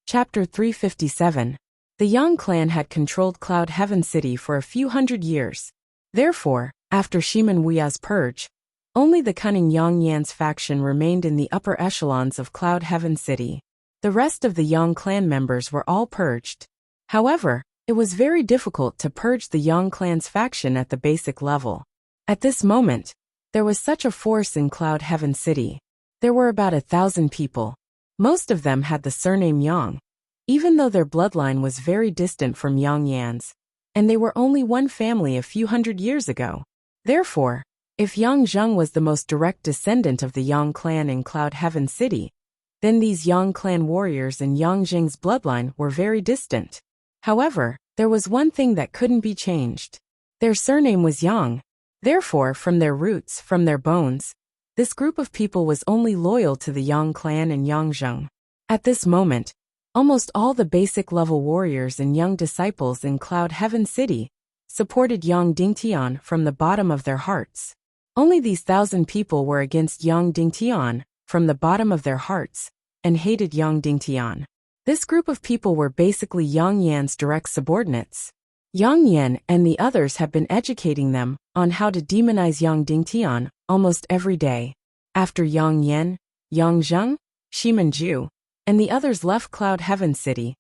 Chapter 357. The Yang clan had controlled Cloud Heaven City for a few hundred years. Therefore, after Shimen Wuya's purge, only the cunning Yang Yan's faction remained in the upper echelons of Cloud Heaven City. The rest of the Yang clan members were all purged. However, it was very difficult to purge the Yang clan's faction at the basic level. At this moment, there was such a force in Cloud Heaven City. There were about 1,000 people. Most of them had the surname Yang, even though their bloodline was very distant from Yang Yan's, and they were only one family a few hundred years ago. Therefore, if Yang Zheng was the most direct descendant of the Yang clan in Cloud Heaven City, then these Yang clan warriors in Yang Zheng's bloodline were very distant. However, there was one thing that couldn't be changed. Their surname was Yang. Therefore, from their roots, from their bones, this group of people was only loyal to the Yang clan and Yang Zheng. At this moment, almost all the basic level warriors and young disciples in Cloud Heaven City supported Yang Dingtian from the bottom of their hearts. Only these 1,000 people were against Yang Dingtian from the bottom of their hearts and hated Yang Dingtian. This group of people were basically Yang Yan's direct subordinates. Yang Yan and the others have been educating them on how to demonize Yang Dingtian almost every day. After Yang Yan, Yang Zheng, Shimen Ju, and the others left Cloud Heaven City,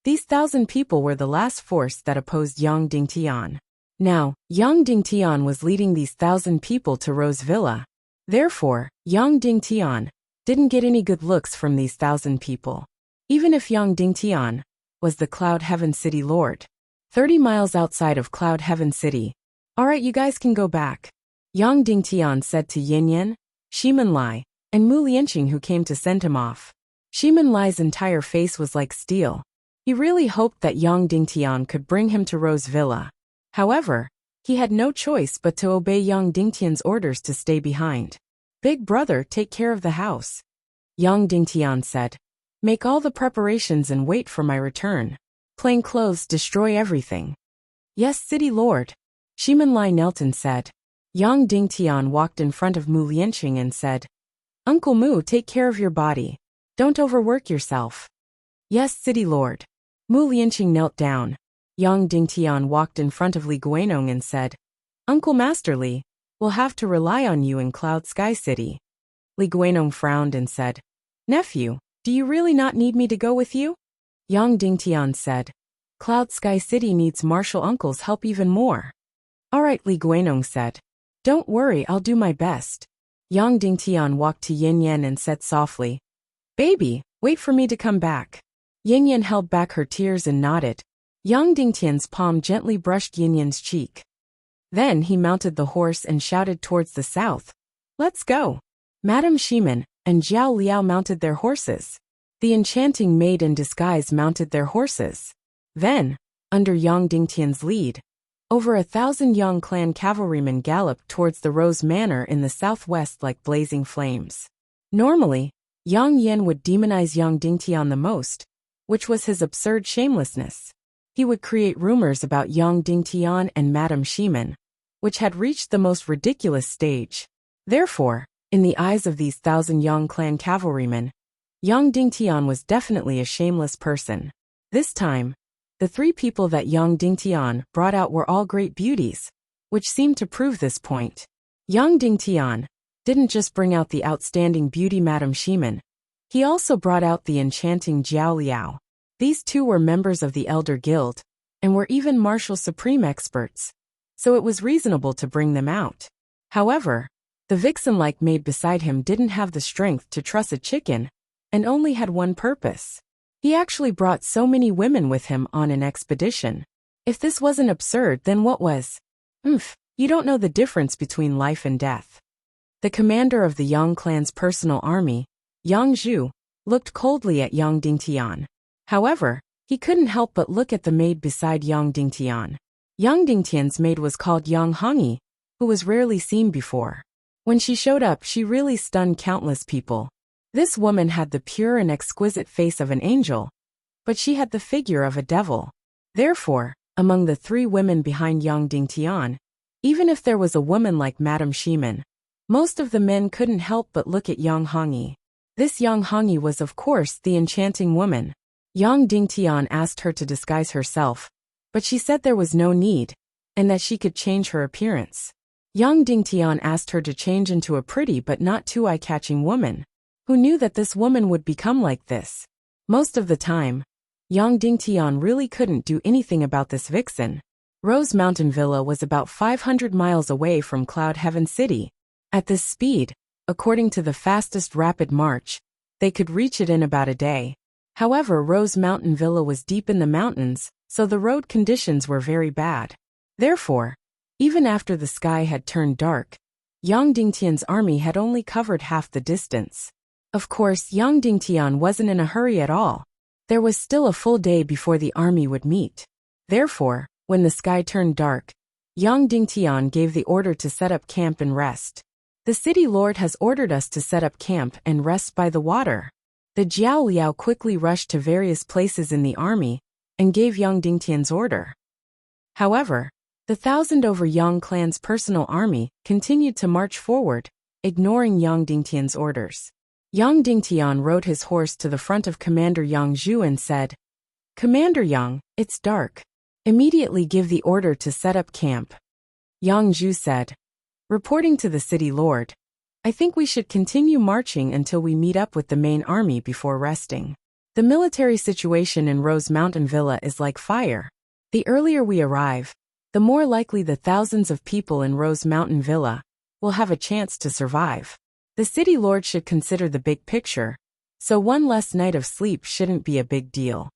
these 1,000 people were the last force that opposed Yang Dingtian. Now, Yang Dingtian was leading these 1,000 people to Rose Villa. Therefore, Yang Dingtian didn't get any good looks from these 1,000 people. Even if Yang Dingtian was the Cloud Heaven City Lord, 30 miles outside of Cloud Heaven City. Alright, you guys can go back. Yang Dingtian said to Yin Yin, Shimen Lai, and Mu Lianqing, who came to send him off. Shimen Lai's entire face was like steel. He really hoped that Yang Dingtian could bring him to Rose Villa. However, he had no choice but to obey Yang Dingtian's orders to stay behind. Big brother, take care of the house. Yang Dingtian said. Make all the preparations and wait for my return. Plain clothes destroy everything. Yes, City Lord. Shimen Lai Nelton said. Yang Dingtian walked in front of Mu Lianqing and said, Uncle Mu, take care of your body. Don't overwork yourself. Yes, City Lord. Mu Lianqing knelt down. Yang Dingtian walked in front of Li Guanong and said, Uncle Master Li, we'll have to rely on you in Cloud Sky City. Li Guanong frowned and said, Nephew, do you really not need me to go with you? Yang Dingtian said, Cloud Sky City needs Martial Uncle's help even more. Alright, Li Guanong said. Don't worry, I'll do my best. Yang Dingtian walked to Yin Yan and said softly, Baby, wait for me to come back. Yin Yan held back her tears and nodded. Yang Dingtian's palm gently brushed Yin Yan's cheek. Then he mounted the horse and shouted towards the south. Let's go. Madame Shimen and Zhao Liao mounted their horses. The enchanting maid in disguise mounted their horses. Then, under Yang Dingtian's lead, over 1,000 Yang clan cavalrymen galloped towards the Rose Manor in the southwest like blazing flames. Normally, Yang Yan would demonize Yang Dingtian the most, which was his absurd shamelessness. He would create rumors about Yang Dingtian and Madame Shimen, which had reached the most ridiculous stage. Therefore, in the eyes of these 1,000 Yang clan cavalrymen, Yang Dingtian was definitely a shameless person. This time, the 3 people that Yang Dingtian brought out were all great beauties, which seemed to prove this point. Yang Dingtian didn't just bring out the outstanding beauty Madame Shimen, he also brought out the enchanting Zhao Liao. These 2 were members of the Elder Guild, and were even martial supreme experts, so it was reasonable to bring them out. However, the vixen-like maid beside him didn't have the strength to truss a chicken, and only had one purpose. He actually brought so many women with him on an expedition. If this wasn't absurd, then what was? You don't know the difference between life and death. The commander of the Yang clan's personal army, Yang Zhu, looked coldly at Yang Dingtian. However, he couldn't help but look at the maid beside Yang Dingtian. Yang Dingtian's maid was called Yang Hongyi, who was rarely seen before. When she showed up, she really stunned countless people. This woman had the pure and exquisite face of an angel, but she had the figure of a devil. Therefore, among the 3 women behind Yang Dingtian, even if there was a woman like Madame Shimen, most of the men couldn't help but look at Yang Hongyi. This Yang Hongyi was of course the enchanting woman. Yang Dingtian asked her to disguise herself, but she said there was no need, and that she could change her appearance. Yang Dingtian asked her to change into a pretty but not too eye-catching woman. Who knew that this woman would become like this? Most of the time, Yang Dingtian really couldn't do anything about this vixen. Rose Mountain Villa was about 500 miles away from Cloud Heaven City. At this speed, according to the fastest rapid march, they could reach it in about a day. However, Rose Mountain Villa was deep in the mountains, so the road conditions were very bad. Therefore, even after the sky had turned dark, Yang Dingtian's army had only covered half the distance. Of course, Yang Dingtian wasn't in a hurry at all. There was still a full day before the army would meet. Therefore, when the sky turned dark, Yang Dingtian gave the order to set up camp and rest. The city lord has ordered us to set up camp and rest by the water. The Jiao Liao quickly rushed to various places in the army and gave Yang Dingtian's order. However, the 1,000 over Yang clan's personal army continued to march forward, ignoring Yang Dingtian's orders. Yang Dingtian rode his horse to the front of Commander Yang Zhu and said, "Commander Yang, it's dark. Immediately give the order to set up camp." Yang Zhu said, "Reporting to the city lord, I think we should continue marching until we meet up with the main army before resting. The military situation in Rose Mountain Villa is like fire. The earlier we arrive, the more likely the thousands of people in Rose Mountain Villa will have a chance to survive. The city lord should consider the big picture, so one less night of sleep shouldn't be a big deal."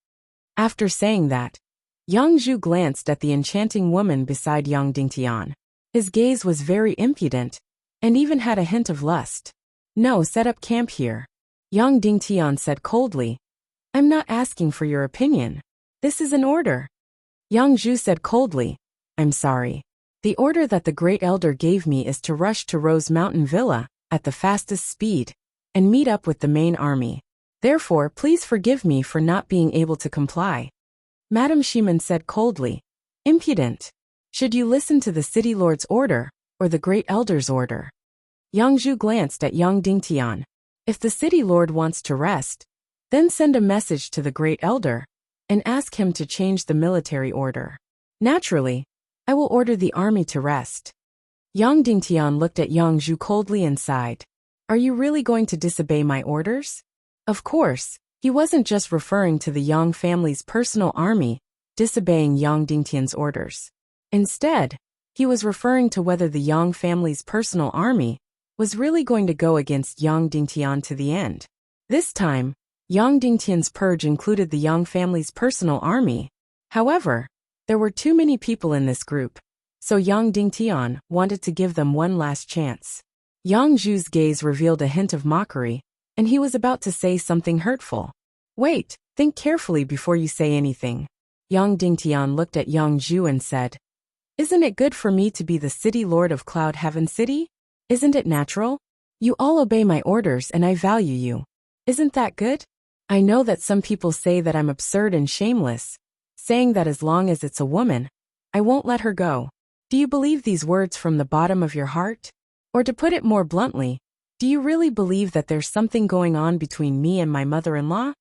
After saying that, Yang Zhu glanced at the enchanting woman beside Yang Dingtian. His gaze was very impudent, and even had a hint of lust. "No, set up camp here." Yang Dingtian said coldly, "I'm not asking for your opinion. This is an order." Yang Zhu said coldly, "I'm sorry. The order that the Great Elder gave me is to rush to Rose Mountain Villa at the fastest speed and meet up with the main army. Therefore, please forgive me for not being able to comply." Madame Shiman said coldly, "Impudent. Should you listen to the city lord's order or the Great Elder's order?" Yang Zhu glanced at Yang Dingtian. "If the city lord wants to rest, then send a message to the Great Elder and ask him to change the military order. Naturally, I will order the army to rest." Yang Dingtian looked at Yang Zhu coldly and sighed. "Are you really going to disobey my orders?" Of course, he wasn't just referring to the Yang family's personal army disobeying Yang Dingtian's orders. Instead, he was referring to whether the Yang family's personal army was really going to go against Yang Dingtian to the end. This time, Yang Dingtian's purge included the Yang family's personal army. However, there were too many people in this group, so Yang Dingtian wanted to give them one last chance. Yang Zhu's gaze revealed a hint of mockery, and he was about to say something hurtful. "Wait, think carefully before you say anything." Yang Dingtian looked at Yang Zhu and said, "Isn't it good for me to be the city lord of Cloud Heaven City? Isn't it natural? You all obey my orders and I value you. Isn't that good? I know that some people say that I'm absurd and shameless, saying that as long as it's a woman, I won't let her go. Do you believe these words from the bottom of your heart? Or to put it more bluntly, do you really believe that there's something going on between me and my mother-in-law?"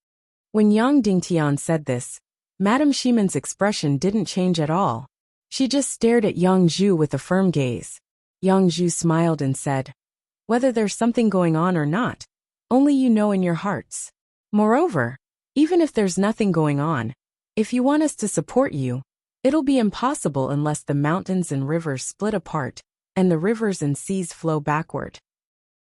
When Yang Dingtian said this, Madame Shiman's expression didn't change at all. She just stared at Yang Zhu with a firm gaze. Yang Zhu smiled and said, "Whether there's something going on or not, only you know in your hearts. Moreover, even if there's nothing going on, if you want us to support you, it'll be impossible unless the mountains and rivers split apart and the rivers and seas flow backward.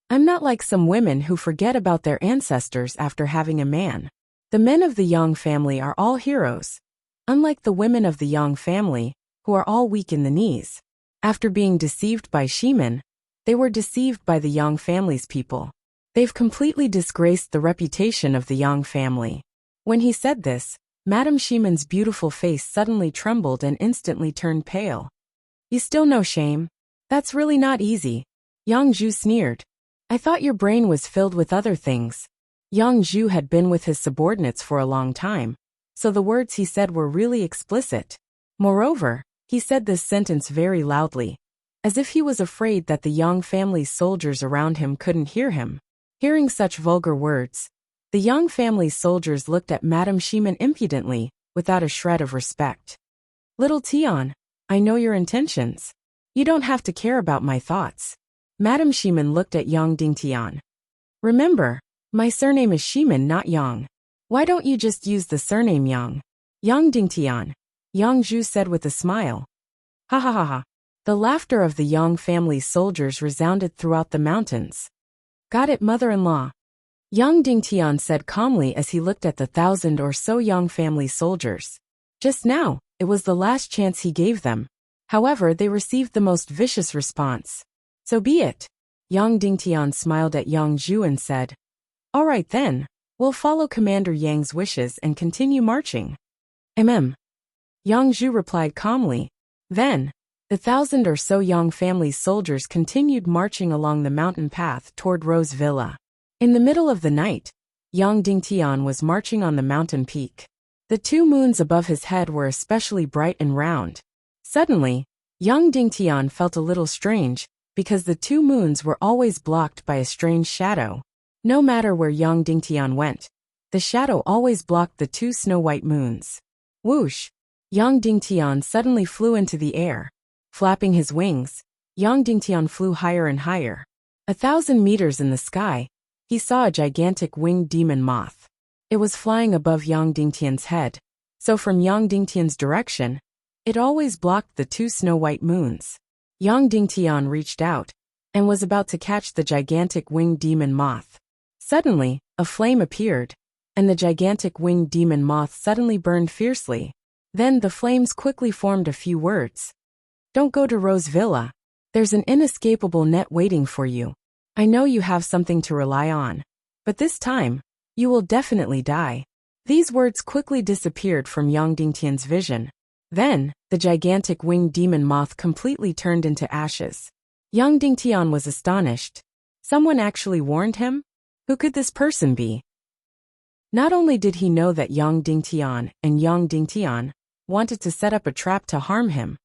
I'm not like some women who forget about their ancestors after having a man. The men of the Yang family are all heroes, unlike the women of the Yang family, who are all weak in the knees. After being deceived by Shiman, they were deceived by the Yang family's people. They've completely disgraced the reputation of the Yang family." When he said this, Madame Shiman's beautiful face suddenly trembled and instantly turned pale. "You still no shame? That's really not easy." Yang Zhu sneered. "I thought your brain was filled with other things." Yang Zhu had been with his subordinates for a long time, so the words he said were really explicit. Moreover, he said this sentence very loudly, as if he was afraid that the Yang family's soldiers around him couldn't hear him. Hearing such vulgar words, The young family's soldiers looked at Madame Shiman impudently, without a shred of respect. Little Tian, I know your intentions. You don't have to care about my thoughts. Madame Shiman looked at Yang Dingtian. Remember, my surname is Shiman, not Yang. Why don't you just use the surname Yang? Yang Dingtian, Yang Zhu said with a smile. Ha ha ha ha. The laughter of the Yang family's soldiers resounded throughout the mountains. Got it, mother-in-law. Yang Dingtian said calmly as he looked at the 1,000 or so Yang family soldiers. Just now, it was the last chance he gave them. However, they received the most vicious response. So be it. Yang Dingtian smiled at Yang Zhu and said, All right then, we'll follow Commander Yang's wishes and continue marching. Yang Zhu replied calmly. Then, the 1,000 or so Yang family's soldiers continued marching along the mountain path toward Rose Villa. In the middle of the night, Yang Dingtian was marching on the mountain peak. The 2 moons above his head were especially bright and round. Suddenly, Yang Dingtian felt a little strange, because the 2 moons were always blocked by a strange shadow. No matter where Yang Dingtian went, the shadow always blocked the 2 snow-white moons. Whoosh! Yang Dingtian suddenly flew into the air. Flapping his wings, Yang Dingtian flew higher and higher. 1,000 meters in the sky, he saw a gigantic winged demon moth. It was flying above Yang Dingtian's head, so from Yang Dingtian's direction, it always blocked the 2 snow-white moons. Yang Dingtian reached out, and was about to catch the gigantic winged demon moth. Suddenly, a flame appeared, and the gigantic winged demon moth suddenly burned fiercely. Then the flames quickly formed a few words. Don't go to Rose Villa. There's an inescapable net waiting for you. I know you have something to rely on. But this time, you will definitely die. These words quickly disappeared from Yang Dingtian's vision. Then, the gigantic winged demon moth completely turned into ashes. Yang Dingtian was astonished. Someone actually warned him? Who could this person be? Not only did he know that Yang Dingtian and Yang Dingtian wanted to set up a trap to harm him,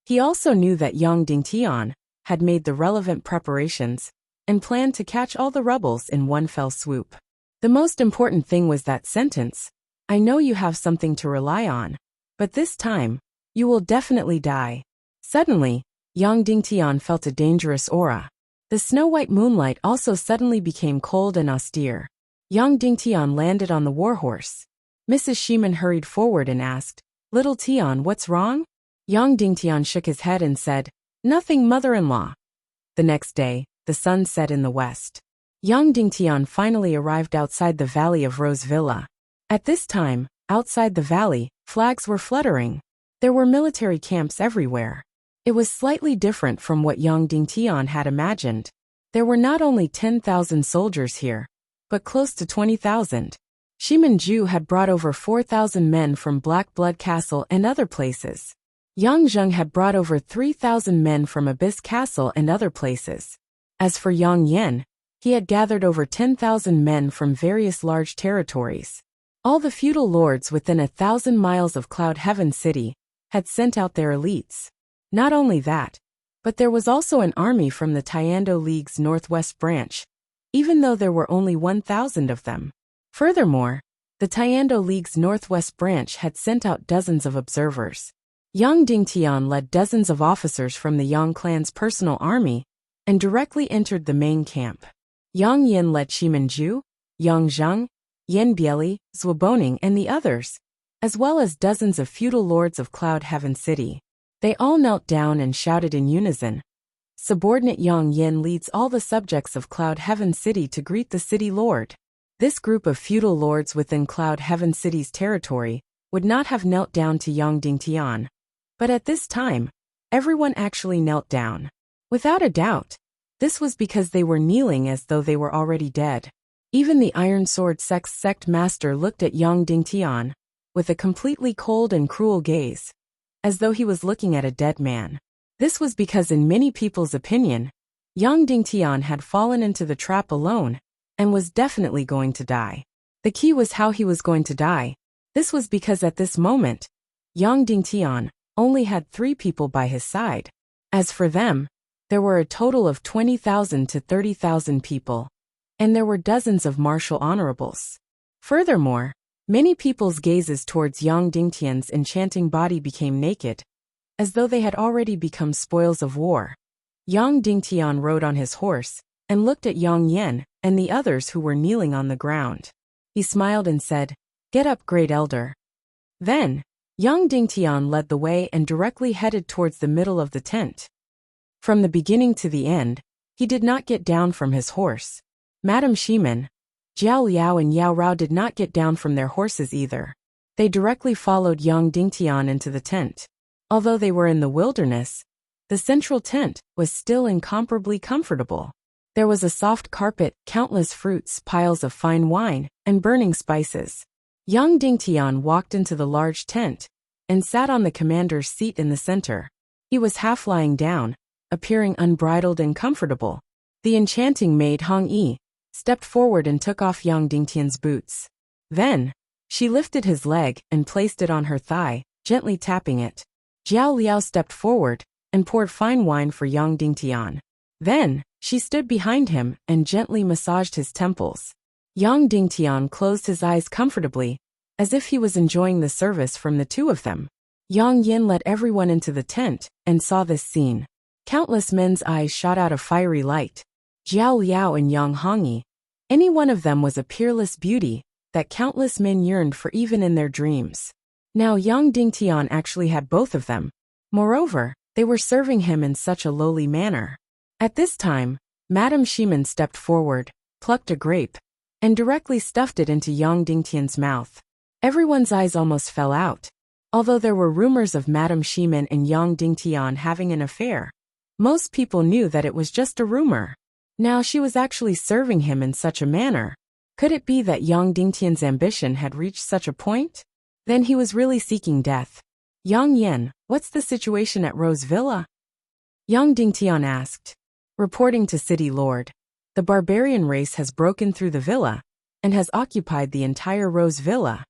he also knew that Yang Dingtian had made the relevant preparations and planned to catch all the rebels in one fell swoop. The most important thing was that sentence, I know you have something to rely on, but this time, you will definitely die. Suddenly, Yang Dingtian felt a dangerous aura. The snow-white moonlight also suddenly became cold and austere. Yang Dingtian landed on the warhorse. Mrs. Shiman hurried forward and asked, Little Tian, what's wrong? Yang Dingtian shook his head and said, Nothing, mother-in-law. The next day, the sun set in the west. Yang Dingtian finally arrived outside the valley of Rose Villa. At this time, outside the valley, flags were fluttering. There were military camps everywhere. It was slightly different from what Yang Dingtian had imagined. There were not only 10,000 soldiers here, but close to 20,000. Shiman Ju had brought over 4,000 men from Black Blood Castle and other places. Yang Zheng had brought over 3,000 men from Abyss Castle and other places. As for Yang Yen, he had gathered over 10,000 men from various large territories. All the feudal lords within 1,000 miles of Cloud Heaven City had sent out their elites. Not only that, but there was also an army from the Tiando League's northwest branch, even though there were only 1,000 of them. Furthermore, the Tiando League's northwest branch had sent out dozens of observers. Yang Dingtian led dozens of officers from the Yang clan's personal army and directly entered the main camp. Yang Yin led Shiman Ju, Yang Zheng, Yen Bieli, Zwaboning and the others, as well as dozens of feudal lords of Cloud Heaven City. They all knelt down and shouted in unison. Subordinate Yang Yin leads all the subjects of Cloud Heaven City to greet the city lord. This group of feudal lords within Cloud Heaven City's territory would not have knelt down to Yang Dingtian. But at this time, everyone actually knelt down. Without a doubt, this was because they were kneeling as though they were already dead. Even the Iron Sword sect master looked at Yang Dingtian with a completely cold and cruel gaze, as though he was looking at a dead man. This was because in many people's opinion, Yang Dingtian had fallen into the trap alone and was definitely going to die. The key was how he was going to die. This was because at this moment, Yang Dingtian only had 3 people by his side. As for them, there were a total of 20,000 to 30,000 people, and there were dozens of martial honorables. Furthermore, many people's gazes towards Yang Dingtian's enchanting body became naked, as though they had already become spoils of war. Yang Dingtian rode on his horse and looked at Yang Yan and the others who were kneeling on the ground. He smiled and said, "Get up, great elder." Then, Yang Dingtian led the way and directly headed towards the middle of the tent. From the beginning to the end, he did not get down from his horse. Madame Shimen, Jiao Liao and Yao Rao did not get down from their horses either. They directly followed Yang Dingtian into the tent. Although they were in the wilderness, the central tent was still incomparably comfortable. There was a soft carpet, countless fruits, piles of fine wine, and burning spices. Yang Dingtian walked into the large tent and sat on the commander's seat in the center. He was half lying down, appearing unbridled and comfortable. The enchanting maid Hong Yi stepped forward and took off Yang Dingtian's boots. Then, she lifted his leg and placed it on her thigh, gently tapping it. Jiao Liao stepped forward and poured fine wine for Yang Dingtian. Then, she stood behind him and gently massaged his temples. Yang Dingtian closed his eyes comfortably, as if he was enjoying the service from the two of them. Yang Yin led everyone into the tent and saw this scene. Countless men's eyes shot out a fiery light. Jiao Liao and Yang Hongyi, any one of them was a peerless beauty that countless men yearned for even in their dreams. Now Yang Dingtian actually had both of them. Moreover, they were serving him in such a lowly manner. At this time, Madame Shimen stepped forward, plucked a grape, and directly stuffed it into Yang Dingtian's mouth. Everyone's eyes almost fell out. Although there were rumors of Madame Shimen and Yang Dingtian having an affair, most people knew that it was just a rumor. Now she was actually serving him in such a manner. Could it be that Yang Dingtian's ambition had reached such a point? Then he was really seeking death. Yang Yan, what's the situation at Rose Villa? Yang Dingtian asked. Reporting to City Lord, the barbarian race has broken through the villa and has occupied the entire Rose Villa.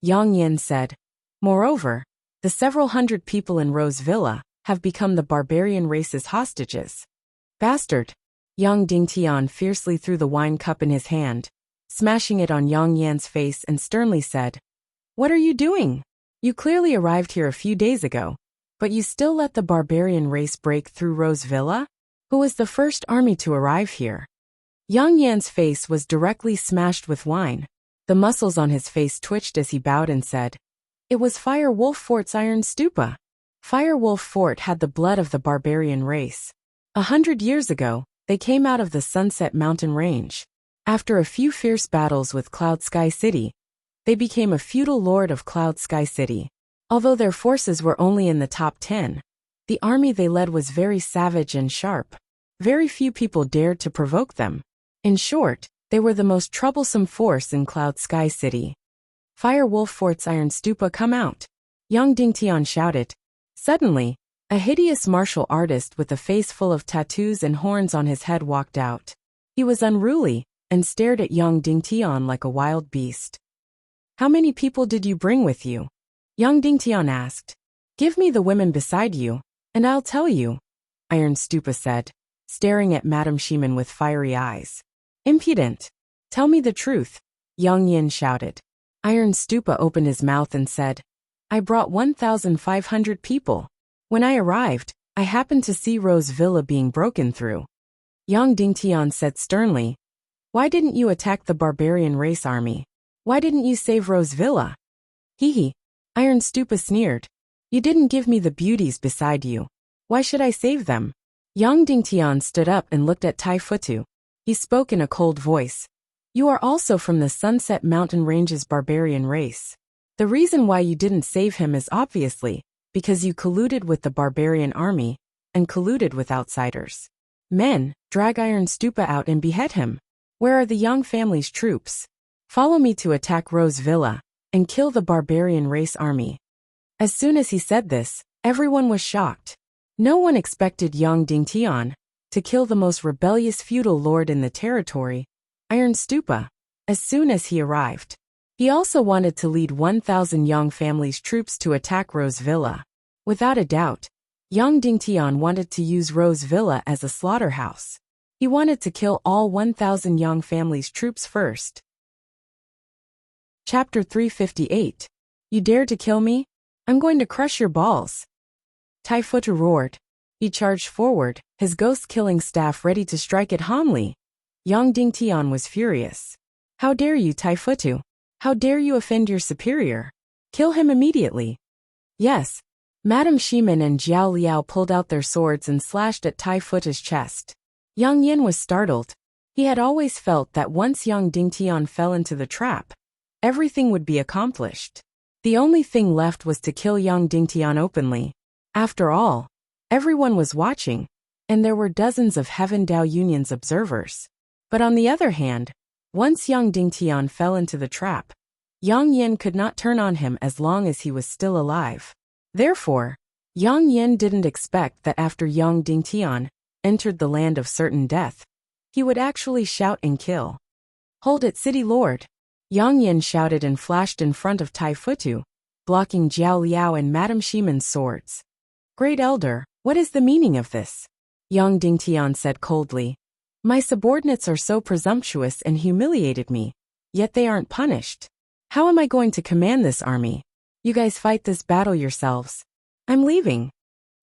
Yang Yan said. Moreover, the several hundred people in Rose Villa have become the barbarian race's hostages. Bastard! Yang Dingtian fiercely threw the wine cup in his hand, smashing it on Yang Yan's face and sternly said, "What are you doing? You clearly arrived here a few days ago, but you still let the barbarian race break through Rose Villa? Who was the first army to arrive here?" Yang Yan's face was directly smashed with wine. The muscles on his face twitched as he bowed and said, "It was Fire Wolf Fort's iron stupa. Fire Wolf Fort had the blood of the barbarian race. 100 years ago, they came out of the Sunset Mountain Range. After a few fierce battles with Cloud Sky City, they became a feudal lord of Cloud Sky City. Although their forces were only in the top 10, the army they led was very savage and sharp. Very few people dared to provoke them. In short, they were the most troublesome force in Cloud Sky City." "Fire Wolf Fort's iron stupa, come out!" Yang Dingtian shouted. Suddenly, a hideous martial artist with a face full of tattoos and horns on his head walked out. He was unruly and stared at Yang Dingtian like a wild beast. "How many people did you bring with you?" Yang Dingtian asked. "Give me the women beside you, and I'll tell you," Iron Stupa said, staring at Madame Shimen with fiery eyes. "Impudent! Tell me the truth," Yang Yin shouted. Iron Stupa opened his mouth and said, "I brought 1,500 people. When I arrived, I happened to see Rose Villa being broken through." Yang Dingtian said sternly, "Why didn't you attack the barbarian race army? Why didn't you save Rose Villa?" "Hee," Iron Stupa sneered. "You didn't give me the beauties beside you. Why should I save them?" Yang Dingtian stood up and looked at Tai Futu. He spoke in a cold voice. "You are also from the Sunset Mountain Range's barbarian race. The reason why you didn't save him is obviously because you colluded with the barbarian army and colluded with outsiders. Men, drag Iron Stupa out and behead him. Where are the Yang family's troops? Follow me to attack Rose Villa and kill the barbarian race army." As soon as he said this, everyone was shocked. No one expected Yang Dingtian to kill the most rebellious feudal lord in the territory, Iron Stupa, as soon as he arrived. He also wanted to lead 1,000 Yang family's troops to attack Rose Villa. Without a doubt, Yang Dingtian wanted to use Rose Villa as a slaughterhouse. He wanted to kill all 1,000 Yang family's troops first. Chapter 358. You dare to kill me? I'm going to crush your balls. Taifutu roared. He charged forward, his ghost-killing staff ready to strike at Hanli. Yang Dingtian was furious. How dare you, Taifutu? How dare you offend your superior? Kill him immediately. Yes. Madame Shimin and Jiao Liao pulled out their swords and slashed at Taifutu's chest. Yang Yin was startled. He had always felt that once Yang Dingtian fell into the trap, everything would be accomplished. The only thing left was to kill Yang Dingtian openly. After all, everyone was watching, and there were dozens of Heaven Dao Union's observers. But on the other hand, once Yang Dingtian fell into the trap, Yang Yin could not turn on him as long as he was still alive. Therefore, Yang Yin didn't expect that after Yang Dingtian entered the land of certain death, he would actually shout and kill. Hold it, City Lord! Yang Yin shouted and flashed in front of Taifutu, blocking Jiao Liao and Madame Shimin's swords. Great Elder, what is the meaning of this? Yang Dingtian said coldly. My subordinates are so presumptuous and humiliated me, yet they aren't punished. How am I going to command this army? You guys fight this battle yourselves. I'm leaving.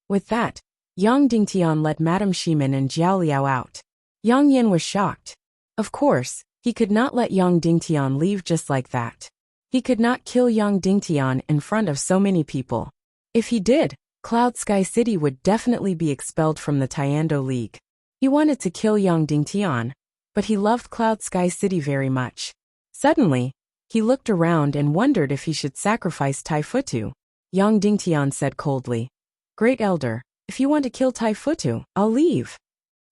With that, Yang Dingtian led Madame Shimin and Jiao Liao out. Yang Yin was shocked. Of course, he could not let Yang Dingtian leave just like that. He could not kill Yang Dingtian in front of so many people. If he did, Cloud Sky City would definitely be expelled from the Tiando League. He wanted to kill Yang Dingtian, but he loved Cloud Sky City very much. Suddenly, he looked around and wondered if he should sacrifice Taifutu. Yang Dingtian said coldly. Great Elder, if you want to kill Taifutu, I'll leave.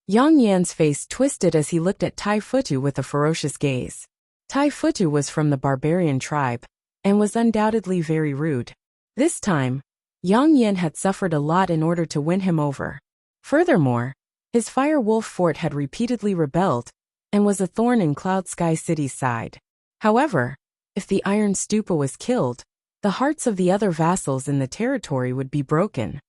Yang Yan's face twisted as he looked at Taifutu with a ferocious gaze. Taifutu was from the barbarian tribe, and was undoubtedly very rude. This time, Yang Yin had suffered a lot in order to win him over. Furthermore, his Fire Wolf Fort had repeatedly rebelled, and was a thorn in Cloud Sky City's side. However, if the Iron Stupa was killed, the hearts of the other vassals in the territory would be broken.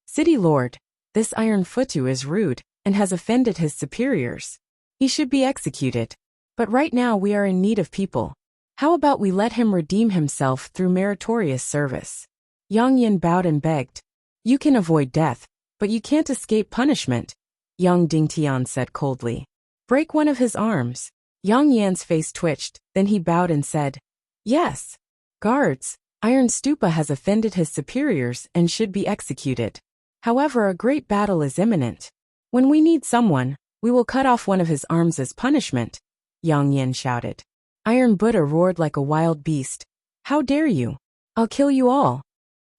City Lord, this Iron Futu is rude, and has offended his superiors. He should be executed. But right now we are in need of people. How about we let him redeem himself through meritorious service? Yang Yin bowed and begged. You can avoid death, but you can't escape punishment, Yang Dingtian said coldly. Break one of his arms. Yang Yan's face twitched, then he bowed and said, Yes. Guards, Iron Stupa has offended his superiors and should be executed. However, a great battle is imminent. When we need someone, we will cut off one of his arms as punishment, Yang Yin shouted. Iron Buddha roared like a wild beast. How dare you? I'll kill you all.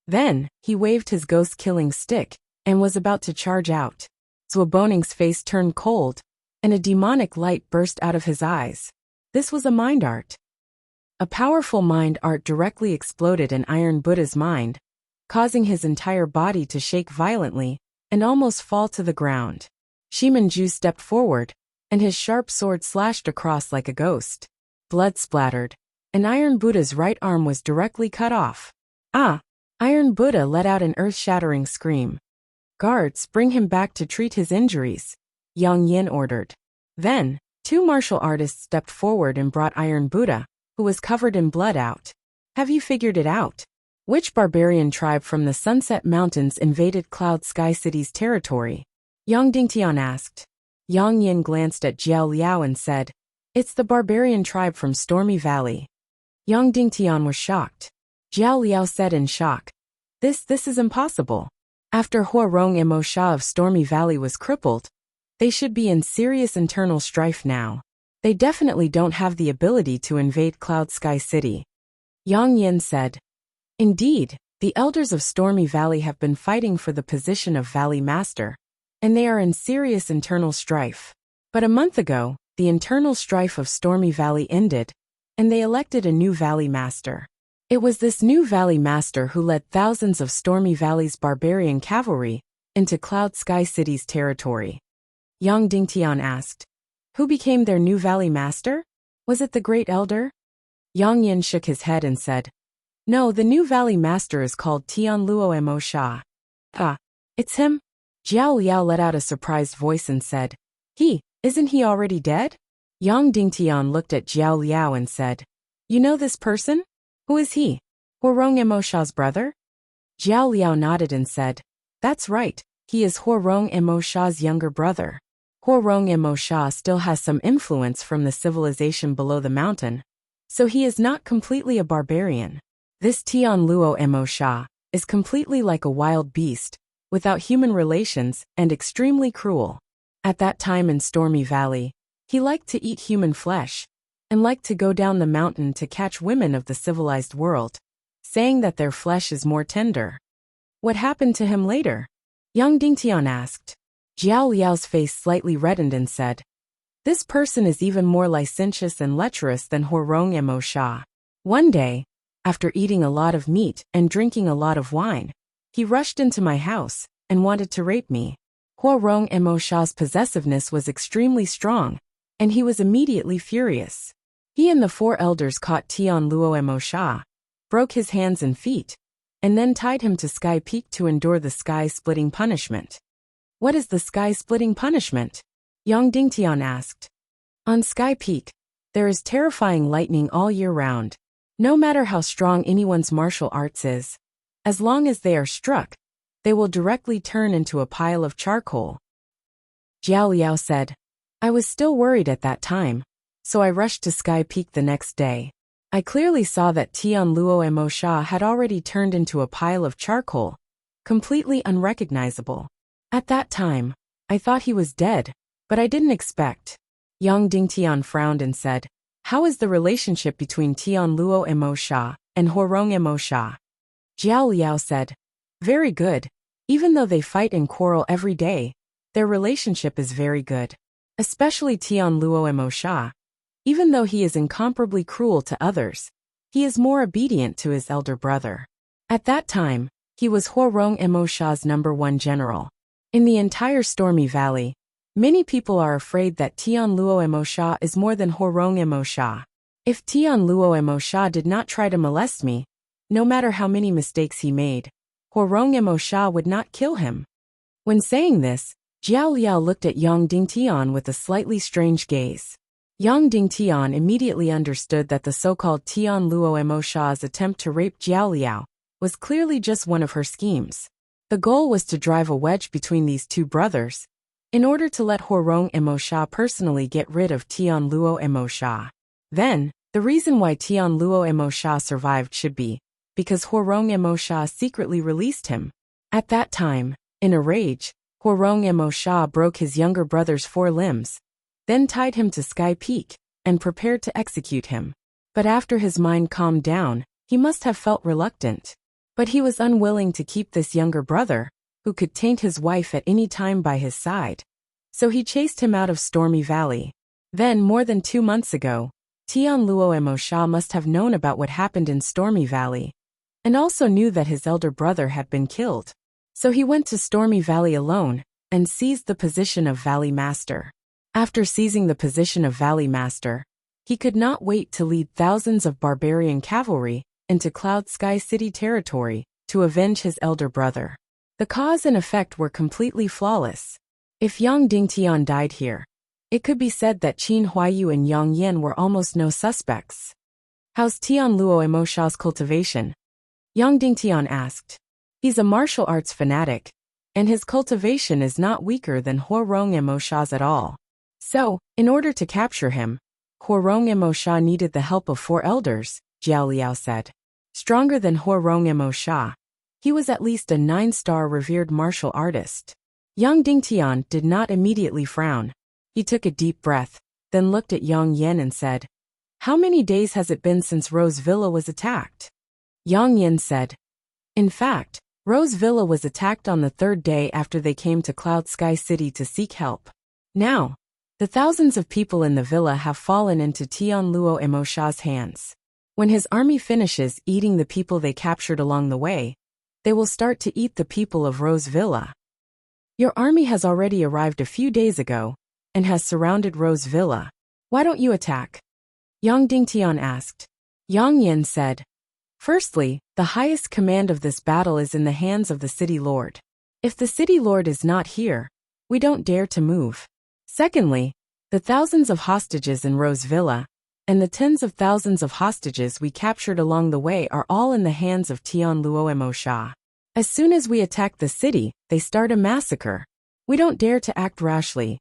Then, he waved his ghost-killing stick, and was about to charge out. Zwaboning's face turned cold, and a demonic light burst out of his eyes. This was a mind art. A powerful mind art directly exploded in Iron Buddha's mind, causing his entire body to shake violently, and almost fall to the ground. Shimanju stepped forward, and his sharp sword slashed across like a ghost. Blood splattered, and Iron Buddha's right arm was directly cut off. Ah! Iron Buddha let out an earth-shattering scream. Guards, bring him back to treat his injuries, Yang Yin ordered. Then, two martial artists stepped forward and brought Iron Buddha, who was covered in blood, out. Have you figured it out? Which barbarian tribe from the Sunset Mountains invaded Cloud Sky City's territory? Yang Dingtian asked. Yang Yin glanced at Jiao Liao and said, It's the barbarian tribe from Stormy Valley. Yang Dingtian was shocked. Jiao Liao said in shock, This is impossible. After Huarong and Mo Sha of Stormy Valley was crippled, they should be in serious internal strife now. They definitely don't have the ability to invade Cloud Sky City. Yang Yin said, Indeed, the elders of Stormy Valley have been fighting for the position of Valley Master, and they are in serious internal strife. But a month ago, the internal strife of Stormy Valley ended, and they elected a new Valley Master. It was this new Valley Master who led thousands of Stormy Valley's barbarian cavalry into Cloud Sky City's territory. Yang Dingtian asked, Who became their new Valley Master? Was it the Great Elder? Yang Yin shook his head and said, No, the new Valley Master is called Tian Luo Mo Sha. Ah, it's him? Jiao Liao let out a surprised voice and said, Isn't he already dead? Yang Dingtian looked at Jiao Liao and said, You know this person? Who is he? Huorong Emosha's brother? Jiao Liao nodded and said, That's right, he is Huorong Emosha's younger brother. Huorong Emosha still has some influence from the civilization below the mountain, so he is not completely a barbarian. This Tian Luo Emosha is completely like a wild beast, without human relations and extremely cruel. At that time in Stormy Valley, he liked to eat human flesh, and liked to go down the mountain to catch women of the civilized world, saying that their flesh is more tender. What happened to him later? Yang Dingtian asked. Jiao Liao's face slightly reddened and said, This person is even more licentious and lecherous than Huorong Emosha. One day, after eating a lot of meat and drinking a lot of wine, he rushed into my house and wanted to rape me. Huorong Emosha's possessiveness was extremely strong, and he was immediately furious. He and the 4 elders caught Tian Luo Emosha, broke his hands and feet, and then tied him to Sky Peak to endure the sky-splitting punishment. What is the sky-splitting punishment? Yang Dingtian asked. On Sky Peak, there is terrifying lightning all year round. No matter how strong anyone's martial arts is, as long as they are struck, they will directly turn into a pile of charcoal. Jiao Liao said, I was still worried at that time, so I rushed to Sky Peak the next day. I clearly saw that Tian Luo Emosha had already turned into a pile of charcoal, completely unrecognizable. At that time, I thought he was dead, but I didn't expect. Yang Dingtian frowned and said, How is the relationship between Tian Luo Emosha and Huorong Emosha? Jiao Liao said, Very good. Even though they fight and quarrel every day, their relationship is very good. Especially Tian Luo Emosha. Even though he is incomparably cruel to others, he is more obedient to his elder brother. At that time, he was Huorong Emosha's #1 general. In the entire Stormy Valley, many people are afraid that Tian Luo Emosha is more than Huorong Emosha. If Tian Luo Emosha did not try to molest me, no matter how many mistakes he made, Huorong Emosha would not kill him. When saying this, Jiao Liao looked at Yang Dingtian with a slightly strange gaze. Yang Dingtian immediately understood that the so-called Tian Luo Emosha's attempt to rape Jiao Liao was clearly just one of her schemes. The goal was to drive a wedge between these 2 brothers, in order to let Huorong Emosha personally get rid of Tian Luo Emosha. Then, the reason why Tian Luo Emosha survived should be because Huorong Emosha secretly released him. At that time, in a rage, Huorong Emosha broke his younger brother's 4 limbs, then tied him to Sky Peak, and prepared to execute him. But after his mind calmed down, he must have felt reluctant. But he was unwilling to keep this younger brother, who could taint his wife at any time by his side. So he chased him out of Stormy Valley. Then, more than 2 months ago, Tian Luo Emosha must have known about what happened in Stormy Valley, and also knew that his elder brother had been killed. So he went to Stormy Valley alone, and seized the position of Valley Master. After seizing the position of Valley Master, he could not wait to lead thousands of barbarian cavalry into Cloud Sky City territory to avenge his elder brother. The cause and effect were completely flawless. If Yang Dingtian died here, it could be said that Qin Huayu and Yang Yan were almost no suspects. How's Tian Luo Emosha's cultivation? Yang Dingtian asked. He's a martial arts fanatic, and his cultivation is not weaker than Huorong Emosha's at all. So, in order to capture him, Huorong Emosha needed the help of 4 elders, Jiao Liao said. Stronger than Huorong Emosha, he was at least a 9-star revered martial artist. Yang Dingtian did not immediately frown. He took a deep breath, then looked at Yang Yan and said, How many days has it been since Rose Villa was attacked? Yang Yan said, In fact, Rose Villa was attacked on the 3rd day after they came to Cloud Sky City to seek help. Now, the thousands of people in the villa have fallen into Tian Luo Emosha's hands. When his army finishes eating the people they captured along the way, they will start to eat the people of Rose Villa. Your army has already arrived a few days ago, and has surrounded Rose Villa. Why don't you attack? Yang Dingtian asked. Yang Yan said, Firstly, the highest command of this battle is in the hands of the city lord. If the city lord is not here, we don't dare to move. Secondly, the thousands of hostages in Rose Villa, and the tens of thousands of hostages we captured along the way are all in the hands of Tian Luo Sha. As soon as we attack the city, they start a massacre. We don't dare to act rashly.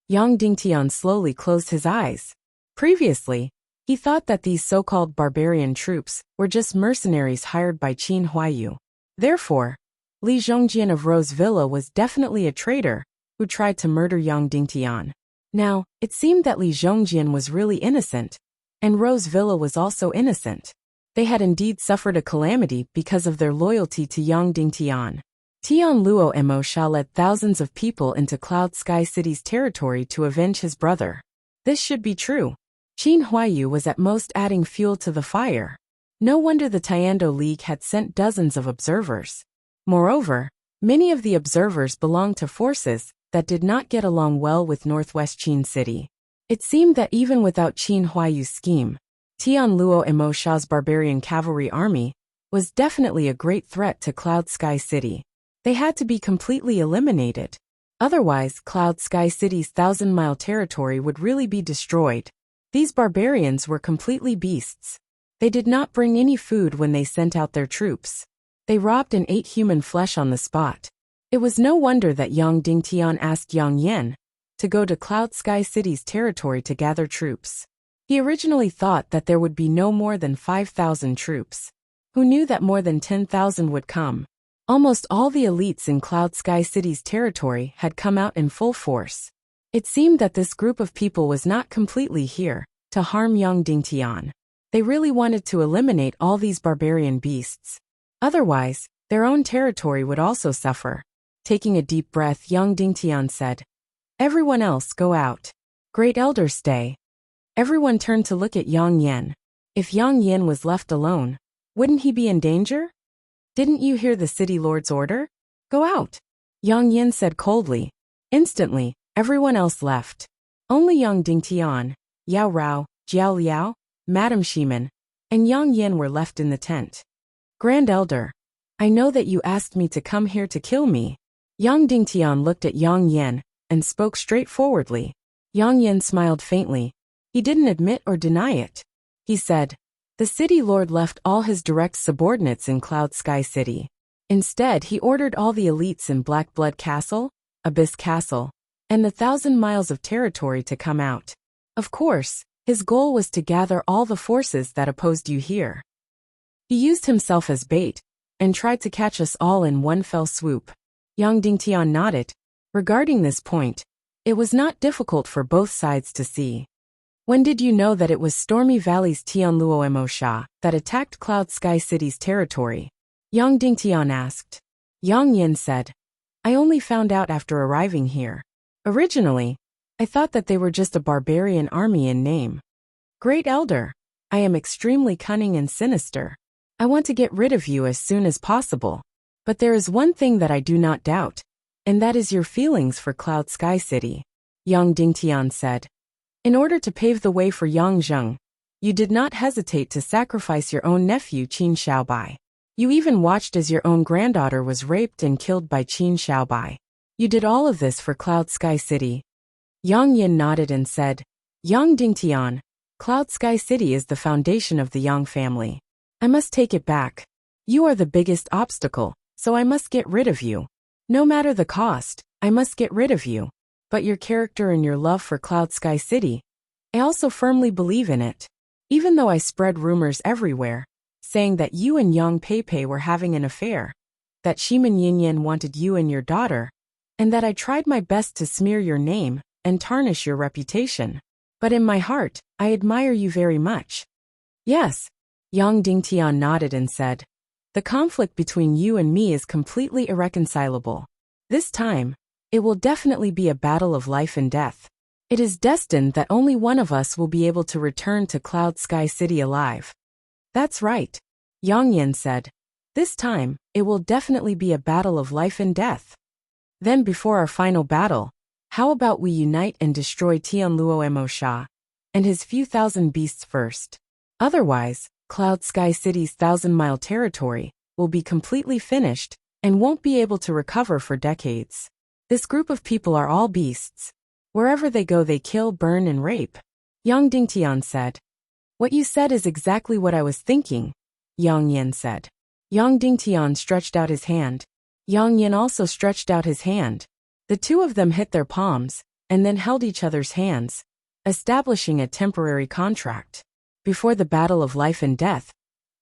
Yang Dingtian slowly closed his eyes. Previously, he thought that these so-called barbarian troops were just mercenaries hired by Qin Huaiyu. Therefore, Li Zhongjian of Rose Villa was definitely a traitor who tried to murder Yang Dingtian. Now, it seemed that Li Zhongjian was really innocent, and Rose Villa was also innocent. They had indeed suffered a calamity because of their loyalty to Yang Dingtian. Tian Luo Mo Sha led thousands of people into Cloud Sky City's territory to avenge his brother. This should be true. Qin Huaiyu was at most adding fuel to the fire. No wonder the Tiando League had sent dozens of observers. Moreover, many of the observers belonged to forces that did not get along well with Northwest Qin City. It seemed that even without Qin Huaiyu's scheme, Tian Luo Mo Sha's barbarian cavalry army was definitely a great threat to Cloud Sky City. They had to be completely eliminated. Otherwise, Cloud Sky City's 1,000-mile territory would really be destroyed. These barbarians were completely beasts. They did not bring any food when they sent out their troops. They robbed and ate human flesh on the spot. It was no wonder that Yang Dingtian asked Yang Yan to go to Cloud Sky City's territory to gather troops. He originally thought that there would be no more than 5,000 troops. Who knew that more than 10,000 would come? Almost all the elites in Cloud Sky City's territory had come out in full force. It seemed that this group of people was not completely here to harm Yang Dingtian. They really wanted to eliminate all these barbarian beasts. Otherwise, their own territory would also suffer. Taking a deep breath, Yang Dingtian said, "Everyone else go out. Great Elder stay." Everyone turned to look at Yang Yan. If Yang Yan was left alone, wouldn't he be in danger? "Didn't you hear the city lord's order? Go out," Yang Yan said coldly. Instantly, everyone else left. Only Yang Dingtian, Yao Rao, Jiao Liao, Madame Shiman, and Yang Yan were left in the tent. "Grand Elder, I know that you asked me to come here to kill me." Yang Dingtian looked at Yang Yan and spoke straightforwardly. Yang Yan smiled faintly. He didn't admit or deny it. He said, "The city lord left all his direct subordinates in Cloud Sky City. Instead, he ordered all the elites in Black Blood Castle, Abyss Castle, and the 1,000 miles of territory to come out. Of course, his goal was to gather all the forces that opposed you here. He used himself as bait and tried to catch us all in one fell swoop." Yang Dingtian nodded. Regarding this point, it was not difficult for both sides to see. "When did you know that it was Stormy Valley's Tian Luo Mo Sha that attacked Cloud Sky City's territory?" Yang Dingtian asked. Yang Yan said, "I only found out after arriving here. Originally, I thought that they were just a barbarian army in name. Great Elder, I am extremely cunning and sinister. I want to get rid of you as soon as possible. But there is one thing that I do not doubt, and that is your feelings for Cloud Sky City," Yang Dingtian said. "In order to pave the way for Yang Zheng, you did not hesitate to sacrifice your own nephew Qin Xiaobai. You even watched as your own granddaughter was raped and killed by Qin Xiaobai. You did all of this for Cloud Sky City." Yang Yin nodded and said, "Yang Dingtian, Cloud Sky City is the foundation of the Yang family. I must take it back. You are the biggest obstacle, so I must get rid of you. No matter the cost, I must get rid of you. But your character and your love for Cloud Sky City, I also firmly believe in it. Even though I spread rumors everywhere, saying that you and Yang Peipei were having an affair, that Shiman Yinyan wanted you and your daughter, and that I tried my best to smear your name and tarnish your reputation. But in my heart, I admire you very much." "Yes," Yang Dingtian nodded and said, "The conflict between you and me is completely irreconcilable. This time, it will definitely be a battle of life and death. It is destined that only one of us will be able to return to Cloud Sky City alive." "That's right," Yang Yan said. "This time, it will definitely be a battle of life and death. Then before our final battle, how about we unite and destroy Tian Luo Mo Sha and his few thousand beasts first? Otherwise, Cloud Sky City's 1,000-mile territory will be completely finished and won't be able to recover for decades. This group of people are all beasts. Wherever they go they kill, burn and rape," Yang Dingtian said. What you said is exactly what I was thinking, Yang Yin said. Yang Dingtian stretched out his hand. Yang Yin also stretched out his hand. The two of them hit their palms, and then held each other's hands, establishing a temporary contract. Before the battle of life and death,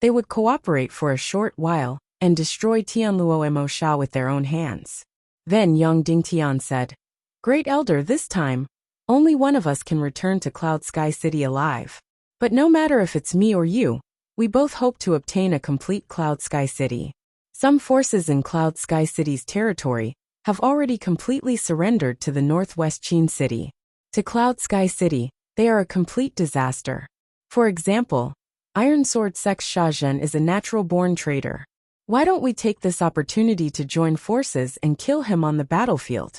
they would cooperate for a short while and destroy Tianluo Mo Sha with their own hands. Then Yang Dingtian said, Great Elder, this time, only one of us can return to Cloud Sky City alive. But no matter if it's me or you, we both hope to obtain a complete Cloud Sky City. Some forces in Cloud Sky City's territory have already completely surrendered to the Northwest Qin City. To Cloud Sky City, they are a complete disaster. For example, Iron Sword Sex Sha Zhen is a natural-born traitor. Why don't we take this opportunity to join forces and kill him on the battlefield?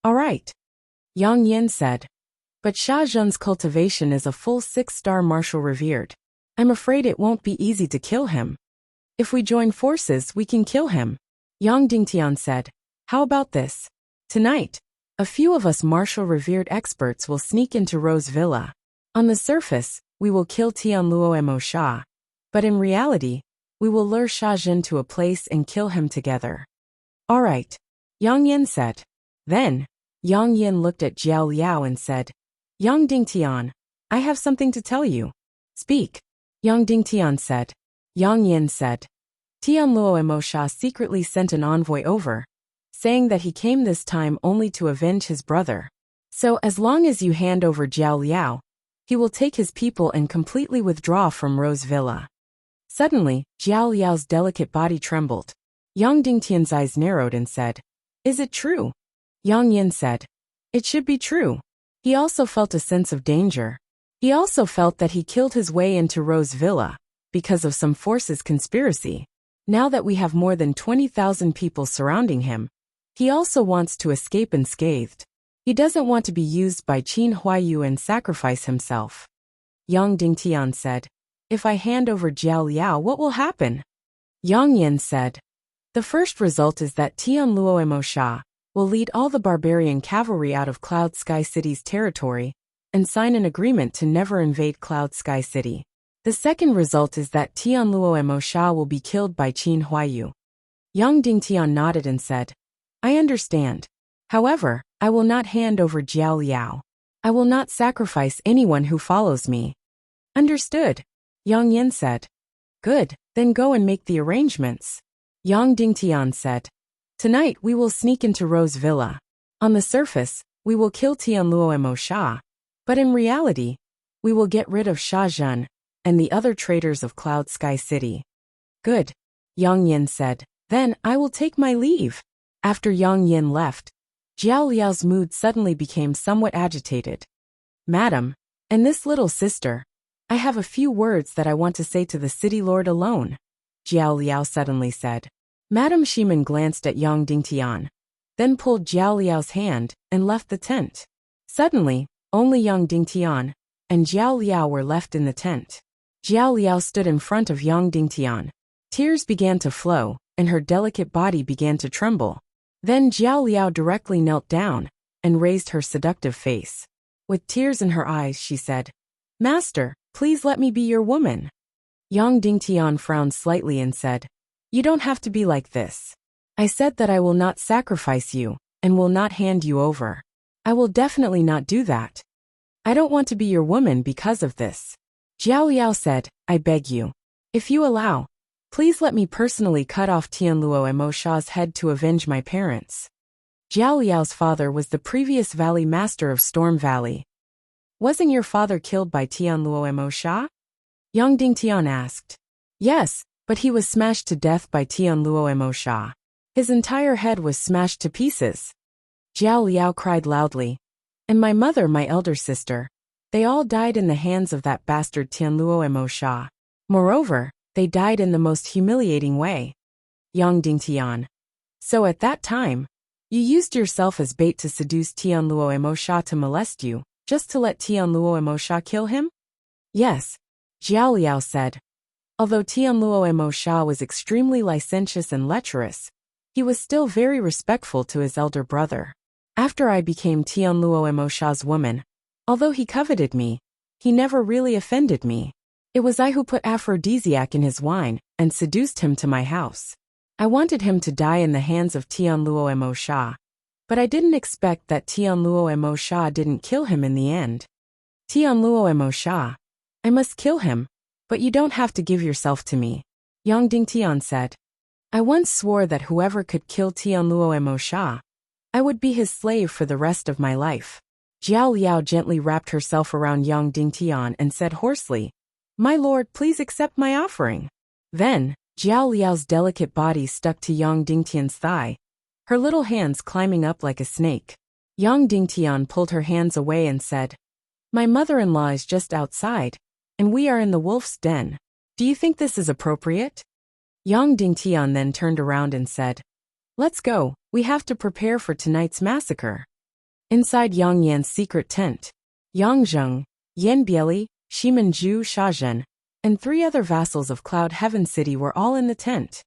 All right, Yang Yin said. But Sha Zhen's cultivation is a full 6-star martial revered. I'm afraid it won't be easy to kill him. If we join forces, we can kill him, Yang Dingtian said. How about this? Tonight, a few of us martial revered experts will sneak into Rose Villa. On the surface, we will kill Tianluo Mo Sha. But in reality, we will lure Sha Zhen to a place and kill him together. All right, Yang Yin said. Then, Yang Yin looked at Jiao Liao and said, Yang Dingtian, I have something to tell you. Speak, Yang Dingtian said. Yang Yin said, Tianluo Mo Sha secretly sent an envoy over, saying that he came this time only to avenge his brother. So as long as you hand over Jiao Liao, he will take his people and completely withdraw from Rose Villa. Suddenly, Jiao Liao's delicate body trembled. Yang Dingtian's eyes narrowed and said, Is it true? Yang Yin said, It should be true. He also felt a sense of danger. He also felt that he killed his way into Rose Villa because of some forces' conspiracy. Now that we have more than 20,000 people surrounding him, he also wants to escape unscathed. He doesn't want to be used by Qin Huayu and sacrifice himself. Yang Dingtian said, If I hand over Jiao Liao, what will happen? Yang Yin said, The first result is that Tianluo Mo Sha will lead all the barbarian cavalry out of Cloud Sky City's territory and sign an agreement to never invade Cloud Sky City. The second result is that Tianluo Mo Sha will be killed by Qin Huayu. Yang Dingtian nodded and said, I understand. However, I will not hand over Jiao Liao. I will not sacrifice anyone who follows me. Understood, Yang Yin said. Good, then go and make the arrangements. Yang Dingtian said, Tonight we will sneak into Rose Villa. On the surface, we will kill Tianluo Mo Sha. But in reality, we will get rid of Sha Zhen and the other traitors of Cloud Sky City. Good, Yang Yin said. Then I will take my leave. After Yang Yin left, Jiao Liao's mood suddenly became somewhat agitated. Madam, and this little sister, I have a few words that I want to say to the city lord alone, Jiao Liao suddenly said. Madam Shiman glanced at Yang Dingtian, then pulled Jiao Liao's hand and left the tent. Suddenly, only Yang Dingtian and Jiao Liao were left in the tent. Jiao Liao stood in front of Yang Dingtian. Tears began to flow, and her delicate body began to tremble. Then Jiao Liao directly knelt down and raised her seductive face. With tears in her eyes, she said, Master, please let me be your woman. Yang Dingtian frowned slightly and said, You don't have to be like this. I said that I will not sacrifice you and will not hand you over. I will definitely not do that. I don't want to be your woman because of this. Jiao Liao said, I beg you. If you allow, please let me personally cut off Tianluo Mo Sha's head to avenge my parents. Jiao Liao's father was the previous valley master of Storm Valley. Wasn't your father killed by Tianluo Mo Sha? Yang Dingtian asked. Yes, but he was smashed to death by Tianluo Mo Sha. His entire head was smashed to pieces. Jiao Liao cried loudly. And my mother, my elder sister, they all died in the hands of that bastard Tianluo Mo Sha. Moreover, they died in the most humiliating way. Yang Dingtian. So at that time, you used yourself as bait to seduce Tianluo Mo Sha to molest you, just to let Tianluo Mo Sha kill him? Yes, Jiao Liao said. Although Tianluo Mo Sha was extremely licentious and lecherous, he was still very respectful to his elder brother. After I became Tianluo Mo Sha's woman, although he coveted me, he never really offended me. It was I who put aphrodisiac in his wine and seduced him to my house. I wanted him to die in the hands of Tianluo Mo Sha. But I didn't expect that Tianluo Mo Sha didn't kill him in the end. Tianluo Mo Sha. I must kill him, but you don't have to give yourself to me, Yang Dingtian said. I once swore that whoever could kill Tianluo Mo Sha, I would be his slave for the rest of my life. Jiao Liao gently wrapped herself around Yang Dingtian and said hoarsely, My lord, please accept my offering. Then, Jiao Liao's delicate body stuck to Yang Dingtian's thigh, her little hands climbing up like a snake. Yang Dingtian pulled her hands away and said, My mother-in-law is just outside, and we are in the wolf's den. Do you think this is appropriate? Yang Dingtian then turned around and said, Let's go, we have to prepare for tonight's massacre. Inside Yang Yan's secret tent, Yang Zheng, Yan Bieli, Shimen Zhu Shazhen, and 3 other vassals of Cloud Heaven City were all in the tent.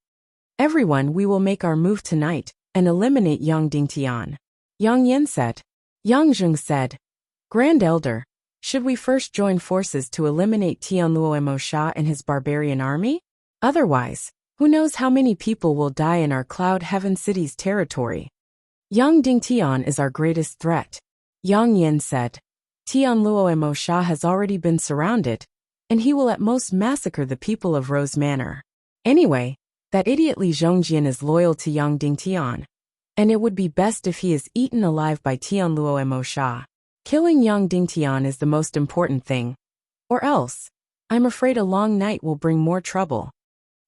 Everyone, we will make our move tonight and eliminate Yang Dingtian, Yang Yan said. Yang Zheng said, Grand Elder, should we first join forces to eliminate Tianluo Mo Sha and his barbarian army? Otherwise, who knows how many people will die in our Cloud Heaven City's territory? Yang Dingtian is our greatest threat, Yang Yan said. Tianluo Mo Sha has already been surrounded, and he will at most massacre the people of Rose Manor. Anyway, that idiot Li Zhongjian is loyal to Yang Dingtian, and it would be best if he is eaten alive by Tianluo Mo Sha. Killing Yang Dingtian is the most important thing. Or else, I'm afraid a long night will bring more trouble.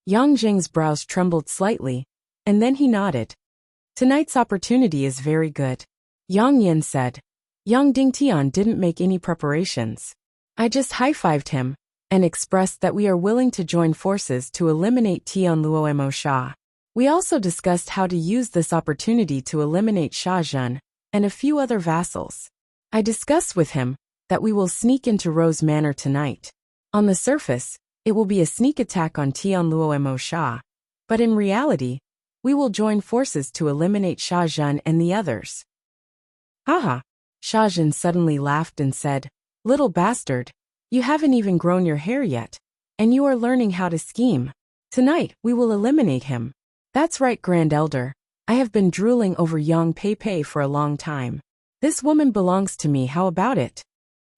Yang Zheng's brows trembled slightly, and then he nodded. Tonight's opportunity is very good, Yang Yan said. Yang Dingtian didn't make any preparations. I just high-fived him and expressed that we are willing to join forces to eliminate Tianluo Mo Sha. We also discussed how to use this opportunity to eliminate Sha Zhen and a few other vassals. I discussed with him that we will sneak into Rose Manor tonight. On the surface, it will be a sneak attack on Tianluo Mo Sha, but in reality, we will join forces to eliminate Sha Zhen and the others. Haha, Sha Zhen suddenly laughed and said, Little bastard, you haven't even grown your hair yet, and you are learning how to scheme. Tonight, we will eliminate him. That's right, Grand Elder. I have been drooling over Yang Pei for a long time. This woman belongs to me, how about it?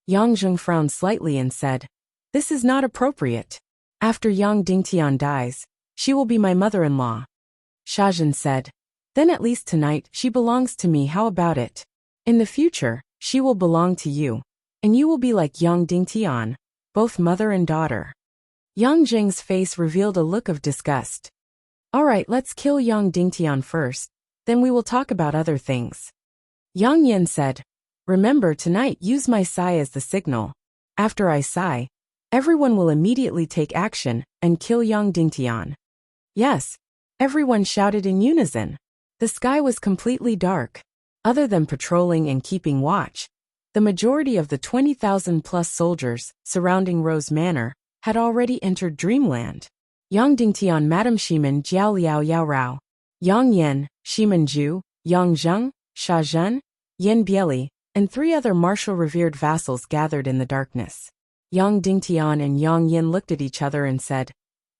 Yang Zheng frowned slightly and said, This is not appropriate. After Yang Dingtian dies, she will be my mother-in-law. Sha Zhen said, Then at least tonight she belongs to me, how about it? In the future, she will belong to you, and you will be like Yang Dingtian, both mother and daughter. Yang Zheng's face revealed a look of disgust. Alright, let's kill Yang Dingtian first, then we will talk about other things. Yang Yan said, Remember tonight use my sigh as the signal. After I sigh, everyone will immediately take action and kill Yang Dingtian. Yes, everyone shouted in unison. The sky was completely dark. Other than patrolling and keeping watch, the majority of the 20,000-plus soldiers surrounding Rose Manor had already entered Dreamland. Yang Dingtian, Madame Shimen, Jiao Liao Yao Rao, Yang Yan, Shimen Zhu, Yang Zheng, Sha Zhen, Yan Bieli, and 3 other martial-revered vassals gathered in the darkness. Yang Dingtian and Yang Yan looked at each other and said,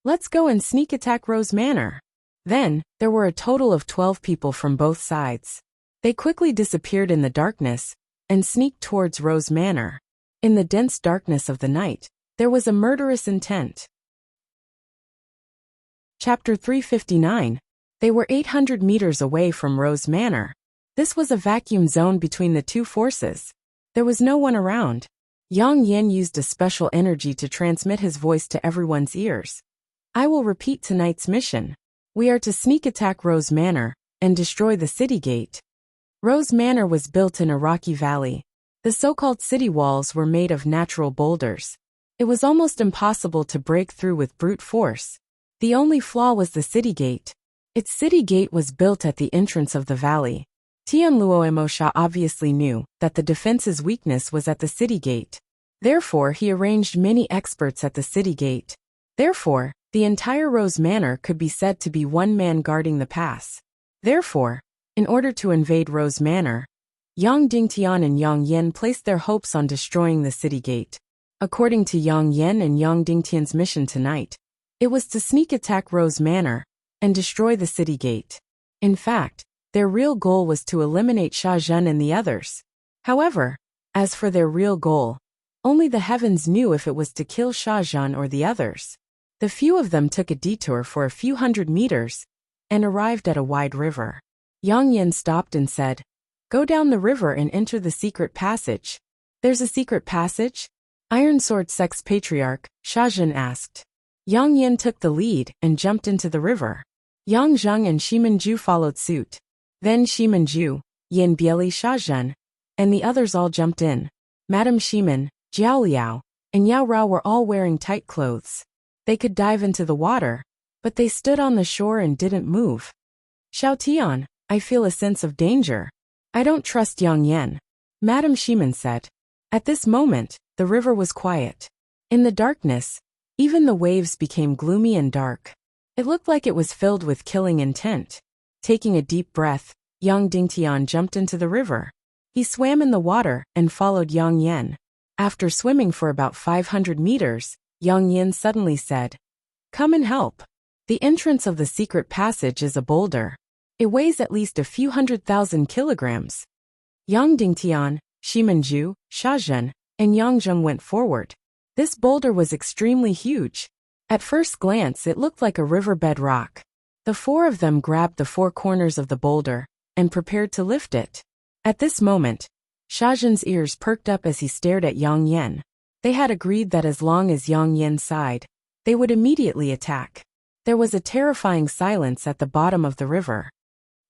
Let's go and sneak attack Rose Manor. Then, there were a total of 12 people from both sides. They quickly disappeared in the darkness and sneaked towards Rose Manor. In the dense darkness of the night, there was a murderous intent. Chapter 359. They were 800 meters away from Rose Manor. This was a vacuum zone between the two forces. There was no one around. Yang Yan used a special energy to transmit his voice to everyone's ears. I will repeat tonight's mission. We are to sneak attack Rose Manor and destroy the city gate. Rose Manor was built in a rocky valley. The so-called city walls were made of natural boulders. It was almost impossible to break through with brute force. The only flaw was the city gate. Its city gate was built at the entrance of the valley. Tianluo Mo Sha obviously knew that the defense's weakness was at the city gate. Therefore, he arranged many experts at the city gate. Therefore, the entire Rose Manor could be said to be one man guarding the pass. Therefore, in order to invade Rose Manor, Yang Dingtian and Yang Yan placed their hopes on destroying the city gate. According to Yang Yan and Yang Dingtian's mission tonight, it was to sneak attack Rose Manor and destroy the city gate. In fact, their real goal was to eliminate Sha Zhen and the others. However, as for their real goal, only the heavens knew if it was to kill Sha Zhen or the others. The few of them took a detour for a few hundred meters and arrived at a wide river. Yang Yan stopped and said, "Go down the river and enter the secret passage." "There's a secret passage?" Iron Sword Sect's patriarch, Sha Zhen, asked. Yang Yan took the lead and jumped into the river. Yang Zheng and Shimanju followed suit. Then Shimanju, Yin Bieli, Sha Zhen, and the others all jumped in. Madame Shiman, Jiao Liao, and Yao Rao were all wearing tight clothes. They could dive into the water, but they stood on the shore and didn't move. "Xiao Tian, I feel a sense of danger. I don't trust Yang Yan," Madame Shiman said. At this moment, the river was quiet. In the darkness, even the waves became gloomy and dark. It looked like it was filled with killing intent. Taking a deep breath, Yang Dingtian jumped into the river. He swam in the water and followed Yang Yan. After swimming for about 500 meters, Yang Yan suddenly said, "Come and help. The entrance of the secret passage is a boulder. It weighs at least a few 100,000 kilograms." Yang Dingtian, Shimanju, Sha Zhen, and Yang Zheng went forward. This boulder was extremely huge. At first glance, it looked like a riverbed rock. The four of them grabbed the four corners of the boulder and prepared to lift it. At this moment, Sha Zhen's ears perked up as he stared at Yang Yan. They had agreed that as long as Yang Yan sighed, they would immediately attack. There was a terrifying silence at the bottom of the river.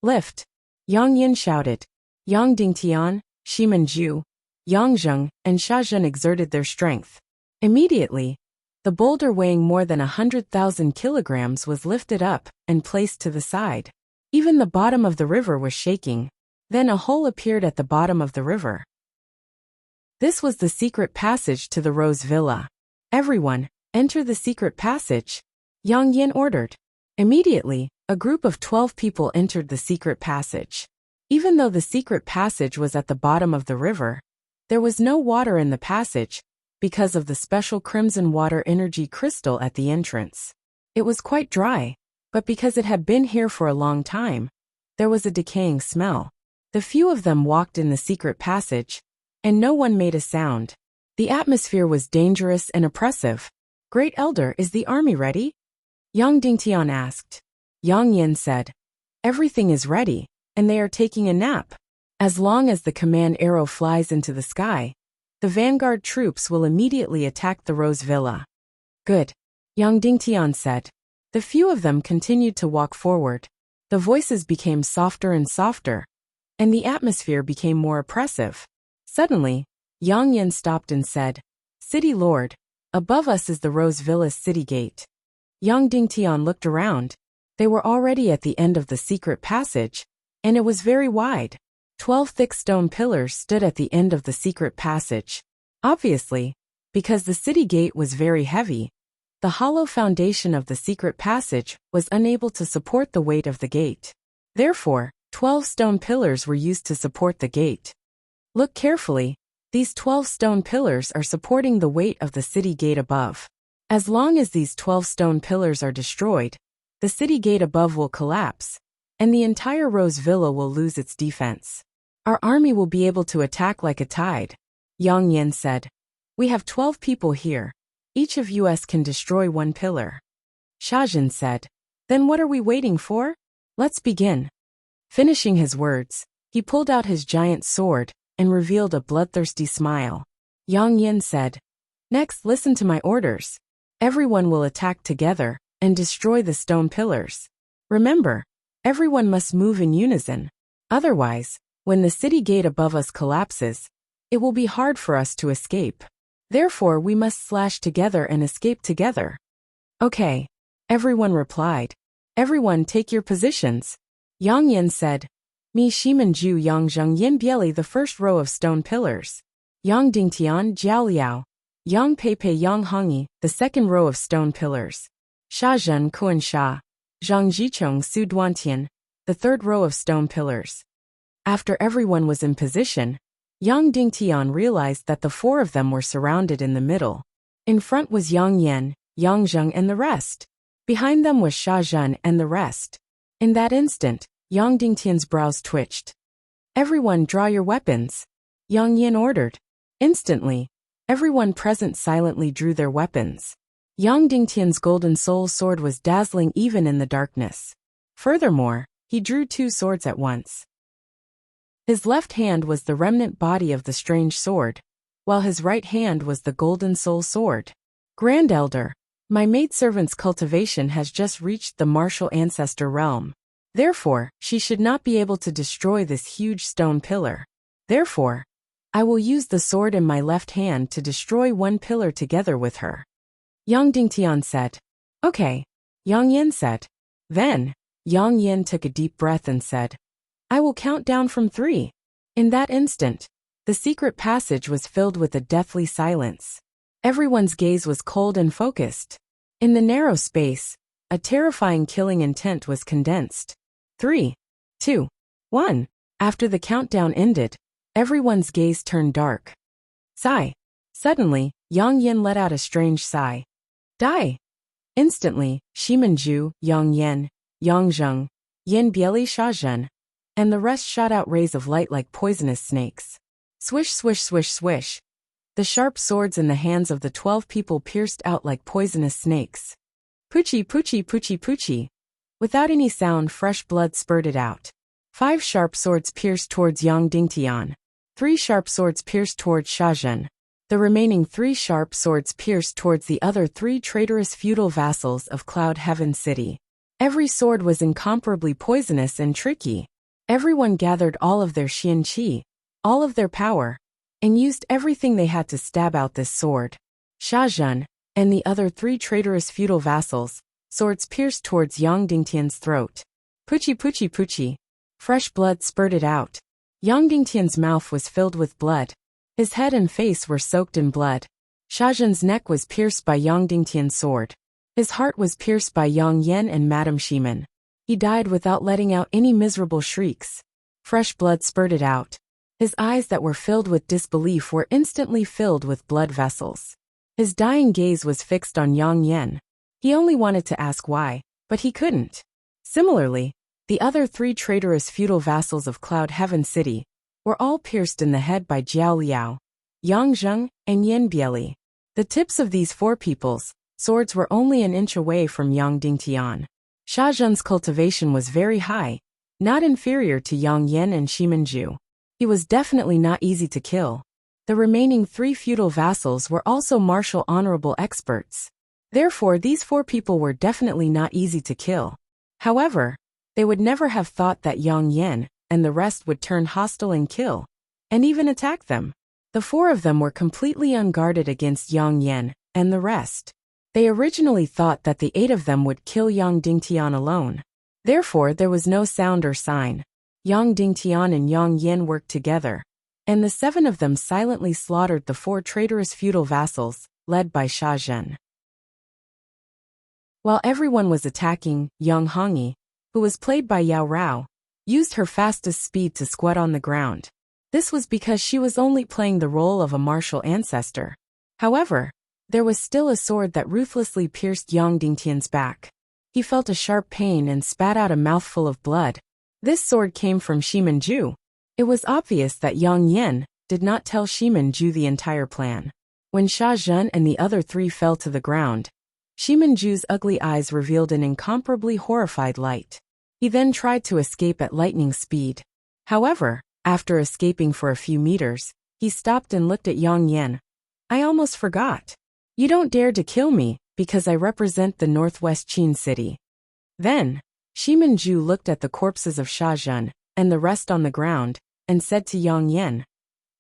"Lift!" Yang Yan shouted. Yang Dingtian, Shimanju, Yang Zheng, and Sha Zhen exerted their strength. Immediately, the boulder weighing more than 100,000 kilograms was lifted up and placed to the side. Even the bottom of the river was shaking. Then a hole appeared at the bottom of the river. This was the secret passage to the Rose Villa. "Everyone, enter the secret passage," Yang Yan ordered. Immediately, a group of 12 people entered the secret passage. Even though the secret passage was at the bottom of the river, there was no water in the passage because of the special crimson water energy crystal at the entrance. It was quite dry, but because it had been here for a long time, there was a decaying smell. The few of them walked in the secret passage, and no one made a sound. The atmosphere was dangerous and oppressive. "Great Elder, is the army ready?" Yang Dingtian asked. Yang Yan said, "Everything is ready, and they are taking a nap. As long as the command arrow flies into the sky, the vanguard troops will immediately attack the Rose Villa." "Good," Yang Dingtian said. The few of them continued to walk forward. The voices became softer and softer, and the atmosphere became more oppressive. Suddenly, Yang Yan stopped and said, "City Lord, above us is the Rose Villa's city gate." Yang Dingtian looked around. They were already at the end of the secret passage, and it was very wide. 12 thick stone pillars stood at the end of the secret passage. Obviously, because the city gate was very heavy, the hollow foundation of the secret passage was unable to support the weight of the gate. Therefore, 12 stone pillars were used to support the gate. Look carefully, these 12 stone pillars are supporting the weight of the city gate above. As long as these 12 stone pillars are destroyed, the city gate above will collapse, and the entire Rose Villa will lose its defense. "Our army will be able to attack like a tide," Yang Yan said. "We have 12 people here. Each of us can destroy one pillar." Sha Zhen said, "Then what are we waiting for? Let's begin." Finishing his words, he pulled out his giant sword and revealed a bloodthirsty smile. Yang Yan said, "Next, listen to my orders. Everyone will attack together and destroy the stone pillars. Remember, everyone must move in unison. Otherwise, when the city gate above us collapses, it will be hard for us to escape. Therefore, we must slash together and escape together." "Okay," everyone replied. "Everyone take your positions." Yang Yan said, "Me Shimanju Yang Zheng Yin Bieli the first row of stone pillars. Yang Dingtian Jiao Liao, Yang Peipei Yang Hongyi the second row of stone pillars. Sha Zhen Kuan Sha, Zhang Jichong Su Duantian the third row of stone pillars." After everyone was in position, Yang Dingtian realized that the four of them were surrounded in the middle. In front was Yang Yan, Yang Zheng and the rest. Behind them was Sha Zhen and the rest. In that instant, Yang Dingtian's brows twitched. "Everyone draw your weapons," Yang Yan ordered. Instantly, everyone present silently drew their weapons. Yang Dingtian's golden soul sword was dazzling even in the darkness. Furthermore, he drew two swords at once. His left hand was the remnant body of the strange sword, while his right hand was the golden soul sword. "Grand Elder, my maidservant's cultivation has just reached the martial ancestor realm. Therefore, she should not be able to destroy this huge stone pillar. Therefore, I will use the sword in my left hand to destroy one pillar together with her." Yang Dingtian said. "Okay," Yang Yan said. Then, Yang Yan took a deep breath and said, "I will count down from 3. In that instant, the secret passage was filled with a deathly silence. Everyone's gaze was cold and focused. In the narrow space, a terrifying killing intent was condensed. 3, 2, 1. After the countdown ended, everyone's gaze turned dark. Sigh. Suddenly, Yang Yan let out a strange sigh. Die. Instantly, Shimanju, Yang Yan, Yang Zheng, Yin Bieli Sha Zhen, and the rest shot out rays of light like poisonous snakes. Swish, swish, swish, swish. The sharp swords in the hands of the 12 people pierced out like poisonous snakes. Poochie, poochie, poochie, poochie. Without any sound, fresh blood spurted out. 5 sharp swords pierced towards Yang Dingtian. 3 sharp swords pierced towards Sha Zhen. The remaining 3 sharp swords pierced towards the other 3 traitorous feudal vassals of Cloud Heaven City. Every sword was incomparably poisonous and tricky. Everyone gathered all of their Xian Qi, all of their power, and used everything they had to stab out this sword. Sha Zhen and the other 3 traitorous feudal vassals, swords pierced towards Yang Dingtian's throat. Poochie, poochie, poochie. Fresh blood spurted out. Yang Dingtian's mouth was filled with blood. His head and face were soaked in blood. Sha Zhen's neck was pierced by Yang Dingtian's sword. His heart was pierced by Yang Yan and Madame Shiman. He died without letting out any miserable shrieks. Fresh blood spurted out. His eyes that were filled with disbelief were instantly filled with blood vessels. His dying gaze was fixed on Yang Yan. He only wanted to ask why, but he couldn't. Similarly, the other 3 traitorous feudal vassals of Cloud Heaven City were all pierced in the head by Jiao Liao, Yang Zheng, and Yin Bieli. The tips of these 4 people's swords were only an inch away from Yang Dingtian. Sha Zhen's cultivation was very high, not inferior to Yang Yan and Shimanju. He was definitely not easy to kill. The remaining 3 feudal vassals were also martial honorable experts. Therefore, these 4 people were definitely not easy to kill. However, they would never have thought that Yang Yan and the rest would turn hostile and kill, and even attack them. The 4 of them were completely unguarded against Yang Yan and the rest. They originally thought that the 8 of them would kill Yang Dingtian alone. Therefore, there was no sound or sign. Yang Dingtian and Yang Yan worked together, and the 7 of them silently slaughtered the 4 traitorous feudal vassals, led by Sha Zhen. While everyone was attacking, Yang Hongyi, who was played by Yao Rao, used her fastest speed to squat on the ground. This was because she was only playing the role of a martial ancestor. However, there was still a sword that ruthlessly pierced Yang Dingtian's back. He felt a sharp pain and spat out a mouthful of blood. This sword came from Shimanju. It was obvious that Yang Yan did not tell Shimanju the entire plan. When Sha Zhen and the other 3 fell to the ground, Shimanju's ugly eyes revealed an incomparably horrified light. He then tried to escape at lightning speed. However, after escaping for a few meters, he stopped and looked at Yang Yan. "I almost forgot. You don't dare to kill me, because I represent the Northwest Qin city." Then, Shimanju looked at the corpses of Sha Zhen and the rest on the ground, and said to Yang Yan,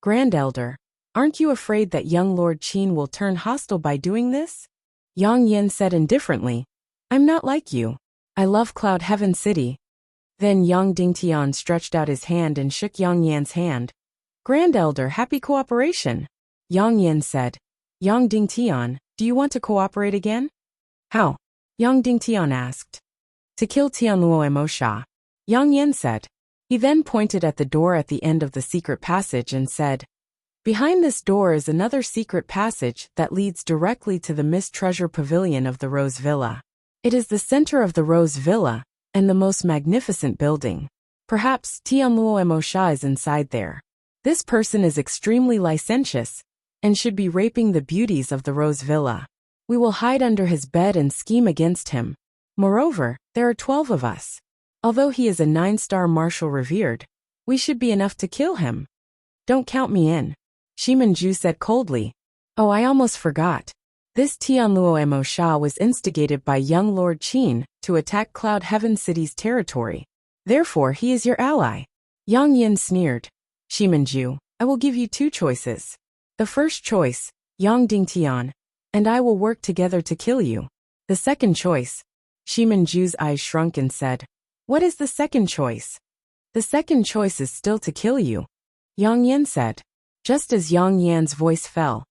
"Grand Elder, aren't you afraid that young Lord Qin will turn hostile by doing this?" Yang Yan said indifferently, "I'm not like you. I love Cloud Heaven City." Then Yang Dingtian stretched out his hand and shook Yang Yan's hand. "Grand Elder, happy cooperation." Yang Yan said, "Yang Dingtian, do you want to cooperate again?" "How?" Yang Dingtian asked. "To kill Tianluo Emosha." Yang Yan said. He then pointed at the door at the end of the secret passage and said, "Behind this door is another secret passage that leads directly to the Mist Treasure Pavilion of the Rose Villa. It is the center of the Rose Villa and the most magnificent building. Perhaps Tianluo Sha is inside there. This person is extremely licentious and should be raping the beauties of the Rose Villa. We will hide under his bed and scheme against him. Moreover, there are 12 of us. Although he is a 9-star marshal revered, we should be enough to kill him. Don't count me in," Shimanju said coldly. "Oh, I almost forgot. This Tianluo Sha was instigated by young Lord Qin to attack Cloud Heaven City's territory. Therefore, he is your ally." Yang Yin sneered. "Shimanju, I will give you 2 choices. The first choice, Yang Dingtian, and I will work together to kill you. The second choice." Shimanju's eyes shrunk and said, "What is the second choice?" "The second choice is still to kill you," Yang Yin said. Just as Yang Yan's voice fell,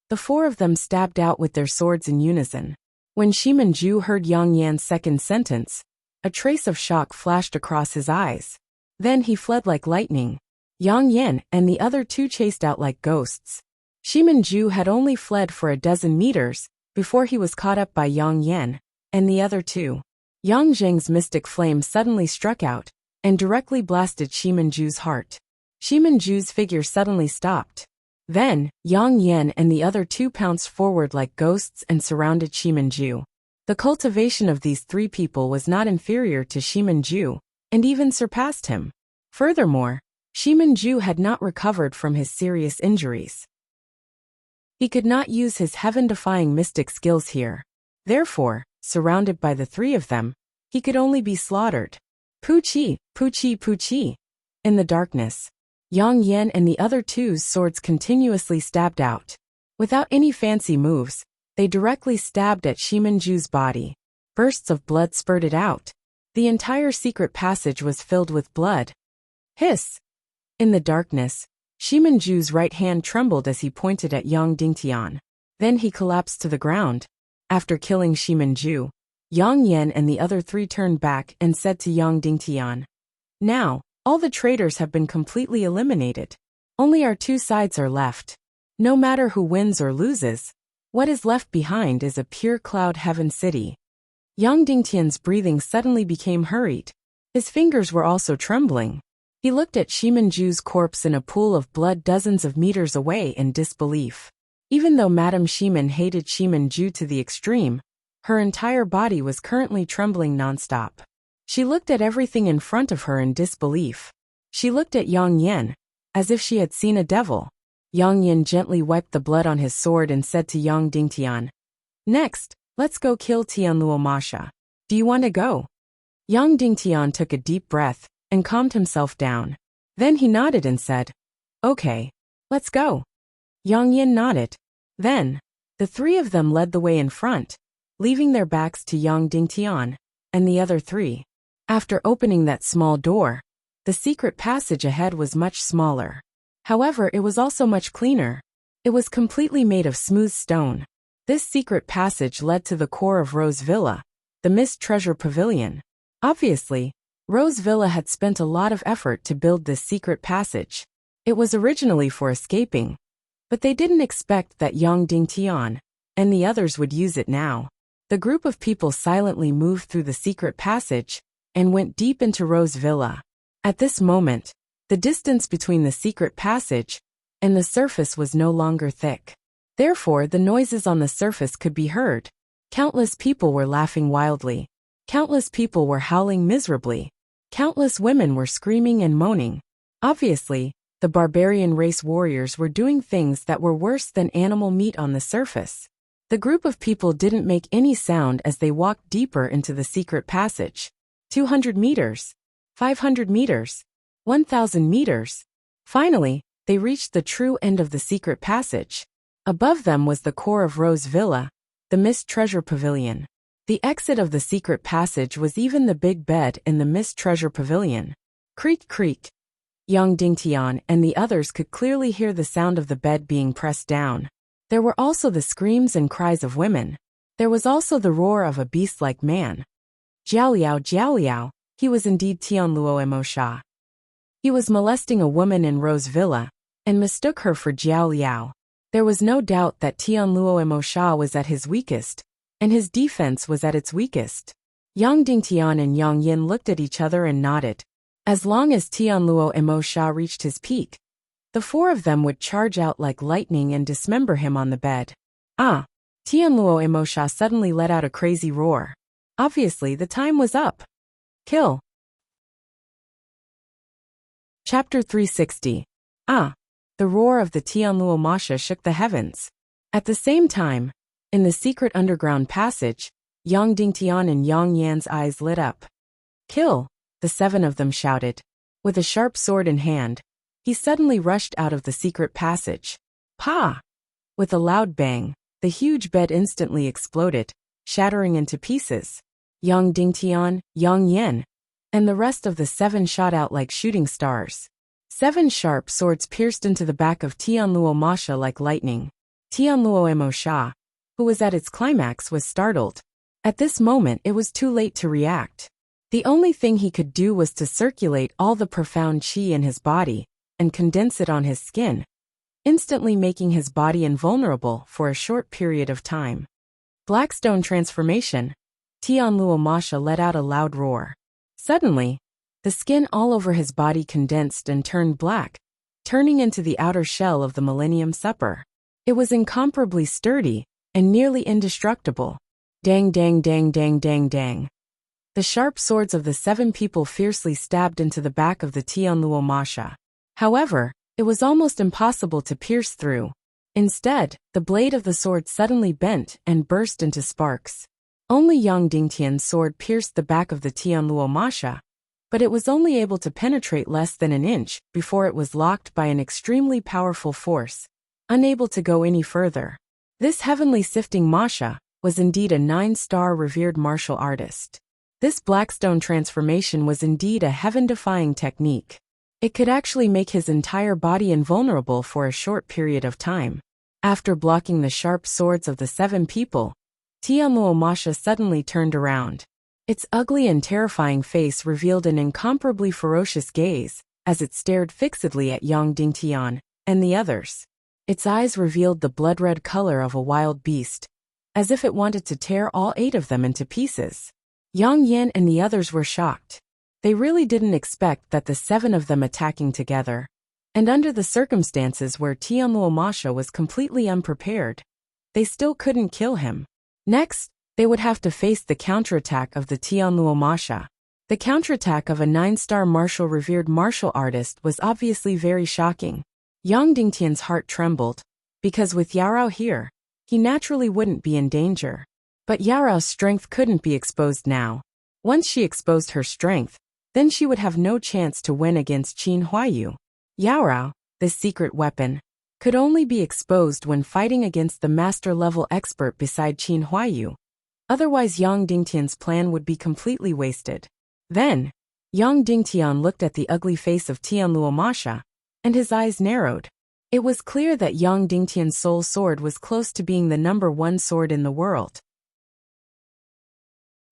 the 4 of them stabbed out with their swords in unison. When Shimanju heard Yang Yan's second sentence, a trace of shock flashed across his eyes. Then he fled like lightning. Yang Yan and the other 2 chased out like ghosts. Shimanju had only fled for a dozen meters before he was caught up by Yang Yan and the other 2. Yang Zheng's mystic flame suddenly struck out and directly blasted Shimanju's heart. Shimanju's figure suddenly stopped. Then, Yang Yan and the other 2 pounced forward like ghosts and surrounded Shimanju. The cultivation of these 3 people was not inferior to Shimanju, and even surpassed him. Furthermore, Shimanju had not recovered from his serious injuries. He could not use his heaven-defying mystic skills here. Therefore, surrounded by the 3 of them, he could only be slaughtered. Puchi, Puchi, Puchi. In the darkness, Yang Yan and the other 2's swords continuously stabbed out. Without any fancy moves, they directly stabbed at Shimanju's body. Bursts of blood spurted out. The entire secret passage was filled with blood. Hiss! In the darkness, Shimanju's right hand trembled as he pointed at Yang Dingtian. Then he collapsed to the ground. After killing Shimanju, Yang Yan and the other 3 turned back and said to Yang Dingtian, "Now, all the traitors have been completely eliminated. Only our 2 sides are left. No matter who wins or loses, what is left behind is a pure Cloud Heaven City." Yang Dingtian's breathing suddenly became hurried. His fingers were also trembling. He looked at Shimanju's corpse in a pool of blood dozens of meters away in disbelief. Even though Madame Shiman hated Shimanju to the extreme, her entire body was currently trembling nonstop. She looked at everything in front of her in disbelief. She looked at Yang Yan, as if she had seen a devil. Yang Yan gently wiped the blood on his sword and said to Yang Dingtian, "Next, let's go kill Tianluo Masha. Do you want to go?" Yang Dingtian took a deep breath and calmed himself down. Then he nodded and said, "Okay, let's go." Yang Yan nodded. Then, the 3 of them led the way in front, leaving their backs to Yang Dingtian and the other 3. After opening that small door, the secret passage ahead was much smaller. However, it was also much cleaner. It was completely made of smooth stone. This secret passage led to the core of Rose Villa, the Mist Treasure Pavilion. Obviously, Rose Villa had spent a lot of effort to build this secret passage. It was originally for escaping, but they didn't expect that Yang Dingtian and the others would use it now. The group of people silently moved through the secret passage and went deep into Rose Villa. At this moment, the distance between the secret passage and the surface was no longer thick. Therefore, the noises on the surface could be heard. Countless people were laughing wildly. Countless people were howling miserably. Countless women were screaming and moaning. Obviously, the barbarian race warriors were doing things that were worse than animal meat on the surface. The group of people didn't make any sound as they walked deeper into the secret passage. 200 meters, 500 meters, 1,000 meters. Finally, they reached the true end of the secret passage. Above them was the core of Rose Villa, the Mist Treasure Pavilion. The exit of the secret passage was even the big bed in the Mist Treasure Pavilion. Creak, creak. Yang Dingtian and the others could clearly hear the sound of the bed being pressed down. There were also the screams and cries of women. There was also the roar of a beast-like man. Jiao Liao, he was indeed Tianluo Sha. He was molesting a woman in Rose Villa, and mistook her for Jiao Liao. There was no doubt that Tianluo Emosha was at his weakest, and his defense was at its weakest. Yang Dingtian and Yang Yin looked at each other and nodded. As long as Tianluo Emosha reached his peak, the four of them would charge out like lightning and dismember him on the bed. Ah! Tianluo Emosha suddenly let out a crazy roar. Obviously, the time was up. Kill. Chapter 360. Ah! The roar of the Tianluo Masha shook the heavens. At the same time, in the secret underground passage, Yang Dingtian and Yang Yan's eyes lit up. Kill! The seven of them shouted. With a sharp sword in hand, he suddenly rushed out of the secret passage. Pa! With a loud bang, the huge bed instantly exploded, shattering into pieces. Yang Dingtian, Yang Yan, and the rest of the seven shot out like shooting stars. 7 sharp swords pierced into the back of Tianluo Masha like lightning. Tianluo Emosha, who was at its climax, was startled. At this moment it was too late to react. The only thing he could do was to circulate all the profound qi in his body, and condense it on his skin, instantly making his body invulnerable for a short period of time. Blackstone transformation. Tianluo Masha let out a loud roar. Suddenly, the skin all over his body condensed and turned black, turning into the outer shell of the Millennium Supper. It was incomparably sturdy, and nearly indestructible. Dang dang dang dang dang dang. The sharp swords of the 7 people fiercely stabbed into the back of the Tianluo Masha. However, it was almost impossible to pierce through. Instead, the blade of the sword suddenly bent and burst into sparks. Only Yang Dingtian's sword pierced the back of the Tianluo Masha, but it was only able to penetrate less than an inch before it was locked by an extremely powerful force, unable to go any further. This heavenly sifting Masha was indeed a 9-star revered martial artist. This Blackstone transformation was indeed a heaven-defying technique. It could actually make his entire body invulnerable for a short period of time. After blocking the sharp swords of the 7 people, Tianluo Masha suddenly turned around. Its ugly and terrifying face revealed an incomparably ferocious gaze as it stared fixedly at Yang Dingtian and the others. Its eyes revealed the blood-red color of a wild beast, as if it wanted to tear all 8 of them into pieces. Yang Yan and the others were shocked. They really didn't expect that the 7 of them attacking together, and under the circumstances where Tianluo Masha was completely unprepared, they still couldn't kill him. Next, they would have to face the counterattack of the Tianluo Masha. The counterattack of a 9-star revered martial artist was obviously very shocking. Yang Dingtian's heart trembled, because with Yarao here, he naturally wouldn't be in danger. But Yarao's strength couldn't be exposed now. Once she exposed her strength, then she would have no chance to win against Qin Huayu. Yarao, this secret weapon, could only be exposed when fighting against the master-level expert beside Qin Huayu. Otherwise Yang Dingtian's plan would be completely wasted. Then, Yang Dingtian looked at the ugly face of Tianluo Masha, and his eyes narrowed. It was clear that Yang Dingtian's soul sword was close to being the #1 sword in the world.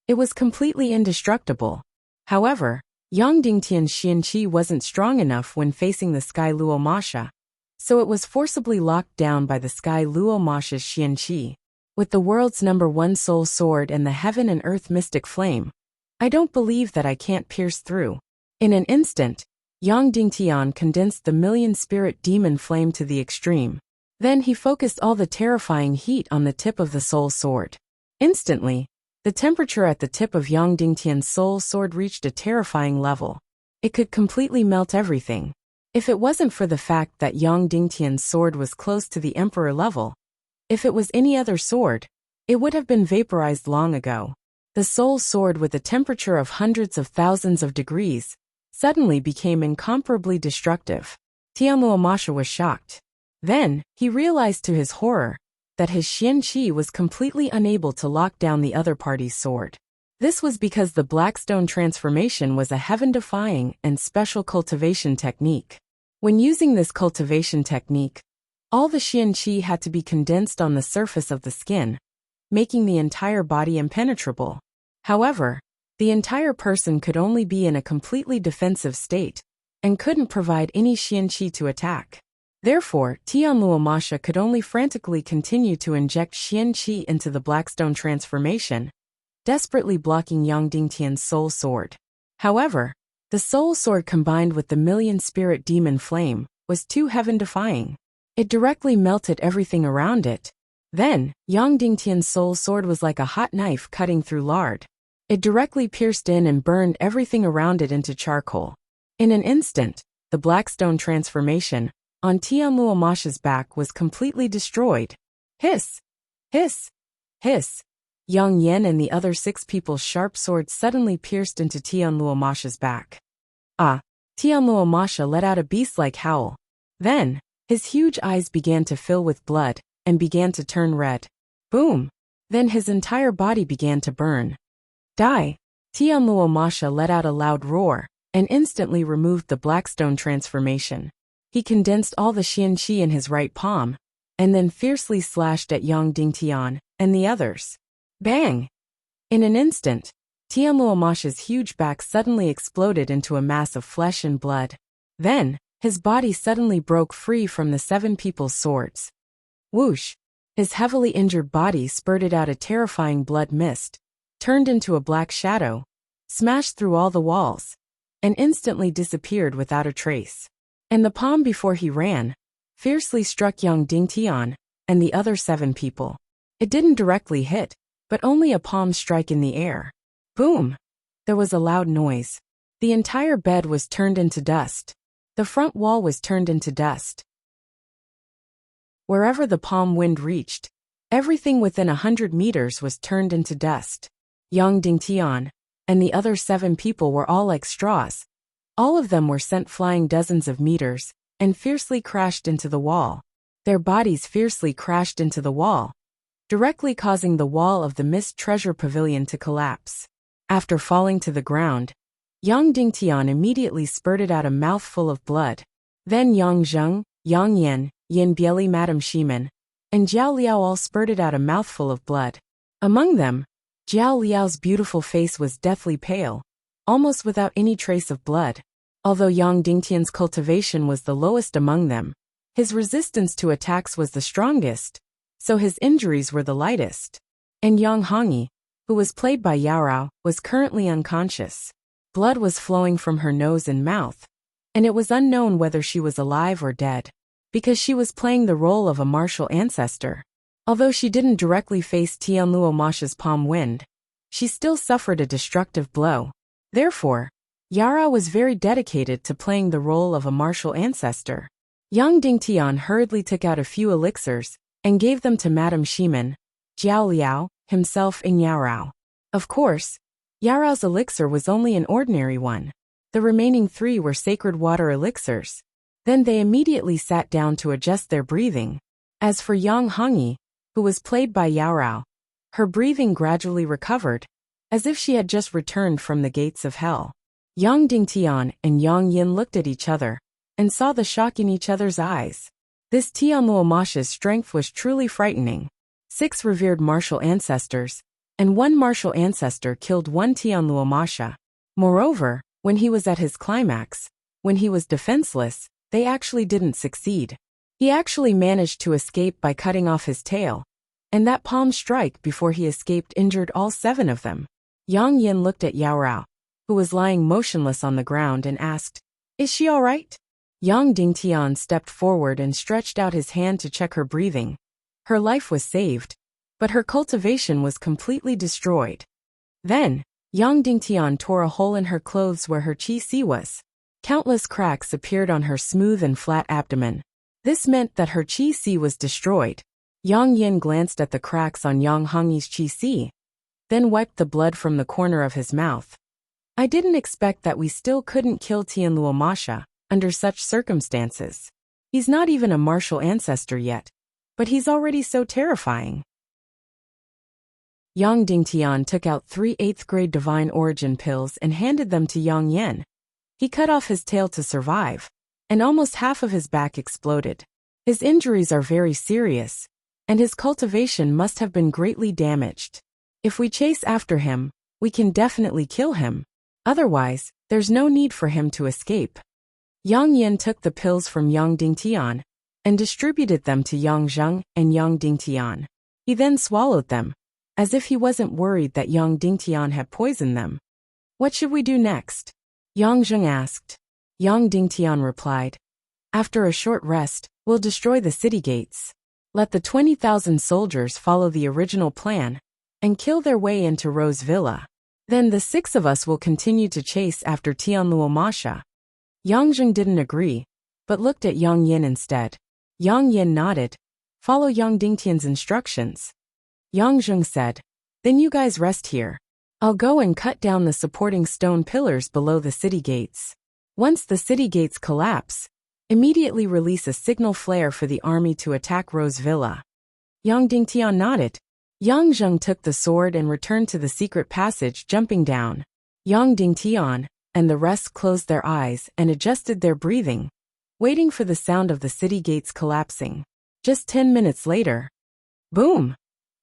It was completely indestructible. However, Yang Dingtian's Xianqi wasn't strong enough when facing the Sky Luo Masha, so it was forcibly locked down by the Sky Luo Masha's Xianqi. With the world's #1 soul sword and the heaven and earth mystic flame, I don't believe that I can't pierce through. In an instant, Yang Dingtian condensed the million-spirit demon flame to the extreme. Then he focused all the terrifying heat on the tip of the soul sword. Instantly, the temperature at the tip of Yang Dingtian's soul sword reached a terrifying level. It could completely melt everything. If it wasn't for the fact that Yang Dingtian's sword was close to the emperor level, if it was any other sword, it would have been vaporized long ago. The soul sword, with a temperature of hundreds of thousands of degrees, suddenly became incomparably destructive. Tianluo Masha was shocked. Then, he realized to his horror that his Xianqi was completely unable to lock down the other party's sword. This was because the Blackstone transformation was a heaven-defying and special cultivation technique. When using this cultivation technique, all the Xianqi had to be condensed on the surface of the skin, making the entire body impenetrable. However, the entire person could only be in a completely defensive state, and couldn't provide any xianqi to attack. Therefore, Tianluo Ma could only frantically continue to inject xianqi into the Blackstone transformation, desperately blocking Yang Dingtian's soul sword. However, the soul sword combined with the million-spirit demon flame was too heaven-defying. It directly melted everything around it. Then, Yang Dingtian's soul sword was like a hot knife cutting through lard. It directly pierced in and burned everything around it into charcoal. In an instant, the Blackstone transformation on Tianluo Ma's back was completely destroyed. Hiss! Hiss! Hiss! Yang Yan and the other 6 people's sharp swords suddenly pierced into Tianluo Ma's back. Ah! Tianluo Ma let out a beast-like howl. Then, his huge eyes began to fill with blood and began to turn red. Boom! Then his entire body began to burn. Die! Tianluo Ma let out a loud roar and instantly removed the Blackstone transformation. He condensed all the xianqi in his right palm and then fiercely slashed at Yang Dingtian and the others. Bang! In an instant, Tianluo Ma's huge back suddenly exploded into a mass of flesh and blood. Then, his body suddenly broke free from the 7 people's swords. Whoosh! His heavily injured body spurted out a terrifying blood mist, turned into a black shadow, smashed through all the walls, and instantly disappeared without a trace. And the palm before he ran, fiercely struck Yang Dingtian and the other 7 people. It didn't directly hit, but only a palm strike in the air. Boom! There was a loud noise. The entire bed was turned into dust. The front wall was turned into dust. Wherever the palm wind reached, everything within 100 meters was turned into dust. Yang Dingtian and the other 7 people were all like straws. All of them were sent flying dozens of meters and fiercely crashed into the wall. Their bodies fiercely crashed into the wall, directly causing the wall of the Mist Treasure Pavilion to collapse. After falling to the ground, Yang Dingtian immediately spurted out a mouthful of blood. Then Yang Zheng, Yang Yan, Yin Bieli, Madame Shimen, and Jiao Liao all spurted out a mouthful of blood. Among them, Jiao Liao's beautiful face was deathly pale, almost without any trace of blood. Although Yang Dingtian's cultivation was the lowest among them, his resistance to attacks was the strongest, so his injuries were the lightest. And Yang Hongyi, who was played by Yaorao, was currently unconscious. Blood was flowing from her nose and mouth, and it was unknown whether she was alive or dead, because she was playing the role of a martial ancestor. Although she didn't directly face Tianluo Ma's palm wind, she still suffered a destructive blow. Therefore, Yaorao was very dedicated to playing the role of a martial ancestor. Yang Dingtian hurriedly took out a few elixirs and gave them to Madame Shimen, Jiao Liao, himself and Yaorao. Of course, Yaorao's elixir was only an ordinary one. The remaining 3 were sacred water elixirs. Then they immediately sat down to adjust their breathing. As for Yang Hongyi, who was played by Yaorao, her breathing gradually recovered, as if she had just returned from the gates of hell. Yang Dingtian and Yang Yin looked at each other and saw the shock in each other's eyes. This Tianluo Ma's strength was truly frightening. 6 revered martial ancestors, and 1 martial ancestor killed 1 Tianluo Ma. Moreover, when he was at his climax, when he was defenseless, they actually didn't succeed. He actually managed to escape by cutting off his tail, and that palm strike before he escaped injured all 7 of them. Yang Yin looked at Yaorao, who was lying motionless on the ground, and asked, "Is she all right?" Yang Dingtian stepped forward and stretched out his hand to check her breathing. Her life was saved, but her cultivation was completely destroyed. Then, Yang Dingtian tore a hole in her clothes where her qi was. Countless cracks appeared on her smooth and flat abdomen. This meant that her qi was destroyed. Yang Yin glanced at the cracks on Yang Hongyi's qi, then wiped the blood from the corner of his mouth. "I didn't expect that we still couldn't kill Tianluo Ma under such circumstances. He's not even a martial ancestor yet, but he's already so terrifying." Yang Dingtian took out 3 8th-grade divine origin pills and handed them to Yang Yin. He cut off his tail to survive, and almost half of his back exploded. His injuries are very serious, and his cultivation must have been greatly damaged. If we chase after him, we can definitely kill him. Otherwise, there's no need for him to escape. Yang Yin took the pills from Yang Dingtian and distributed them to Yang Zheng and Yang Dingtian. He then swallowed them, as if he wasn't worried that Yang Dingtian had poisoned them. What should we do next? Yang Zheng asked. Yang Dingtian replied, after a short rest, we'll destroy the city gates. Let the 20,000 soldiers follow the original plan and kill their way into Rose Villa. Then the 6 of us will continue to chase after Tianluo Masha. Yang Zheng didn't agree, but looked at Yang Yin instead. Yang Yin nodded. Follow Yang Dingtian's instructions. Yang Zheng said, then you guys rest here. I'll go and cut down the supporting stone pillars below the city gates. Once the city gates collapse, immediately release a signal flare for the army to attack Rose Villa. Yang Dingtian nodded. Yang Zheng took the sword and returned to the secret passage, jumping down. Yang Dingtian and the rest closed their eyes and adjusted their breathing, waiting for the sound of the city gates collapsing. Just 10 minutes later, boom!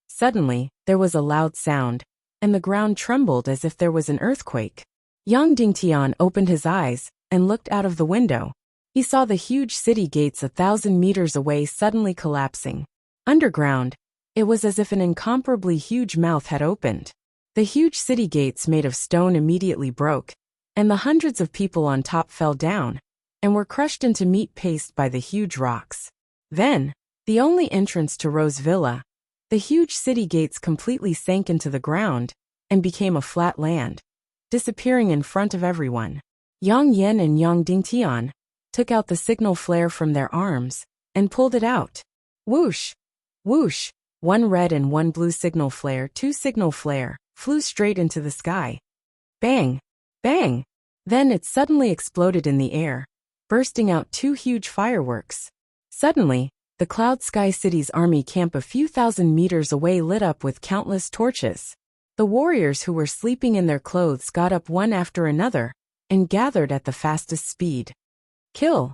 Suddenly, there was a loud sound, and the ground trembled as if there was an earthquake. Yang Dingtian opened his eyes and looked out of the window. He saw the huge city gates 1,000 meters away suddenly collapsing. Underground, it was as if an incomparably huge mouth had opened. The huge city gates made of stone immediately broke, and the hundreds of people on top fell down and were crushed into meat paste by the huge rocks. Then, the only entrance to Rose Villa, the huge city gates completely sank into the ground and became a flat land, disappearing in front of everyone. Yang Yin and Yang Dingtian took out the signal flare from their arms and pulled it out. Whoosh! Whoosh! 1 red and 1 blue signal flare, 2 signal flare, flew straight into the sky. Bang! Bang! Then it suddenly exploded in the air, bursting out 2 huge fireworks. Suddenly, the Cloud Sky City's army camp a few thousand meters away lit up with countless torches. The warriors who were sleeping in their clothes got up one after another and gathered at the fastest speed. Kill!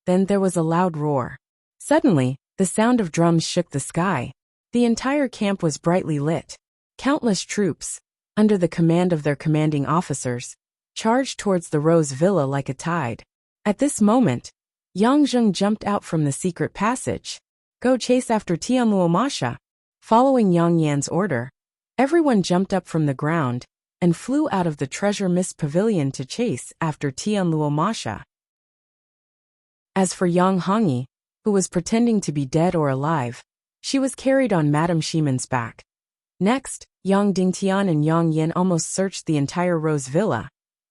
Then there was a loud roar. Suddenly, the sound of drums shook the sky. The entire camp was brightly lit. Countless troops, under the command of their commanding officers, charged towards the Rose Villa like a tide. At this moment, Yang Zheng jumped out from the secret passage. Go chase after Tianluo Masha. Following Yang Yan's order, everyone jumped up from the ground and flew out of the treasure mist pavilion to chase after Tianluo Masha. As for Yang Hongyi, who was pretending to be dead or alive, she was carried on Madame Shiman's back. Next, Yang Dingtian and Yang Yin almost searched the entire Rose Villa,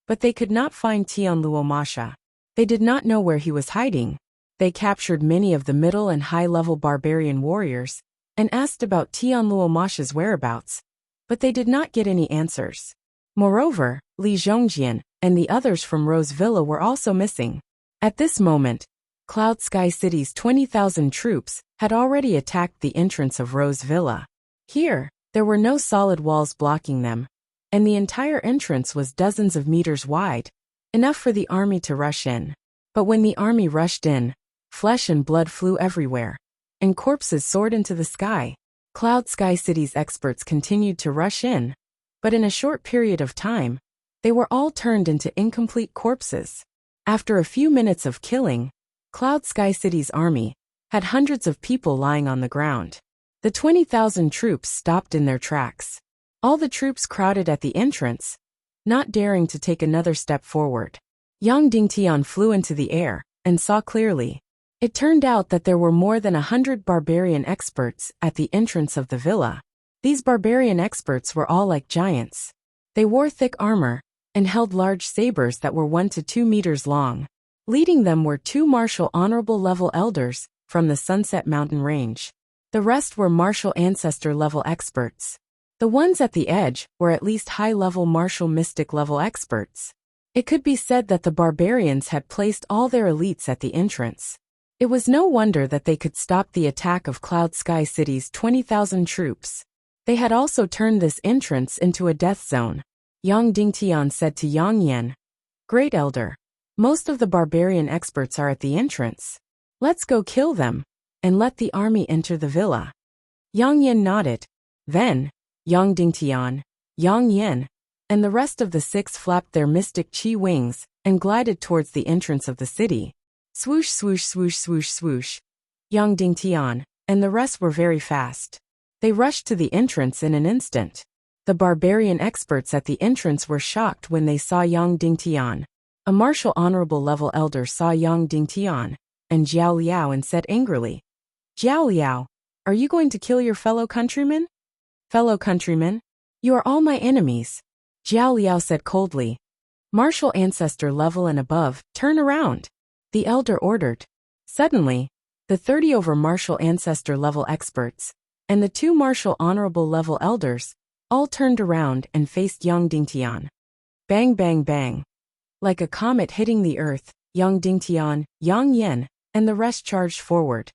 but they could not find Tianluo Masha. They did not know where he was hiding. They captured many of the middle and high-level barbarian warriors and asked about Tianluo Masha's whereabouts, but they did not get any answers. Moreover, Li Zhongjian and the others from Rose Villa were also missing. At this moment, Cloud Sky City's 20,000 troops had already attacked the entrance of Rose Villa. Here, there were no solid walls blocking them, and the entire entrance was dozens of meters wide, enough for the army to rush in. But when the army rushed in, flesh and blood flew everywhere, and corpses soared into the sky. Cloud Sky City's experts continued to rush in, but in a short period of time, they were all turned into incomplete corpses. After a few minutes of killing, Cloud Sky City's army had hundreds of people lying on the ground. The 20,000 troops stopped in their tracks. All the troops crowded at the entrance, not daring to take another step forward. Yang Dingtian flew into the air and saw clearly. It turned out that there were more than 100 barbarian experts at the entrance of the villa. These barbarian experts were all like giants. They wore thick armor and held large sabers that were 1 to 2 meters long. Leading them were 2 martial honorable level elders from the Sunset Mountain Range. The rest were martial ancestor level experts. The ones at the edge were at least high-level martial mystic level experts. It could be said that the barbarians had placed all their elites at the entrance. It was no wonder that they could stop the attack of Cloud Sky City's 20,000 troops. They had also turned this entrance into a death zone. Yang Dingtian said to Yang Yin, "Great Elder, most of the barbarian experts are at the entrance. Let's go kill them, and let the army enter the villa." Yang Yin nodded. Then, Yang Dingtian, Yang Yin, and the rest of the 6 flapped their mystic chi wings and glided towards the entrance of the city. Swoosh, swoosh, swoosh, swoosh, swoosh. Yang Dingtian and the rest were very fast. They rushed to the entrance in an instant. The barbarian experts at the entrance were shocked when they saw Yang Dingtian. A martial honorable level elder saw Yang Dingtian and Jiao Liao and said angrily, "Jiao Liao, are you going to kill your fellow countrymen?" "Fellow countrymen? You are all my enemies," Jiao Liao said coldly. "Martial ancestor level and above, turn around," the elder ordered. Suddenly, the 30 over martial ancestor level experts and the 2 martial honorable level elders all turned around and faced Yang Dingtian. Bang bang bang. Like a comet hitting the earth, Yang Dingtian, Yang Yan, and the rest charged forward.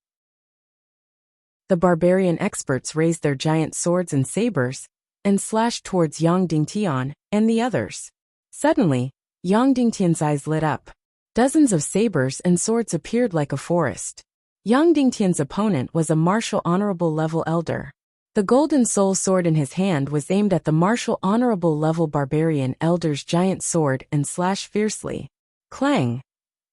The barbarian experts raised their giant swords and sabers and slashed towards Yang Dingtian and the others. Suddenly, Yang Dingtian's eyes lit up. Dozens of sabers and swords appeared like a forest. Yang Dingtian's opponent was a martial honorable level elder. The golden soul sword in his hand was aimed at the martial honorable level barbarian elder's giant sword and slashed fiercely. Clang!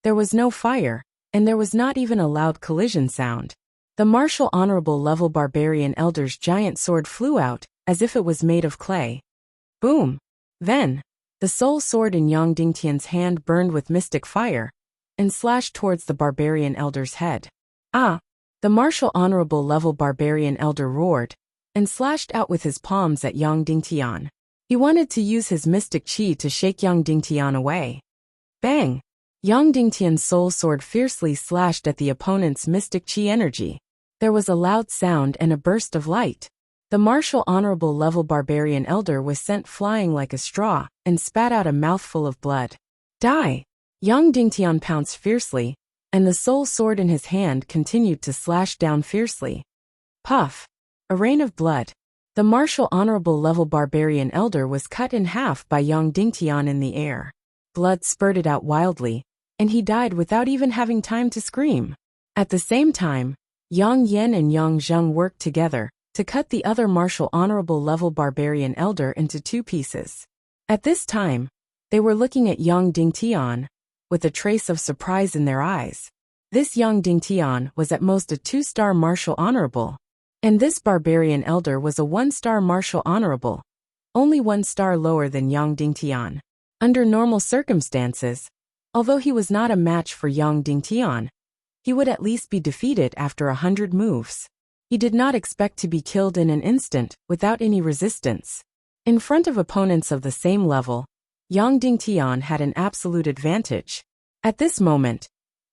There was no fire, and there was not even a loud collision sound. The martial honorable level barbarian elder's giant sword flew out, as if it was made of clay. Boom! Then, the soul sword in Yang Dingtian's hand burned with mystic fire, and slashed towards the barbarian elder's head. Ah! The martial honorable level barbarian elder roared, and slashed out with his palms at Yang Dingtian. He wanted to use his mystic chi to shake Yang Dingtian away. Bang! Yang Dingtian's soul sword fiercely slashed at the opponent's mystic chi energy. There was a loud sound and a burst of light. The martial honorable level barbarian elder was sent flying like a straw and spat out a mouthful of blood. Die! Yang Dingtian pounced fiercely, and the soul sword in his hand continued to slash down fiercely. Puff! A rain of blood. The martial honorable level barbarian elder was cut in half by Yang Dingtian in the air. Blood spurted out wildly, and he died without even having time to scream. At the same time, Yang Yan and Yang Zheng worked together to cut the other martial honorable level barbarian elder into 2 pieces. At this time, they were looking at Yang Dingtian with a trace of surprise in their eyes. This Yang Dingtian was at most a 2-star martial honorable, and this barbarian elder was a 1-star martial honorable, only 1 star lower than Yang Dingtian. Under normal circumstances, although he was not a match for Yang Dingtian, he would at least be defeated after 100 moves. He did not expect to be killed in an instant without any resistance. In front of opponents of the same level, Yang Dingtian had an absolute advantage. At this moment,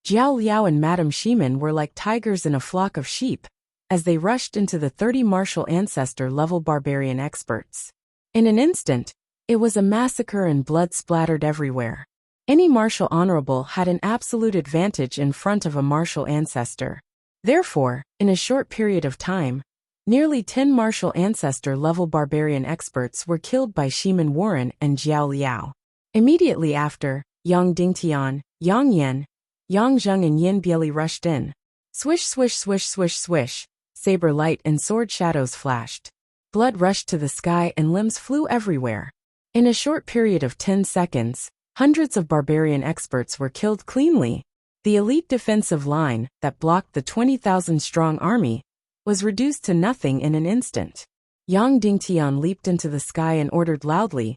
Jiao Liao and Madame Shimin were like tigers in a flock of sheep, as they rushed into the 30 martial ancestor level barbarian experts. In an instant, it was a massacre and blood splattered everywhere. Any martial honorable had an absolute advantage in front of a martial ancestor. Therefore, in a short period of time, nearly 10 martial ancestor level barbarian experts were killed by Shimin Warren and Jiao Liao. Immediately after, Yang Dingtian, Yang Yan, Yang Zheng and Yin Bieli rushed in. Swish swish swish swish swish, saber light and sword shadows flashed. Blood rushed to the sky and limbs flew everywhere. In a short period of 10 seconds, hundreds of barbarian experts were killed cleanly. The elite defensive line that blocked the 20,000-strong army was reduced to nothing in an instant. Yang Dingtian leaped into the sky and ordered loudly,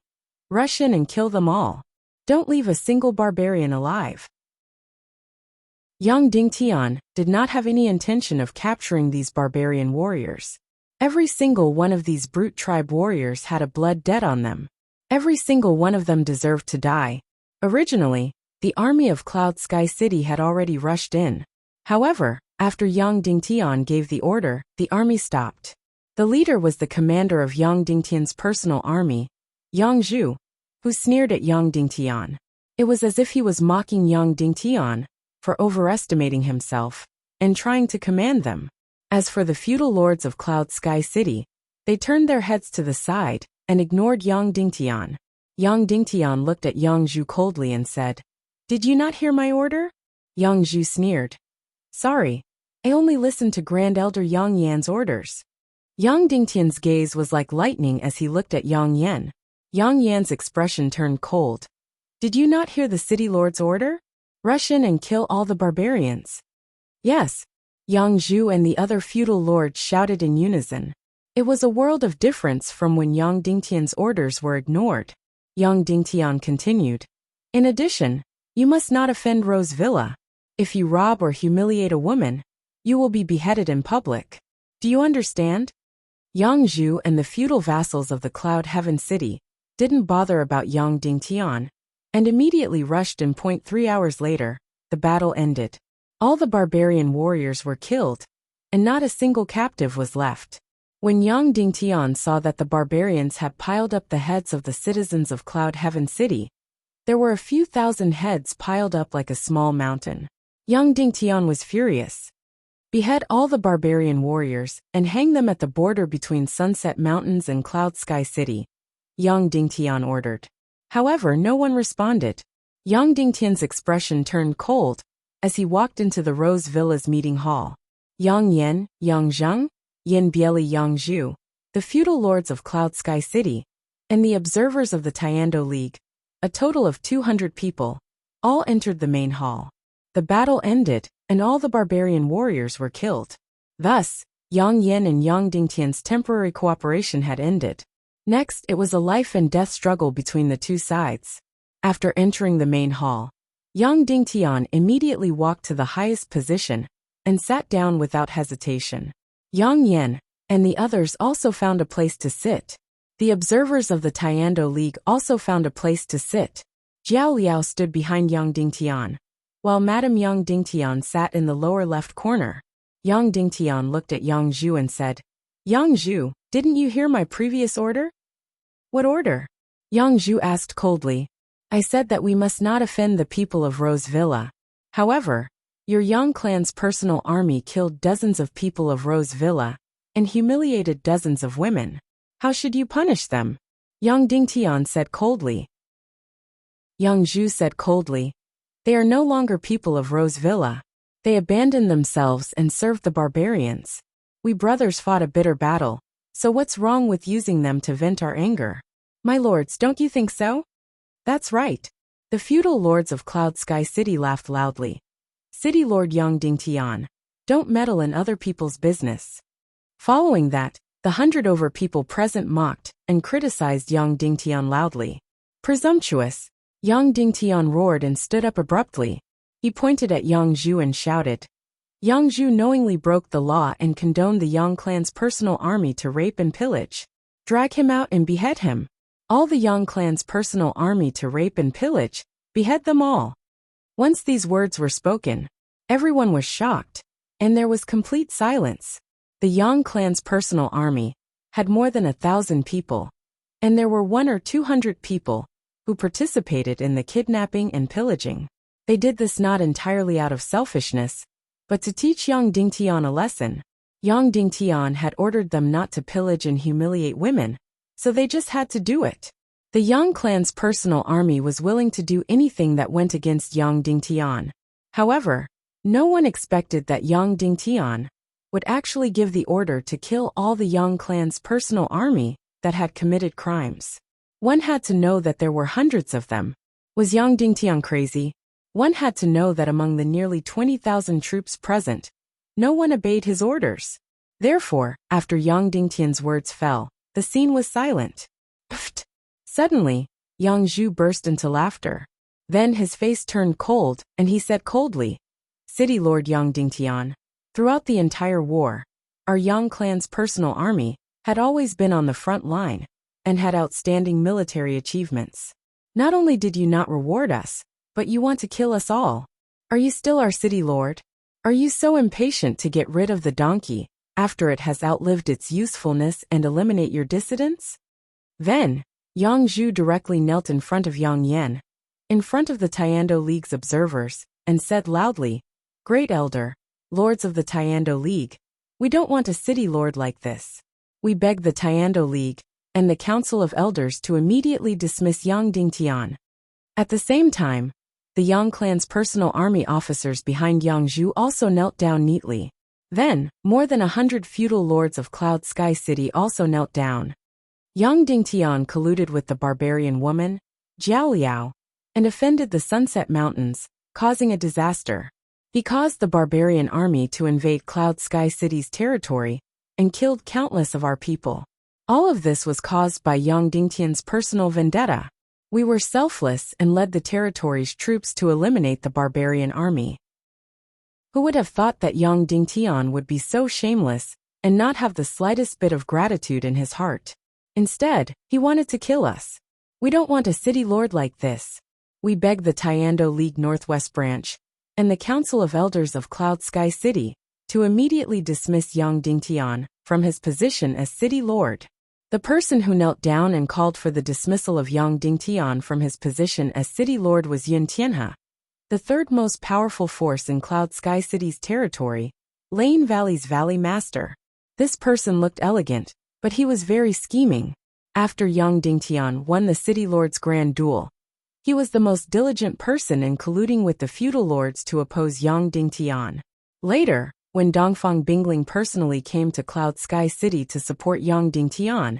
"Rush in and kill them all. Don't leave a single barbarian alive." Yang Dingtian did not have any intention of capturing these barbarian warriors. Every single one of these brute tribe warriors had a blood debt on them. Every single one of them deserved to die. Originally, the army of Cloud Sky City had already rushed in. However, after Yang Dingtian gave the order, the army stopped. The leader was the commander of Yang Dingtian's personal army, Yang Zhu, who sneered at Yang Dingtian. It was as if he was mocking Yang Dingtian for overestimating himself and trying to command them. As for the feudal lords of Cloud Sky City, they turned their heads to the side and ignored Yang Dingtian. Yang Dingtian looked at Yang Zhu coldly and said, "Did you not hear my order?" Yang Zhu sneered. "Sorry, I only listened to Grand Elder Yang Yan's orders." Yang Dingtian's gaze was like lightning as he looked at Yang Yan. Yang Yan's expression turned cold. Did you not hear the city lord's order? Rush in and kill all the barbarians. Yes, Yang Zhu and the other feudal lords shouted in unison. It was a world of difference from when Yang Dingtian's orders were ignored. Yang Dingtian continued. In addition, you must not offend Rose Villa. If you rob or humiliate a woman, you will be beheaded in public. Do you understand? Yang Zhu and the feudal vassals of the Cloud Heaven City didn't bother about Yang Dingtian, and immediately rushed in. 3 hours later, the battle ended. All the barbarian warriors were killed, and not a single captive was left. When Yang Dingtian saw that the barbarians had piled up the heads of the citizens of Cloud Heaven City, there were a few thousand heads piled up like a small mountain. Yang Dingtian was furious. Behead all the barbarian warriors and hang them at the border between Sunset Mountains and Cloud Sky City, Yang Dingtian ordered. However, no one responded. Yang Dingtian's expression turned cold as he walked into the Rose Villa's meeting hall. Yang Yan, Yang Zheng, Yin Bieli, Yang Zhu, the feudal lords of Cloud Sky City, and the observers of the Tiando League, a total of 200 people, all entered the main hall. The battle ended, and all the barbarian warriors were killed. Thus, Yang Yan and Yang Dingtian's temporary cooperation had ended. Next, it was a life-and-death struggle between the two sides. After entering the main hall, Yang Dingtian immediately walked to the highest position and sat down without hesitation. Yang Yan and the others also found a place to sit. The observers of the Tiando League also found a place to sit. Jiao Liao stood behind Yang Dingtian, while Madame Yang Dingtian sat in the lower left corner. Yang Dingtian looked at Yang Zhu and said, Yang Zhu, didn't you hear my previous order? What order? Yang Zhu asked coldly. I said that we must not offend the people of Rose Villa. However, your Yang clan's personal army killed dozens of people of Rose Villa and humiliated dozens of women. How should you punish them? Yang Dingtian said coldly. Yang Zhu said coldly. They are no longer people of Rose Villa. They abandoned themselves and served the barbarians. We brothers fought a bitter battle, so what's wrong with using them to vent our anger? My lords, don't you think so? That's right. The feudal lords of Cloud Sky City laughed loudly. City Lord Yang Dingtian, don't meddle in other people's business. Following that, the 100 over people present mocked and criticized Yang Dingtian loudly. Presumptuous, Yang Dingtian roared and stood up abruptly. He pointed at Yang Zhu and shouted. Yang Zhu knowingly broke the law and condoned the Yang clan's personal army to rape and pillage. Drag him out and behead him. All the Yang clan's personal army to rape and pillage, behead them all. Once these words were spoken, everyone was shocked, and there was complete silence. The Yang clan's personal army had more than 1,000 people, and there were 100 or 200 people who participated in the kidnapping and pillaging. They did this not entirely out of selfishness, but to teach Yang Dingtian a lesson. Yang Dingtian had ordered them not to pillage and humiliate women, so they just had to do it. The Yang clan's personal army was willing to do anything that went against Yang Dingtian. However, no one expected that Yang Dingtian would actually give the order to kill all the Yang clan's personal army that had committed crimes. One had to know that there were hundreds of them. Was Yang Dingtian crazy? One had to know that among the nearly 20,000 troops present, no one obeyed his orders. Therefore, after Yang Dingtian's words fell, the scene was silent. Pfft! Suddenly, Yang Zhu burst into laughter. Then his face turned cold, and he said coldly, City Lord Yang Dingtian, throughout the entire war, our Yang clan's personal army had always been on the front line and had outstanding military achievements. Not only did you not reward us, but you want to kill us all. Are you still our city lord? Are you so impatient to get rid of the donkey after it has outlived its usefulness and eliminate your dissidents? Then, Yang Zhu directly knelt in front of Yang Yan, in front of the Tiando League's observers, and said loudly, Great Elder, Lords of the Tiando League, we don't want a city lord like this. We beg the Tiando League and the Council of Elders to immediately dismiss Yang Dingtian. At the same time, the Yang clan's personal army officers behind Yang Zhu also knelt down neatly. Then, more than 100 feudal lords of Cloud Sky City also knelt down. Yang Dingtian colluded with the barbarian woman, Jiao Liao, and offended the Sunset Mountains, causing a disaster. He caused the barbarian army to invade Cloud Sky City's territory and killed countless of our people. All of this was caused by Yang Dingtian's personal vendetta. We were selfless and led the territory's troops to eliminate the barbarian army. Who would have thought that Yang Dingtian would be so shameless and not have the slightest bit of gratitude in his heart? Instead, he wanted to kill us. We don't want a city lord like this. We begged the Tiando League Northwest Branch and the Council of Elders of Cloud Sky City to immediately dismiss Yang Dingtian from his position as city lord. The person who knelt down and called for the dismissal of Yang Dingtian from his position as city lord was Yun Tianhe, the third most powerful force in Cloud Sky City's territory, Lane Valley's Valley Master. This person looked elegant, but he was very scheming. After Yang Dingtian won the city lord's grand duel, he was the most diligent person in colluding with the feudal lords to oppose Yang Dingtian. Later, when Dongfang Bingling personally came to Cloud Sky City to support Yang Dingtian,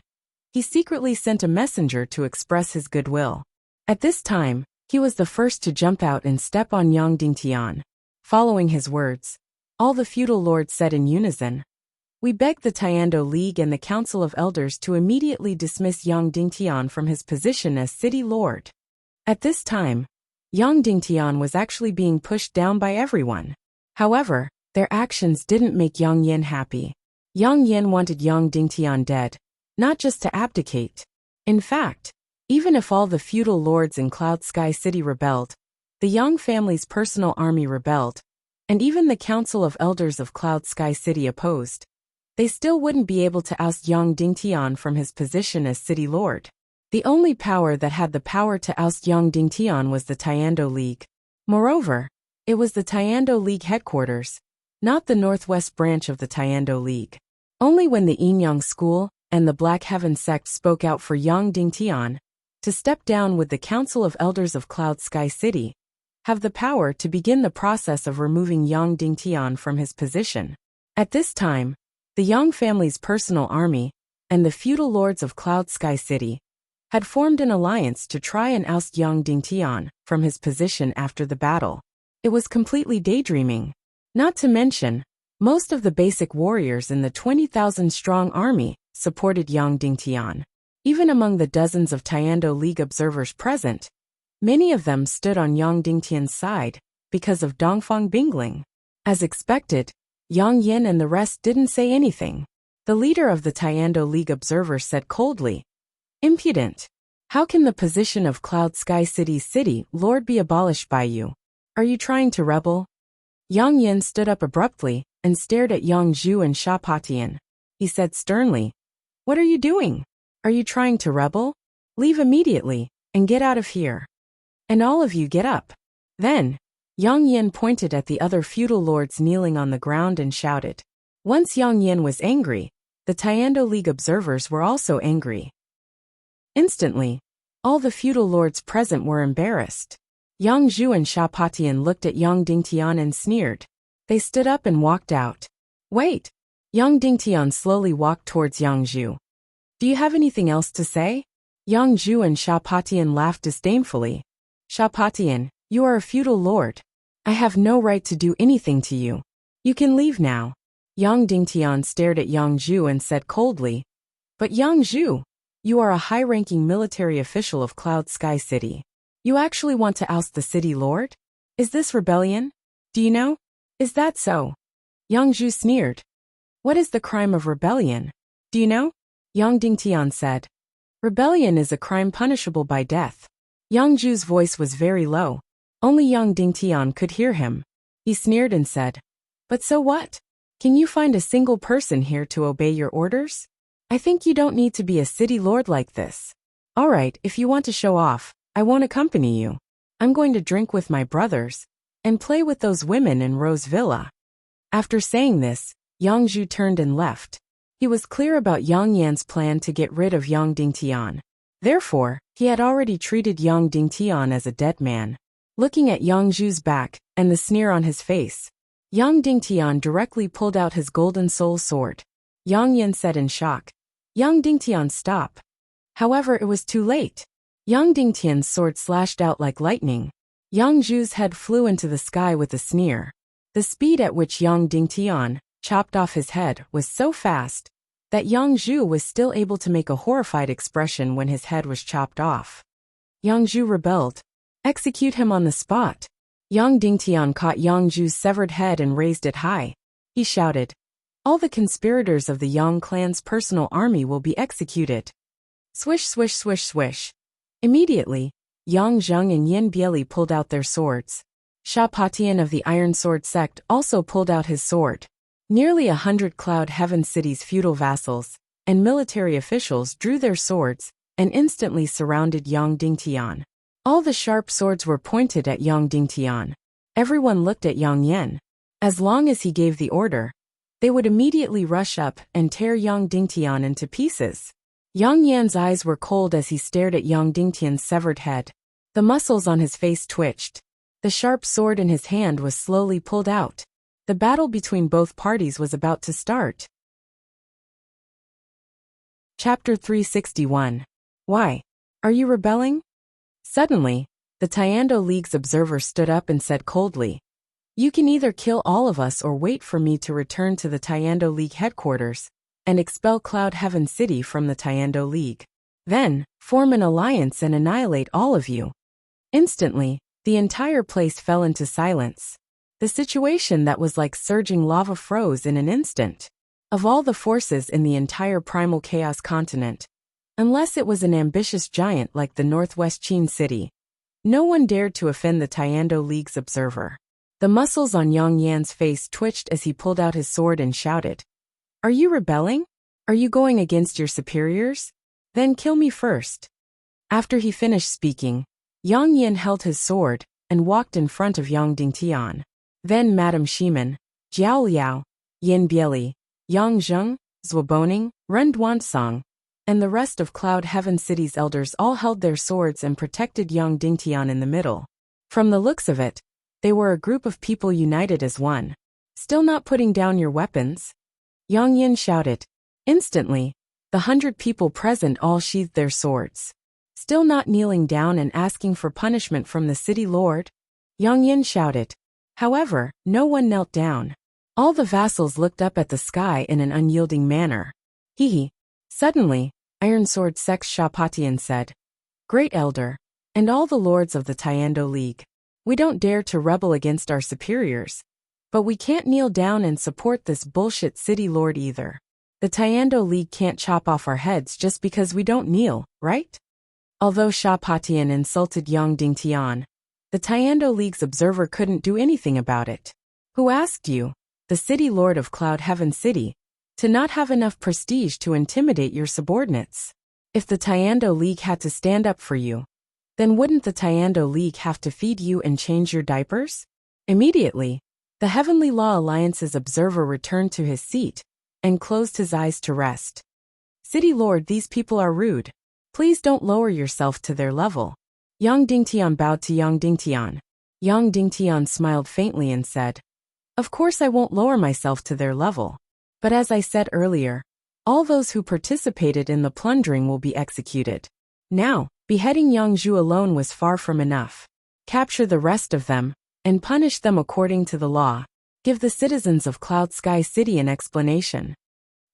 he secretly sent a messenger to express his goodwill. At this time, he was the first to jump out and step on Yang Dingtian. Following his words, all the feudal lords said in unison, "We beg the Tiando League and the Council of Elders to immediately dismiss Yang Dingtian from his position as city lord." At this time, Yang Dingtian was actually being pushed down by everyone. However, their actions didn't make Yang Yin happy. Yang Yin wanted Yang Dingtian dead, not just to abdicate. In fact, even if all the feudal lords in Cloud Sky City rebelled, the Yang family's personal army rebelled, and even the Council of Elders of Cloud Sky City opposed, they still wouldn't be able to oust Yang Dingtian from his position as city lord. The only power that had the power to oust Yang Dingtian was the Tiando League. Moreover, it was the Tiando League headquarters, not the Northwest branch of the Tiando League. Only when the Yin-Yang School and the Black Heaven sect spoke out for Yang Dingtian to step down with the Council of Elders of Cloud Sky City, have the power to begin the process of removing Yang Dingtian from his position. At this time, the Yang family's personal army and the feudal lords of Cloud Sky City had formed an alliance to try and oust Yang Dingtian from his position after the battle. It was completely daydreaming. Not to mention, most of the basic warriors in the 20,000-strong army supported Yang Dingtian. Even among the dozens of Tiando League observers present, many of them stood on Yang Dingtian's side because of Dongfang Bingling. As expected, Yang Yin and the rest didn't say anything. The leader of the Tiando League observers said coldly, "Impudent! How can the position of Cloud Sky City's city lord be abolished by you? Are you trying to rebel?" Yang Yin stood up abruptly and stared at Yang Zhu and Sha Patian. He said sternly, "What are you doing? Are you trying to rebel? Leave immediately and get out of here. And all of you get up." Then, Yang Yin pointed at the other feudal lords kneeling on the ground and shouted. Once Yang Yin was angry, the Tiando League observers were also angry. Instantly, all the feudal lords present were embarrassed. Yang Zhu and Sha Patian looked at Yang Dingtian and sneered. They stood up and walked out. "Wait!" Yang Dingtian slowly walked towards Yang Zhu. "Do you have anything else to say?" Yang Zhu and Sha Patian laughed disdainfully. "Sha Patian, you are a feudal lord. I have no right to do anything to you. You can leave now." Yang Dingtian stared at Yang Zhu and said coldly, "But Yang Zhu, you are a high-ranking military official of Cloud Sky City. You actually want to oust the city lord? Is this rebellion? Do you know? Is that so?" Yang Zhu sneered. "What is the crime of rebellion? Do you know?" Yang Dingtian said. "Rebellion is a crime punishable by death." Yang Zhu's voice was very low. Only Yang Dingtian could hear him. He sneered and said, "But so what? Can you find a single person here to obey your orders? I think you don't need to be a city lord like this. All right, if you want to show off, I won't accompany you. I'm going to drink with my brothers and play with those women in Rose Villa." After saying this, Yang Zhu turned and left. He was clear about Yang Yan's plan to get rid of Yang Dingtian. Therefore, he had already treated Yang Dingtian as a dead man. Looking at Yang Zhu's back and the sneer on his face, Yang Dingtian directly pulled out his golden soul sword. Yang Yan said in shock, "Yang Dingtian, stop." However, it was too late. Yang Dingtian's sword slashed out like lightning. Yang Zhu's head flew into the sky with a sneer. The speed at which Yang Dingtian chopped off his head was so fast that Yang Zhu was still able to make a horrified expression when his head was chopped off. Yang Zhu rebelled. Execute him on the spot. Yang Dingtian caught Yang Zhu's severed head and raised it high. He shouted, "All the conspirators of the Yang clan's personal army will be executed." Swish, swish, swish, swish. Immediately, Yang Zheng and Yin Bieli pulled out their swords. Sha Patian of the Iron Sword sect also pulled out his sword. Nearly 100 Cloud Heaven City's feudal vassals and military officials drew their swords and instantly surrounded Yang Dingtian. All the sharp swords were pointed at Yang Dingtian. Everyone looked at Yang Yan. As long as he gave the order, they would immediately rush up and tear Yang Dingtian into pieces. Yang Yan's eyes were cold as he stared at Yang Dingtian's severed head. The muscles on his face twitched. The sharp sword in his hand was slowly pulled out. The battle between both parties was about to start. Chapter 361. Why? Are you rebelling? Suddenly, the Tiando League's observer stood up and said coldly, "You can either kill all of us or wait for me to return to the Tiando League headquarters and expel Cloud Heaven City from the Tiando League. Then, form an alliance and annihilate all of you." Instantly, the entire place fell into silence. The situation that was like surging lava froze in an instant. Of all the forces in the entire Primal Chaos continent, unless it was an ambitious giant like the Northwest Qin City, no one dared to offend the Tiando League's observer. The muscles on Yang Yan's face twitched as he pulled out his sword and shouted, "Are you rebelling? Are you going against your superiors? Then kill me first." After he finished speaking, Yang Yan held his sword and walked in front of Yang Dingtian. Then Madame Shimen, Jiao Liao, Yin Bieli, Yang Zheng, Zhuoboning, Ren Duansong, and the rest of Cloud Heaven City's elders all held their swords and protected Yang Dingtian in the middle. From the looks of it, they were a group of people united as one. "Still not putting down your weapons?" Yang Yin shouted. Instantly, the 100 people present all sheathed their swords. "Still not kneeling down and asking for punishment from the city lord?" Yang Yin shouted. However, no one knelt down. All the vassals looked up at the sky in an unyielding manner. Hee. Suddenly, Iron Sword Sex Sha Patian said, "Great Elder, and all the lords of the Tiando League, we don't dare to rebel against our superiors, but we can't kneel down and support this bullshit city lord either. The Tiando League can't chop off our heads just because we don't kneel, right?" Although Sha Patian insulted Yang Dingtian, the Tiando League's observer couldn't do anything about it. "Who asked you, the city lord of Cloud Heaven City, to not have enough prestige to intimidate your subordinates? If the Tiando League had to stand up for you, then wouldn't the Tiando League have to feed you and change your diapers?" Immediately, the Heavenly Law Alliance's observer returned to his seat and closed his eyes to rest. "City Lord, these people are rude. Please don't lower yourself to their level." Yang Dingtian bowed to Yang Dingtian. Yang Dingtian smiled faintly and said, "Of course I won't lower myself to their level. But as I said earlier, all those who participated in the plundering will be executed. Now, beheading Yang Zhu alone was far from enough. Capture the rest of them and punish them according to the law. Give the citizens of Cloud Sky City an explanation."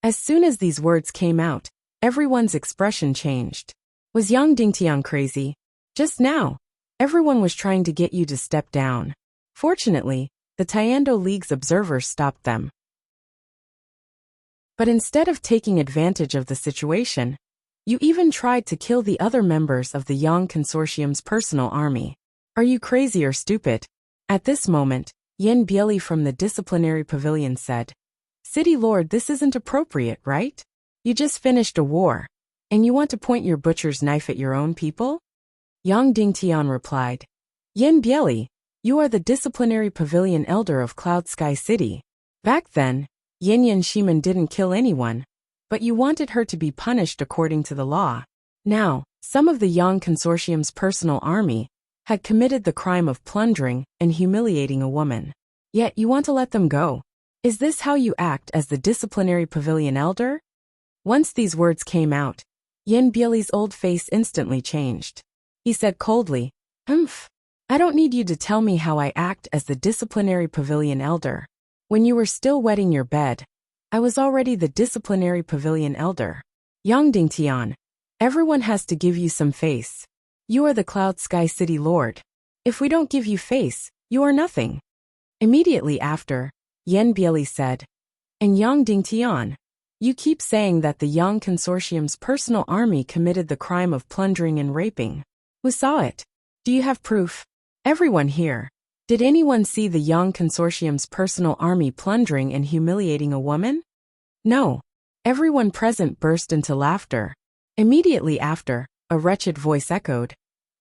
As soon as these words came out, everyone's expression changed. Was Yang Dingtian crazy? Just now, everyone was trying to get you to step down. Fortunately, the Tiando League's observers stopped them. But instead of taking advantage of the situation, you even tried to kill the other members of the Yang Consortium's personal army. Are you crazy or stupid? At this moment, Yin Bieli from the disciplinary pavilion said, "City Lord, this isn't appropriate, right? You just finished a war, and you want to point your butcher's knife at your own people?" Yang Dingtian replied, "Yin Bieli, you are the disciplinary pavilion elder of Cloud Sky City. Back then, Yin Shimen didn't kill anyone, but you wanted her to be punished according to the law. Now, some of the Yang Consortium's personal army had committed the crime of plundering and humiliating a woman. Yet you want to let them go. Is this how you act as the disciplinary pavilion elder?" Once these words came out, Yin Bieli's old face instantly changed. He said coldly, "Humph. I don't need you to tell me how I act as the disciplinary pavilion elder. When you were still wetting your bed, I was already the disciplinary pavilion elder. Yang Dingtian, everyone has to give you some face. You are the Cloud Sky City Lord. If we don't give you face, you are nothing." Immediately after, Yan Bieli said, "And Yang Dingtian, you keep saying that the Yang Consortium's personal army committed the crime of plundering and raping. Who saw it? Do you have proof? Everyone here. Did anyone see the Yang Consortium's personal army plundering and humiliating a woman?" No. Everyone present burst into laughter. Immediately after, a wretched voice echoed,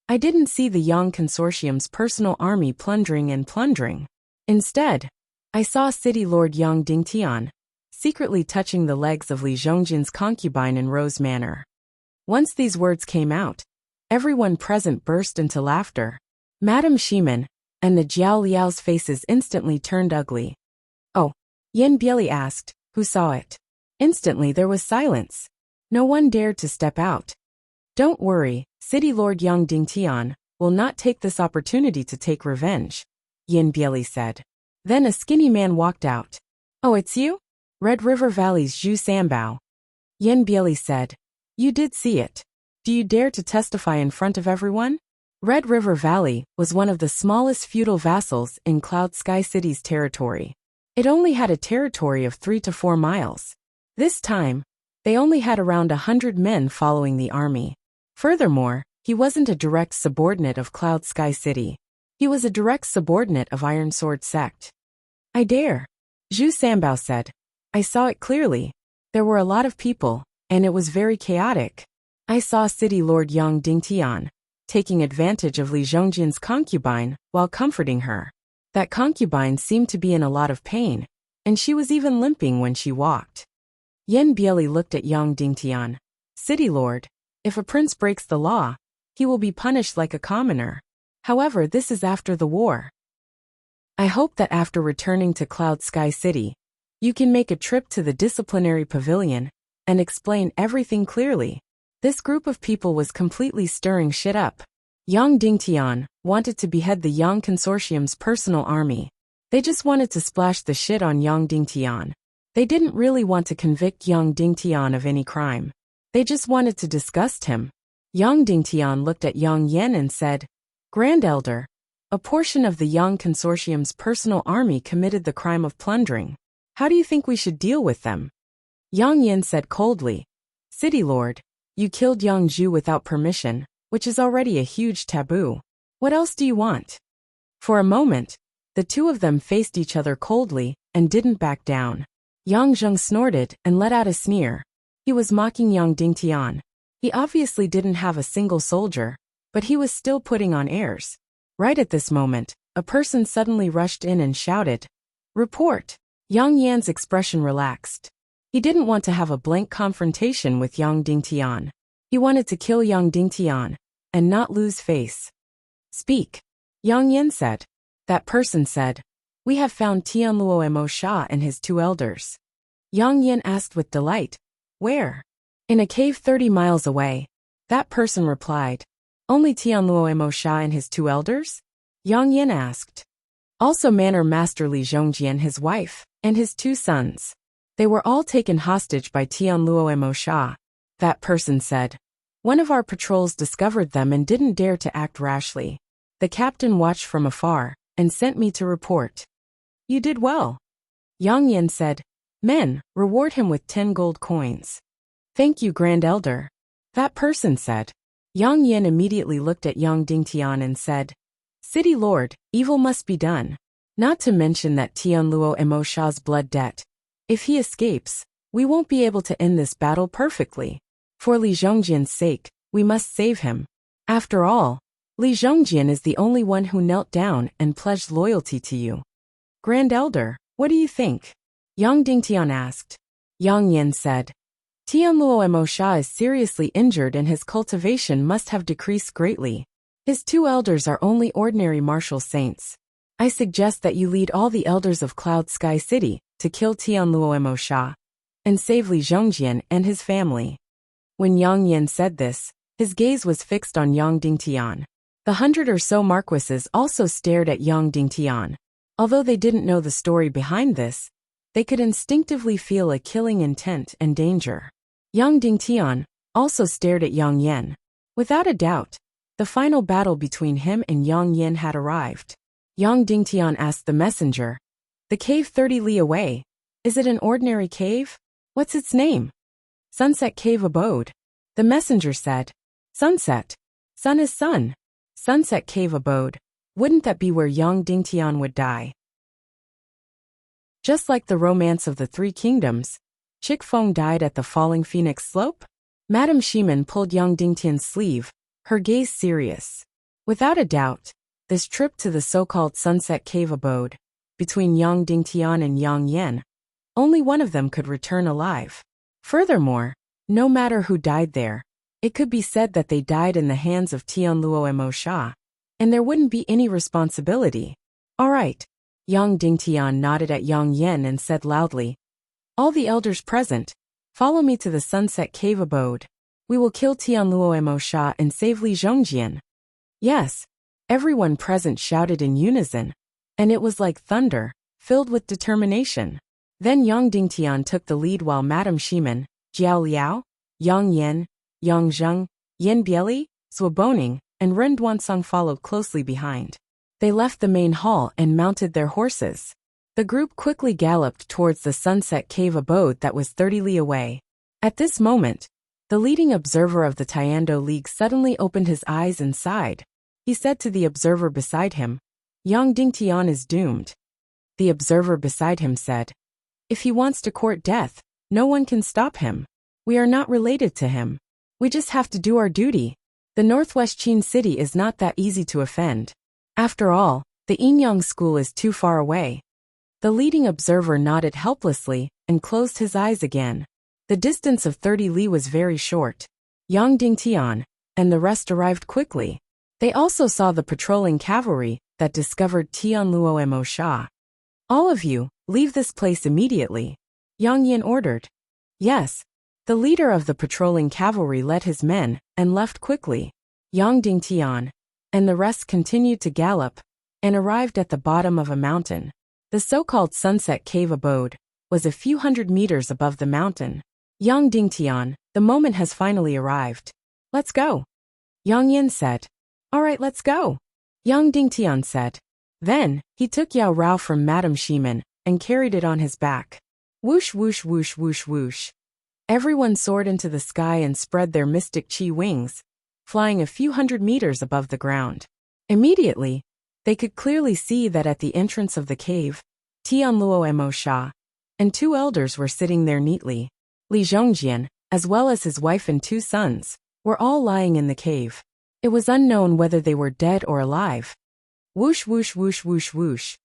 "I didn't see the Yang Consortium's personal army plundering and plundering. Instead, I saw City Lord Yang Dingtian secretly touching the legs of Li Zhongjian's concubine in Rose Manor." Once these words came out, everyone present burst into laughter. Madame Shimen and the Jiao Liao's faces instantly turned ugly. "Oh," Yan Bieli asked, "who saw it?" Instantly there was silence. No one dared to step out. "Don't worry, City Lord Yang Dingtian will not take this opportunity to take revenge," Yan Bieli said. Then a skinny man walked out. "Oh, it's you? Red River Valley's Zhu Sambao." Yan Bieli said, "You did see it. Do you dare to testify in front of everyone?" Red River Valley was one of the smallest feudal vassals in Cloud Sky City's territory. It only had a territory of 3 to 4 miles. This time, they only had around 100 men following the army. Furthermore, he wasn't a direct subordinate of Cloud Sky City. He was a direct subordinate of Iron Sword Sect. "I dare," Zhu Sambao said. "I saw it clearly. There were a lot of people, and it was very chaotic. I saw City Lord Yang Dingtian taking advantage of Li Zhongjian's concubine while comforting her. That concubine seemed to be in a lot of pain, and she was even limping when she walked." Yan Bieli looked at Yang Dingtian. "City Lord, if a prince breaks the law, he will be punished like a commoner. However, this is after the war. I hope that after returning to Cloud Sky City, you can make a trip to the disciplinary pavilion and explain everything clearly." This group of people was completely stirring shit up. Yang Dingtian wanted to behead the Yang Consortium's personal army. They just wanted to splash the shit on Yang Dingtian. They didn't really want to convict Yang Dingtian of any crime. They just wanted to disgust him. Yang Dingtian looked at Yang Yan and said, "Grand Elder, a portion of the Yang Consortium's personal army committed the crime of plundering. How do you think we should deal with them?" Yang Yan said coldly, "City Lord, you killed Yang Zhu without permission, which is already a huge taboo. What else do you want?" For a moment, the two of them faced each other coldly and didn't back down. Yang Zheng snorted and let out a sneer. He was mocking Yang Dingtian. He obviously didn't have a single soldier, but he was still putting on airs. Right at this moment, a person suddenly rushed in and shouted, "Report!" Yang Yan's expression relaxed. He didn't want to have a blank confrontation with Yang Dingtian. He wanted to kill Yang Dingtian and not lose face. "Speak," Yang Yan said. That person said, "We have found Tianluo Mo Sha and his 2 elders." Yang Yan asked with delight, "Where?" "In a cave 30 miles away." That person replied, "Only Tianluo Mo Sha and his 2 elders?" Yang Yan asked. "Also Manor Master Li Zhongjian, his wife, and his 2 sons. They were all taken hostage by Tianluo Mo Sha." That person said, "One of our patrols discovered them and didn't dare to act rashly. The captain watched from afar and sent me to report." "You did well." Yang Yan said, "Men, reward him with 10 gold coins." "Thank you, Grand Elder." That person said. Yang Yan immediately looked at Yang Dingtian and said, "City Lord, evil must be done. Not to mention that Tianluo Mo Sha's blood debt. If he escapes, we won't be able to end this battle perfectly. For Li Zhongjian's sake, we must save him. After all, Li Zhongjian is the only one who knelt down and pledged loyalty to you." "Grand Elder, what do you think?" Yang Dingtian asked. Yang Yan said, "Tianluo Mo Sha is seriously injured and his cultivation must have decreased greatly. His 2 elders are only ordinary martial saints. I suggest that you lead all the elders of Cloud Sky City to kill Tianluo Mo Sha and save Li Zhongjian and his family." When Yang Yan said this, His gaze was fixed on Yang Dingtian. The 100 or so marquises also stared at Yang Dingtian. Although they didn't know the story behind this, they could instinctively feel a killing intent and danger. Yang Dingtian also stared at Yang Yan. Without a doubt, the final battle between him and Yang Yan had arrived. Yang Dingtian asked the messenger, "The cave 30 li away. Is it an ordinary cave? What's its name?" "Sunset Cave Abode." The messenger said, "Sunset. Sun is sun. Sunset Cave Abode. Wouldn't that be where Yang Dingtian would die?" Just like the romance of the Three Kingdoms, Chick Feng died at the Falling Phoenix Slope? Madame Shimen pulled Yang Dingtian's sleeve, her gaze serious. Without a doubt, this trip to the so-called Sunset Cave Abode, between Yang Dingtian and Yang Yan, only one of them could return alive. Furthermore, no matter who died there, it could be said that they died in the hands of Tianluo and Mo Sha, and there wouldn't be any responsibility. "All right." Yang Dingtian nodded at Yang Yan and said loudly, "All the elders present, follow me to the Sunset Cave Abode. We will kill Tianluo and Mo Sha and save Li Zhongjian." "Yes." Everyone present shouted in unison, and it was like thunder, filled with determination. Then Yang Dingtian took the lead while Madame Shimen, Jiao Liao, Yang Yan, Yang Zheng, Yen Bieli, Swaboning, and Ren Duansong followed closely behind. They left the main hall and mounted their horses. The group quickly galloped towards the Sunset Cave Abode that was 30 li away. At this moment, the leading observer of the Tiando League suddenly opened his eyes and sighed. He said to the observer beside him, "Yang Dingtian is doomed." The observer beside him said, "If he wants to court death, no one can stop him. We are not related to him. We just have to do our duty. The Northwest Qin City is not that easy to offend. After all, the Yinyang School is too far away." The leading observer nodded helplessly and closed his eyes again. The distance of 30 li was very short. Yang Dingtian and the rest arrived quickly. They also saw the patrolling cavalry that discovered Tianluo and Mo Sha. "All of you, leave this place immediately," Yang Yan ordered. Yes. The leader of the patrolling cavalry led his men and left quickly. Yang Dingtian and the rest continued to gallop and arrived at the bottom of a mountain. The so-called Sunset Cave Abode was a few hundred meters above the mountain. "Yang Dingtian, the moment has finally arrived. Let's go," Yang Yan said. "All right, let's go," Yang Dingtian said. Then, he took Yao Rao from Madame Shimen and carried it on his back. Whoosh whoosh whoosh whoosh whoosh. Everyone soared into the sky and spread their mystic chi wings, flying a few hundred meters above the ground. Immediately, they could clearly see that at the entrance of the cave, Tianluo and Mo Sha and two elders were sitting there neatly. Li Zhongjian, as well as his wife and two sons, were all lying in the cave. It was unknown whether they were dead or alive. Whoosh whoosh whoosh whoosh whoosh.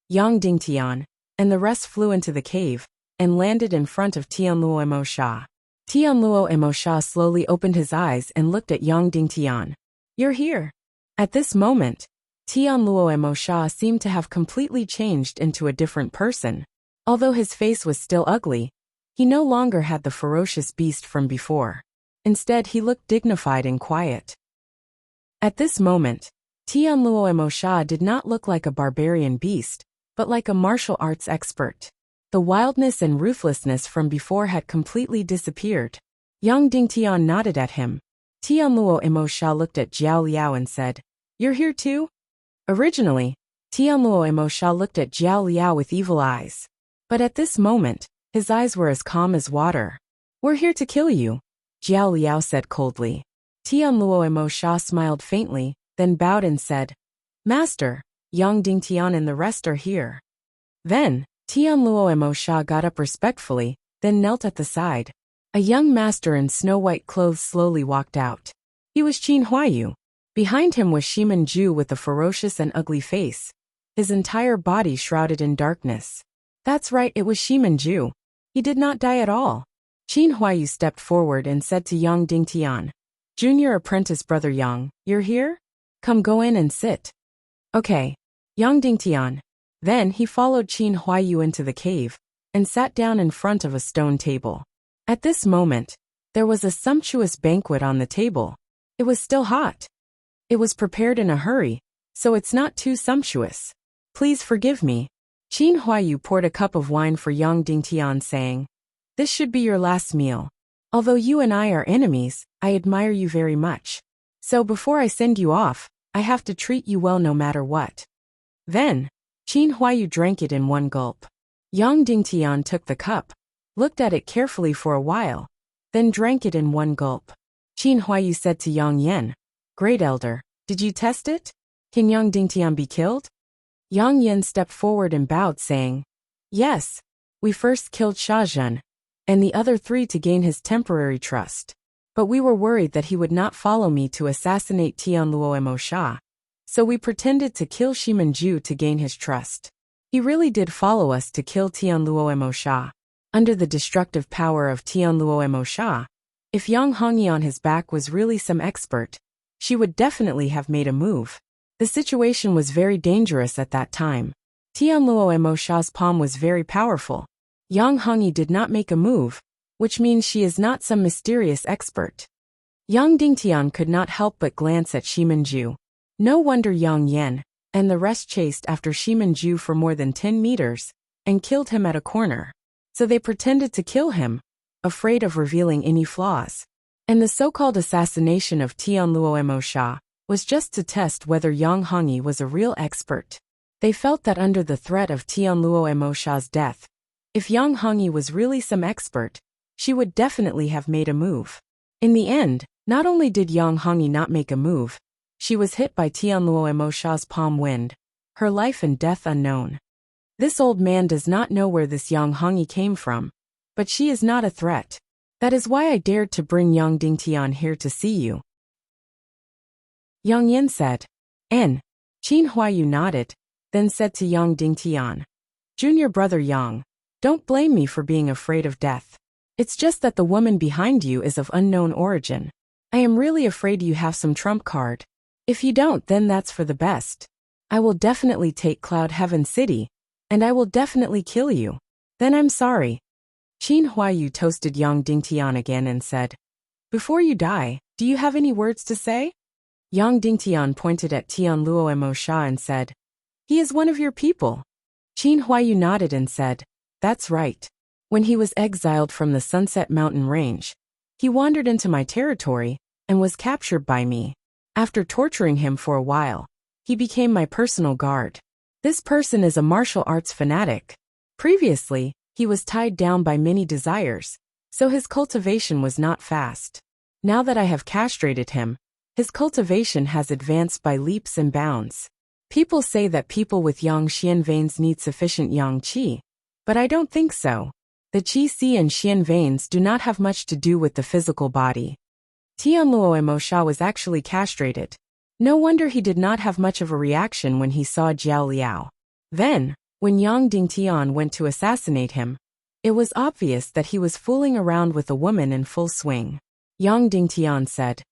Yang Dingtian and the rest flew into the cave and landed in front of Tianluo and Mo Sha. Tianluo and Mo Sha slowly opened his eyes and looked at Yang Dingtian. "You're here." At this moment, Tianluo and Mo Sha seemed to have completely changed into a different person. Although his face was still ugly, he no longer had the ferocious beast from before. Instead, he looked dignified and quiet. At this moment, Tianluo and Mo Sha did not look like a barbarian beast, but like a martial arts expert. The wildness and ruthlessness from before had completely disappeared. Yang Dingtian nodded at him. Tianluo and Mo Sha looked at Jiao Liao and said, "You're here too?" Originally, Tianluo and Mo Sha looked at Jiao Liao with evil eyes. But at this moment, his eyes were as calm as water. "We're here to kill you," Jiao Liao said coldly. Tianluo and Mo Sha smiled faintly, then bowed and said, "Master, Yang Dingtian and the rest are here." Then, Tianluo and Mo Sha got up respectfully, then knelt at the side. A young master in snow-white clothes slowly walked out. He was Qin Huayu. Behind him was Shimen Ju with a ferocious and ugly face, his entire body shrouded in darkness. That's right, it was Shimen Ju. He did not die at all. Qin Huayu stepped forward and said to Yang Dingtian, "Junior apprentice brother Yang, you're here? Come go in and sit." "Okay." Yang Dingtian. Then he followed Qin Huayu into the cave and sat down in front of a stone table. At this moment, there was a sumptuous banquet on the table. It was still hot. It was prepared in a hurry, so it's not too sumptuous. Please forgive me. Qin Huayu poured a cup of wine for Yang Dingtian, saying, "This should be your last meal. Although you and I are enemies, I admire you very much. So before I send you off, I have to treat you well no matter what." Then, Qin Huayu drank it in one gulp. Yang Dingtian took the cup, looked at it carefully for a while, then drank it in one gulp. Qin Huayu said to Yang Yan, "Great elder, did you test it? Can Yang Dingtian be killed?" Yang Yan stepped forward and bowed, saying, "Yes, we first killed Shazhen, and the other 3 to gain his temporary trust. But we were worried that he would not follow me to assassinate Tianluo Sha, so we pretended to kill Shimanju to gain his trust. He really did follow us to kill Tianluo Sha. Under the destructive power of Tianluo Sha, if Yang Hongyi on his back was really some expert, she would definitely have made a move. The situation was very dangerous at that time. Tianluo Sha's palm was very powerful. Yang Hongyi did not make a move, which means she is not some mysterious expert." Yang Dingtian could not help but glance at Shimanju. No wonder Yang Yan and the rest chased after Shimanju for more than 10 meters and killed him at a corner. So they pretended to kill him, afraid of revealing any flaws. And the so-called assassination of Tianluo Sha was just to test whether Yang Hongyi was a real expert. They felt that under the threat of Tianluo Sha's death, if Yang Hongyi was really some expert, she would definitely have made a move. In the end, not only did Yang Hongyi not make a move, she was hit by Tianluo Sha's palm wind, her life and death unknown. This old man does not know where this Yang Hongyi came from, but she is not a threat. That is why I dared to bring Yang Dingtian here to see you." Yang Yan said. "N." Qin Huayu nodded, then said to Yang Dingtian, "Junior brother Yang, don't blame me for being afraid of death. It's just that the woman behind you is of unknown origin. I am really afraid you have some trump card. If you don't, then that's for the best. I will definitely take Cloud Heaven City, and I will definitely kill you. Then I'm sorry." Qin Huayu toasted Yang Dingtian again and said, "Before you die, do you have any words to say?" Yang Dingtian pointed at Tianluo Sha and said, "He is one of your people." Qin Huayu nodded and said, "That's right. When he was exiled from the Sunset Mountain Range, he wandered into my territory and was captured by me. After torturing him for a while, he became my personal guard. This person is a martial arts fanatic. Previously, he was tied down by many desires, so his cultivation was not fast. Now that I have castrated him, his cultivation has advanced by leaps and bounds. People say that people with yang xian veins need sufficient yang qi, but I don't think so. The qi si and xian veins do not have much to do with the physical body." Tianluo Sha was actually castrated. No wonder he did not have much of a reaction when he saw Jiao Liao. Then, when Yang Dingtian went to assassinate him, it was obvious that he was fooling around with a woman in full swing. Yang Dingtian said,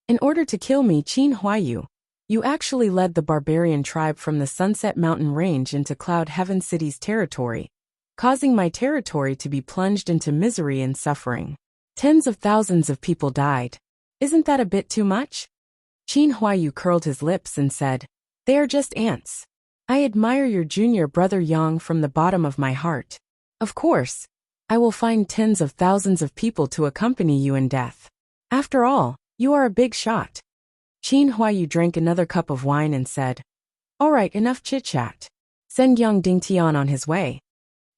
"In order to kill me, Qin Huayu, you actually led the barbarian tribe from the Sunset Mountain Range into Cloud Heaven City's territory, causing my territory to be plunged into misery and suffering. Tens of thousands of people died. Isn't that a bit too much?" Qin Huayu curled his lips and said, "They are just ants. I admire your junior brother Yang from the bottom of my heart. Of course, I will find tens of thousands of people to accompany you in death. After all, you are a big shot." Qin Huayu drank another cup of wine and said, "All right, enough chit-chat. Send Yang Dingtian on his way."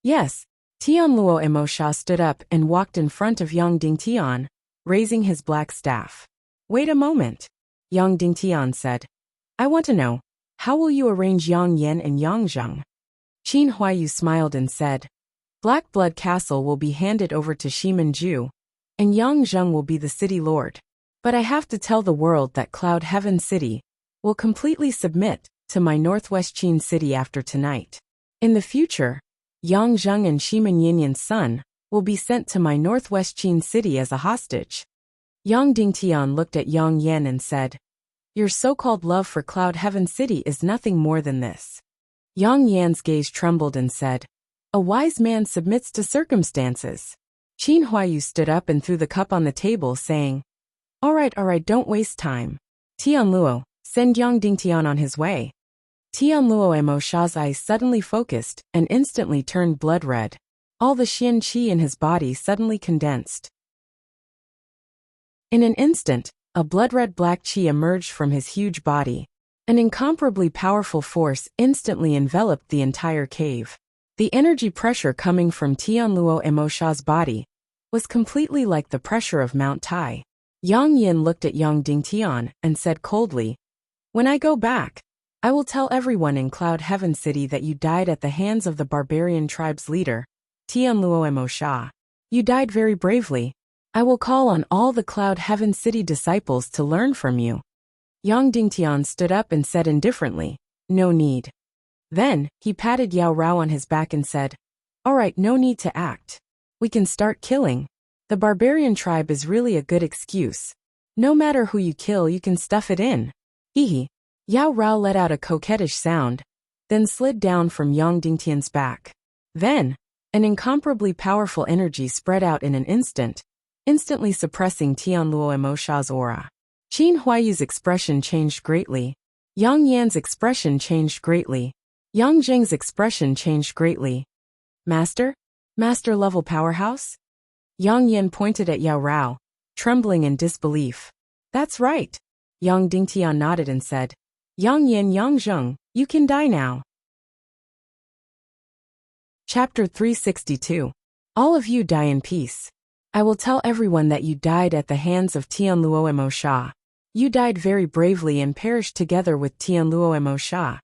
Yes, Tianluo Sha stood up and walked in front of Yang Dingtian, raising his black staff. "Wait a moment," Yang Dingtian said. "I want to know, how will you arrange Yang Yan and Yang Zheng?" Qin Huayu smiled and said, "Black Blood Castle will be handed over to Shimanju, and Yang Zheng will be the city lord. But I have to tell the world that Cloud Heaven City will completely submit to my Northwest Qin City after tonight. In the future, Yang Zheng and Shiman Yinyan's son will be sent to my Northwest Qin City as a hostage." Yang Dingtian looked at Yang Yan and said, "Your so-called love for Cloud Heaven City is nothing more than this." Yang Yan's gaze trembled and said, "A wise man submits to circumstances." Qin Huayu stood up and threw the cup on the table, saying, Alright, don't waste time. Tianluo, send Yang Dingtian on his way. Tianluo Emo Sha's eyes suddenly focused and instantly turned blood red. All the Xian qi in his body suddenly condensed. In an instant, a blood-red black qi emerged from his huge body. An incomparably powerful force instantly enveloped the entire cave. The energy pressure coming from Tianluo Emo Sha's body was completely like the pressure of Mount Tai. Yang Yin looked at Yang Dingtian and said coldly, "When I go back, I will tell everyone in Cloud Heaven City that you died at the hands of the barbarian tribe's leader, Tianluo Emo Sha. You died very bravely. I will call on all the Cloud Heaven City disciples to learn from you." Yang Dingtian stood up and said indifferently, "No need." Then, he patted Yao Rao on his back and said, "Alright, no need to act. We can start killing. The barbarian tribe is really a good excuse. No matter who you kill, you can stuff it in." Hee. Yao Rao let out a coquettish sound, then slid down from Yang Dingtian's back. Then, an incomparably powerful energy spread out in an instant, instantly suppressing Tianluo Emo Sha's aura. Qin Huaiyu's expression changed greatly. Yang Yan's expression changed greatly. Yang Zheng's expression changed greatly. Master? Master-level powerhouse? Yang Yan pointed at Yao Rao, trembling in disbelief. "That's right." Yang Dingtian nodded and said, "Yang Yan Yang Zheng, you can die now." Chapter 362. All of you die in peace. I will tell everyone that you died at the hands of Tianluo Emo Sha. You died very bravely and perished together with Tianluo Emo Sha.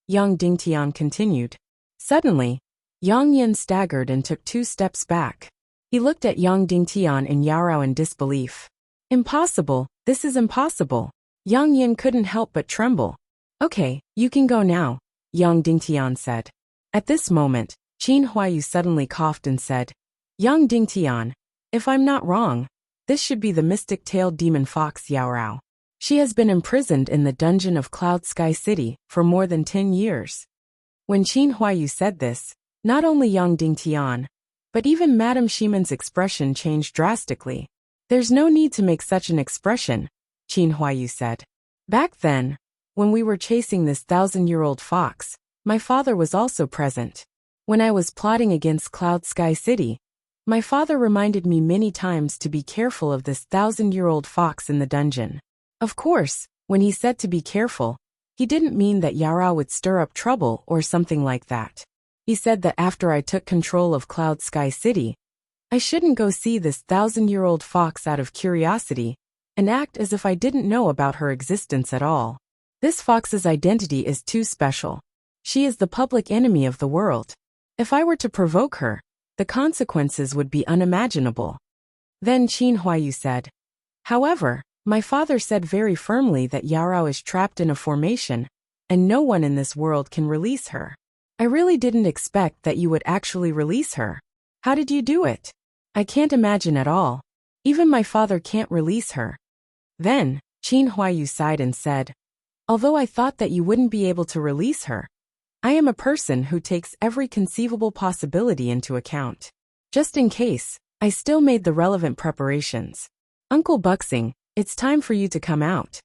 Yang Dingtian continued. Suddenly, Yang Yan staggered and took 2 steps back. He looked at Yang Dingtian and Yao Rao in disbelief. "Impossible, this is impossible." Yang Yan couldn't help but tremble. "Okay, you can go now," Yang Dingtian said. At this moment, Qin Huaiyu suddenly coughed and said, "Yang Dingtian, if I'm not wrong, this should be the mystic-tailed demon fox Yao Rao. She has been imprisoned in the dungeon of Cloud Sky City for more than 10 years. When Qin Huaiyu said this, not only Yang Dingtian, but even Madame Shiman's expression changed drastically. "There's no need to make such an expression," Qin Huaiyu said. "Back then, when we were chasing this 1,000-year-old fox, my father was also present. When I was plotting against Cloud Sky City, my father reminded me many times to be careful of this 1,000-year-old fox in the dungeon. Of course, when he said to be careful, he didn't mean that Yao Rao would stir up trouble or something like that. He said that after I took control of Cloud Sky City, I shouldn't go see this 1,000-year-old fox out of curiosity and act as if I didn't know about her existence at all. This fox's identity is too special. She is the public enemy of the world. If I were to provoke her, the consequences would be unimaginable." Then Qin Huaiyu said, "However, my father said very firmly that Yao Rao is trapped in a formation, and no one in this world can release her. I really didn't expect that you would actually release her. How did you do it? I can't imagine at all. Even my father can't release her." Then, Qin Huaiyu sighed and said, "Although I thought that you wouldn't be able to release her, I am a person who takes every conceivable possibility into account. Just in case, I still made the relevant preparations. Uncle Buxing, it's time for you to come out."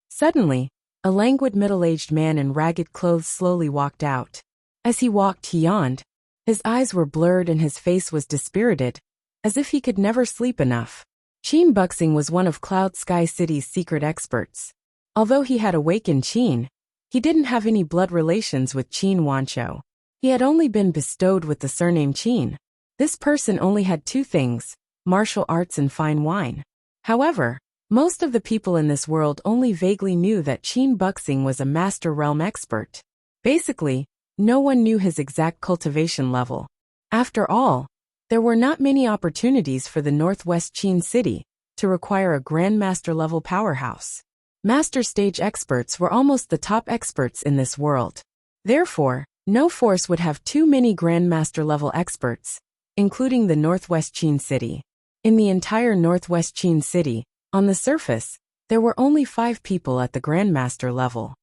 Suddenly, a languid middle-aged man in ragged clothes slowly walked out. As he walked, he yawned. His eyes were blurred and his face was dispirited, as if he could never sleep enough. Qin Buxing was one of Cloud Sky City's secret experts. Although he had awakened Qin, he didn't have any blood relations with Qin Wanqiu. He had only been bestowed with the surname Qin. This person only had 2 things, martial arts and fine wine. However, most of the people in this world only vaguely knew that Qin Buxing was a master realm expert. Basically, no one knew his exact cultivation level. After all, there were not many opportunities for the Northwest Qin City to require a Grandmaster-level powerhouse. Master stage experts were almost the top experts in this world. Therefore, no force would have too many Grandmaster-level experts, including the Northwest Qin City. In the entire Northwest Qin City, on the surface, there were only 5 people at the Grandmaster level.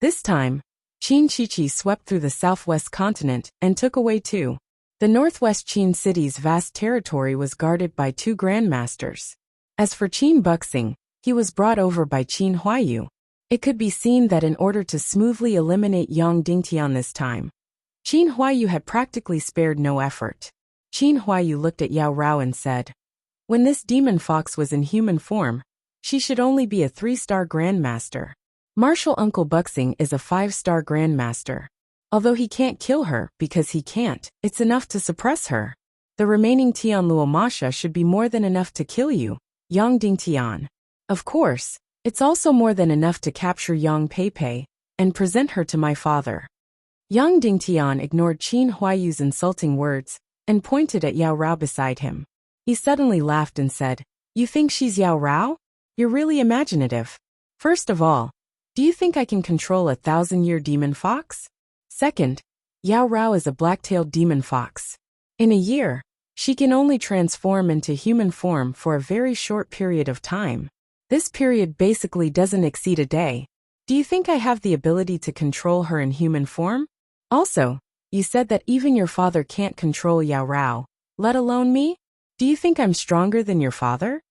This time, Qin Shiqi swept through the southwest continent and took away 2. The Northwest Qin City's vast territory was guarded by 2 Grandmasters. As for Qin Buxing, he was brought over by Qin Huayu. It could be seen that in order to smoothly eliminate Yang Dingtian this time, Qin Huayu had practically spared no effort. Qin Huayu looked at Yao Rao and said, "When this demon fox was in human form, she should only be a 3-star grandmaster. Martial Uncle Buxing is a 5-star grandmaster. Although he can't kill her because he can't, it's enough to suppress her. The remaining Tianluo Masha should be more than enough to kill you, Yang Dingtian. Of course, it's also more than enough to capture Yang Peipei and present her to my father." Yang Dingtian ignored Qin Huayu's insulting words and pointed at Yao Rao beside him. He suddenly laughed and said, "You think she's Yao Rao? You're really imaginative. First of all, do you think I can control a 1,000-year demon fox? Second, Yao Rao is a black-tailed demon fox. In a year, she can only transform into human form for a very short period of time. This period basically doesn't exceed a day. Do you think I have the ability to control her in human form? Also, you said that even your father can't control Yao Rao, let alone me? Do you think I'm stronger than your father?"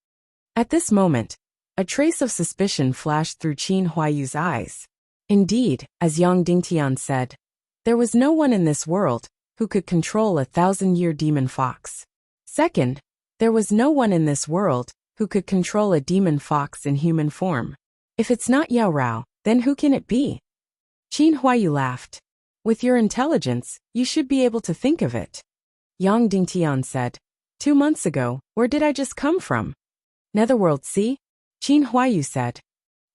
At this moment, a trace of suspicion flashed through Qin Huayu's eyes. Indeed, as Yang Dingtian said, there was no one in this world who could control a 1,000-year demon fox. Second, there was no one in this world who could control a demon fox in human form. If it's not Yao Rao, then who can it be? Qin Huayu laughed. "With your intelligence, you should be able to think of it." Yang Dingtian said, "2 months ago, where did I just come from?" "Netherworld Sea?" Qin Huayu said.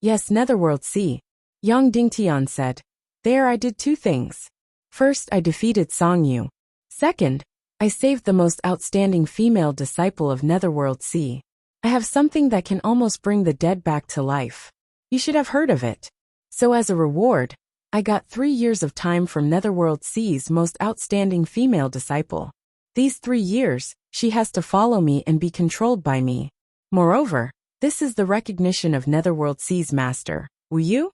"Yes, Netherworld Sea." Yang Dingtian said, "There I did 2 things. First, I defeated Song Yu. Second, I saved the most outstanding female disciple of Netherworld Sea. I have something that can almost bring the dead back to life. You should have heard of it. So as a reward, I got 3 years of time from Netherworld Sea's most outstanding female disciple. These 3 years, she has to follow me and be controlled by me. Moreover, this is the recognition of Netherworld Sea's master, Wu Yu."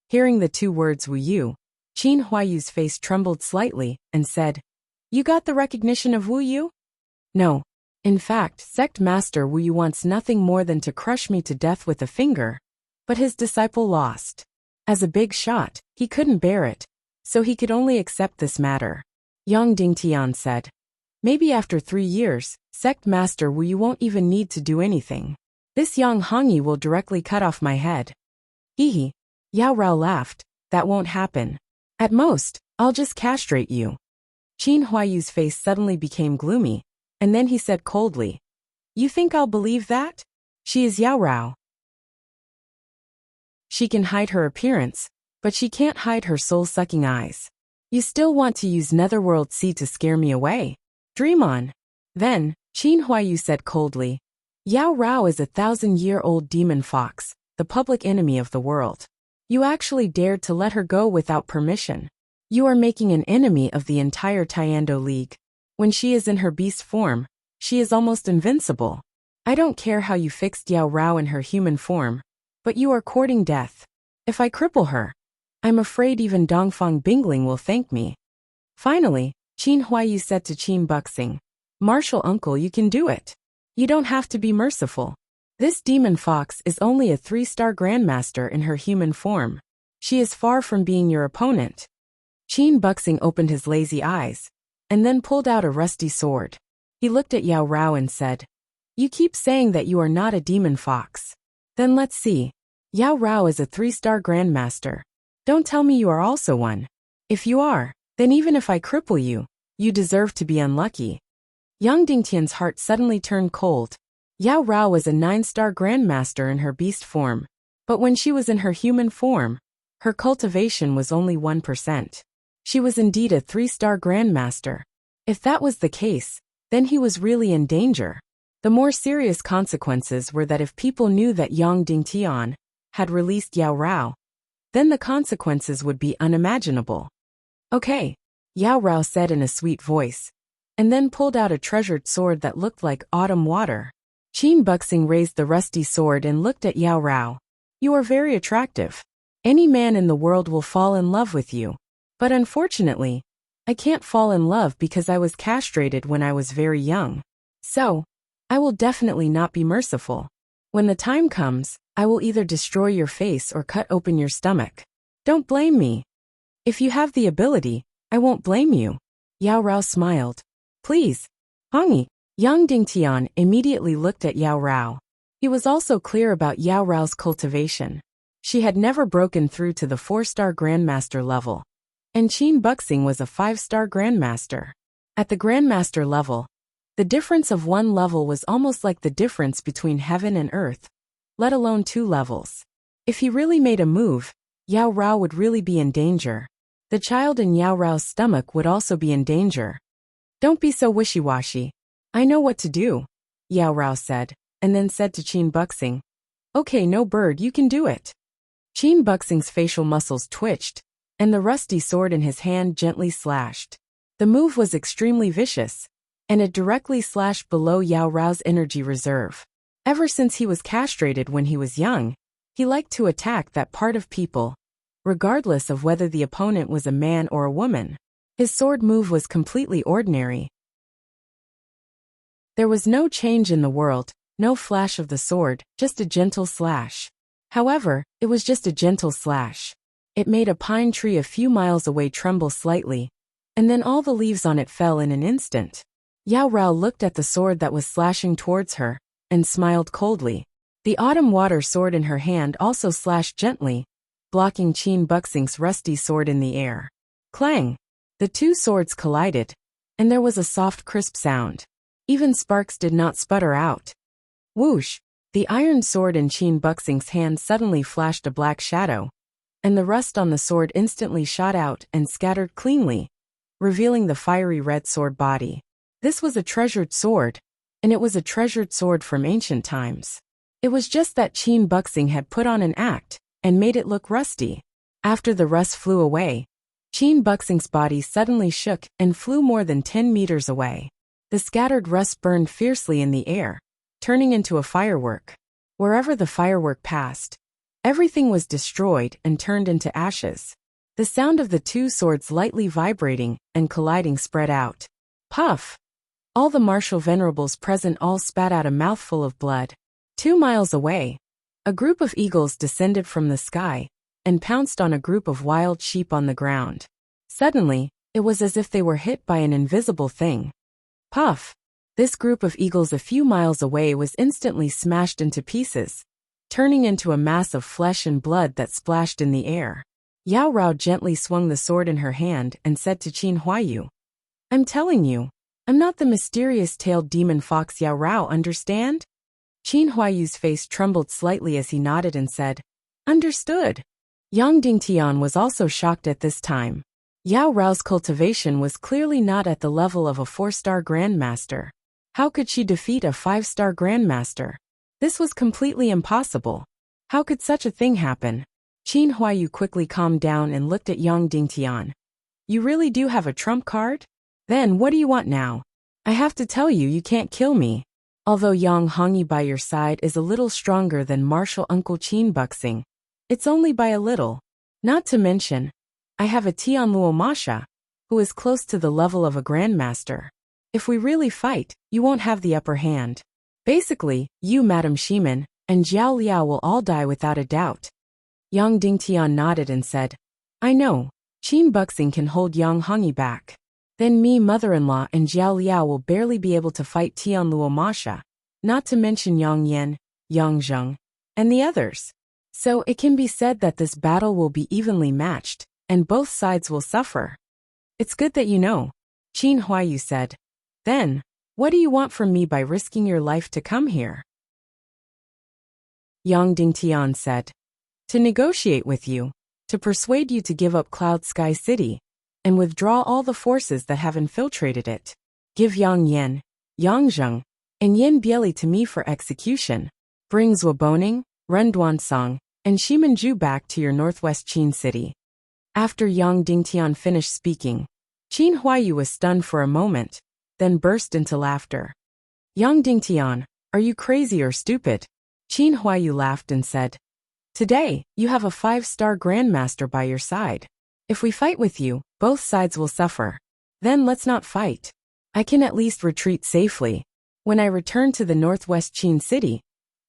Hearing the 2 words Wu Yu, Qin Huayu's face trembled slightly and said, "You got the recognition of Wu Yu?" "No. In fact, Sect Master Wu Yu wants nothing more than to crush me to death with a finger. But his disciple lost. As a big shot, he couldn't bear it, so he could only accept this matter." Yang Dingtian said, "Maybe after 3 years, Sect Master Wu Yu won't even need to do anything. This Yang Hongyi will directly cut off my head." "Hee." Yao Rao laughed, "That won't happen. At most, I'll just castrate you." Qin Huayu's face suddenly became gloomy, and then he said coldly, "You think I'll believe that? She is Yao Rao. She can hide her appearance, but she can't hide her soul-sucking eyes. You still want to use Netherworld Sea to scare me away? Dream on." Then, Qin Huayu said coldly, "Yao Rao is a 1,000-year-old demon fox, the public enemy of the world. You actually dared to let her go without permission. You are making an enemy of the entire Tiando League. When she is in her beast form, she is almost invincible. I don't care how you fixed Yao Rao in her human form, but you are courting death. If I cripple her, I'm afraid even Dongfang Bingling will thank me." Finally, Qin Huayu said to Qin Buxing, "Martial uncle, you can do it. You don't have to be merciful. This demon fox is only a 3-star grandmaster in her human form. She is far from being your opponent." Qin Buxing opened his lazy eyes, and then pulled out a rusty sword. He looked at Yao Rao and said, "You keep saying that you are not a demon fox. Then let's see. Yao Rao is a 3-star grandmaster. Don't tell me you are also one. If you are, then even if I cripple you, you deserve to be unlucky." Yang Dingtian's heart suddenly turned cold. Yao Rao was a 9-star grandmaster in her beast form, but when she was in her human form, her cultivation was only 1%. She was indeed a 3-star grandmaster. If that was the case, then he was really in danger. The more serious consequences were that if people knew that Yang Dingtian had released Yao Rao, then the consequences would be unimaginable. "Okay," Yao Rao said in a sweet voice, and then pulled out a treasured sword that looked like autumn water. Qin Buxing raised the rusty sword and looked at Yao Rao. "You are very attractive. Any man in the world will fall in love with you. But unfortunately, I can't fall in love because I was castrated when I was very young. So, I will definitely not be merciful. When the time comes, I will either destroy your face or cut open your stomach. Don't blame me. If you have the ability, I won't blame you. Yao Rao smiled. Please. Hongi. Yang Dingtian immediately looked at Yao Rao. He was also clear about Yao Rao's cultivation. She had never broken through to the 4-star Grandmaster level. And Qin Buxing was a 5-star Grandmaster. At the Grandmaster level, the difference of one level was almost like the difference between heaven and earth, let alone 2 levels. If he really made a move, Yao Rao would really be in danger. The child in Yao Rao's stomach would also be in danger. Don't be so wishy-washy. I know what to do, Yao Rao said, and then said to Qin Buxing, Okay, no bird, you can do it. Qin Buxing's facial muscles twitched, and the rusty sword in his hand gently slashed. The move was extremely vicious, and it directly slashed below Yao Rao's energy reserve. Ever since he was castrated when he was young, he liked to attack that part of people, regardless of whether the opponent was a man or a woman. His sword move was completely ordinary. There was no change in the world, no flash of the sword, just a gentle slash. However, it was just a gentle slash. It made a pine tree a few miles away tremble slightly, and then all the leaves on it fell in an instant. Yao Rao looked at the sword that was slashing towards her, and smiled coldly. The autumn water sword in her hand also slashed gently, blocking Qin Buxing's rusty sword in the air. Clang! The 2 swords collided, and there was a soft crisp sound. Even sparks did not sputter out. Whoosh! The iron sword in Qin Buxing's hand suddenly flashed a black shadow, and the rust on the sword instantly shot out and scattered cleanly, revealing the fiery red sword body. This was a treasured sword, and it was a treasured sword from ancient times. It was just that Qin Buxing had put on an act, and made it look rusty. After the rust flew away, Qin Buxing's body suddenly shook and flew more than 10 meters away. The scattered rust burned fiercely in the air, turning into a firework. Wherever the firework passed, everything was destroyed and turned into ashes. The sound of the 2 swords lightly vibrating and colliding spread out. Puff! All the martial venerables present all spat out a mouthful of blood. 2 miles away, a group of eagles descended from the sky and pounced on a group of wild sheep on the ground. Suddenly, it was as if they were hit by an invisible thing. Puff! This group of eagles a few miles away was instantly smashed into pieces, turning into a mass of flesh and blood that splashed in the air. Yao Rao gently swung the sword in her hand and said to Qin Huayu, I'm telling you, I'm not the mysterious-tailed demon fox Yao Rao, understand? Qin Huayu's face trembled slightly as he nodded and said, Understood. Yang Dingtian was also shocked at this time. Yao Rao's cultivation was clearly not at the level of a 4-star Grandmaster. How could she defeat a 5-star Grandmaster? This was completely impossible. How could such a thing happen? Qin Huayu quickly calmed down and looked at Yang Dingtian. You really do have a trump card? Then what do you want now? I have to tell you, you can't kill me. Although Yang Hongyi by your side is a little stronger than martial uncle Qin Buxing, it's only by a little. Not to mention, I have a Tianluo Masha, who is close to the level of a Grandmaster. If we really fight, you won't have the upper hand. Basically, you, Madam Shiman, and Jiao Liao will all die without a doubt. Yang Dingtian nodded and said, I know, Qin Buxing can hold Yang Hongyi back. Then me, mother-in-law, and Jiao Liao will barely be able to fight Tianluo Masha, not to mention Yang Yan, Yang Zheng, and the others. So it can be said that this battle will be evenly matched, and both sides will suffer. It's good that you know, Qin Huayu said. Then, what do you want from me by risking your life to come here? Yang Dingtian said. To negotiate with you, to persuade you to give up Cloud Sky City, and withdraw all the forces that have infiltrated it. Give Yang Yan, Yang Zheng, and Yin Bieli to me for execution. Bring Zhuoboning, Ren Duansong, and Shimanju back to your northwest Qin city. After Yang Dingtian finished speaking, Qin Huayu was stunned for a moment, then burst into laughter. Yang Dingtian, are you crazy or stupid? Qin Huayu laughed and said, Today, you have a 5-star Grandmaster by your side. If we fight with you, both sides will suffer. Then let's not fight. I can at least retreat safely. When I return to the northwest Qin city,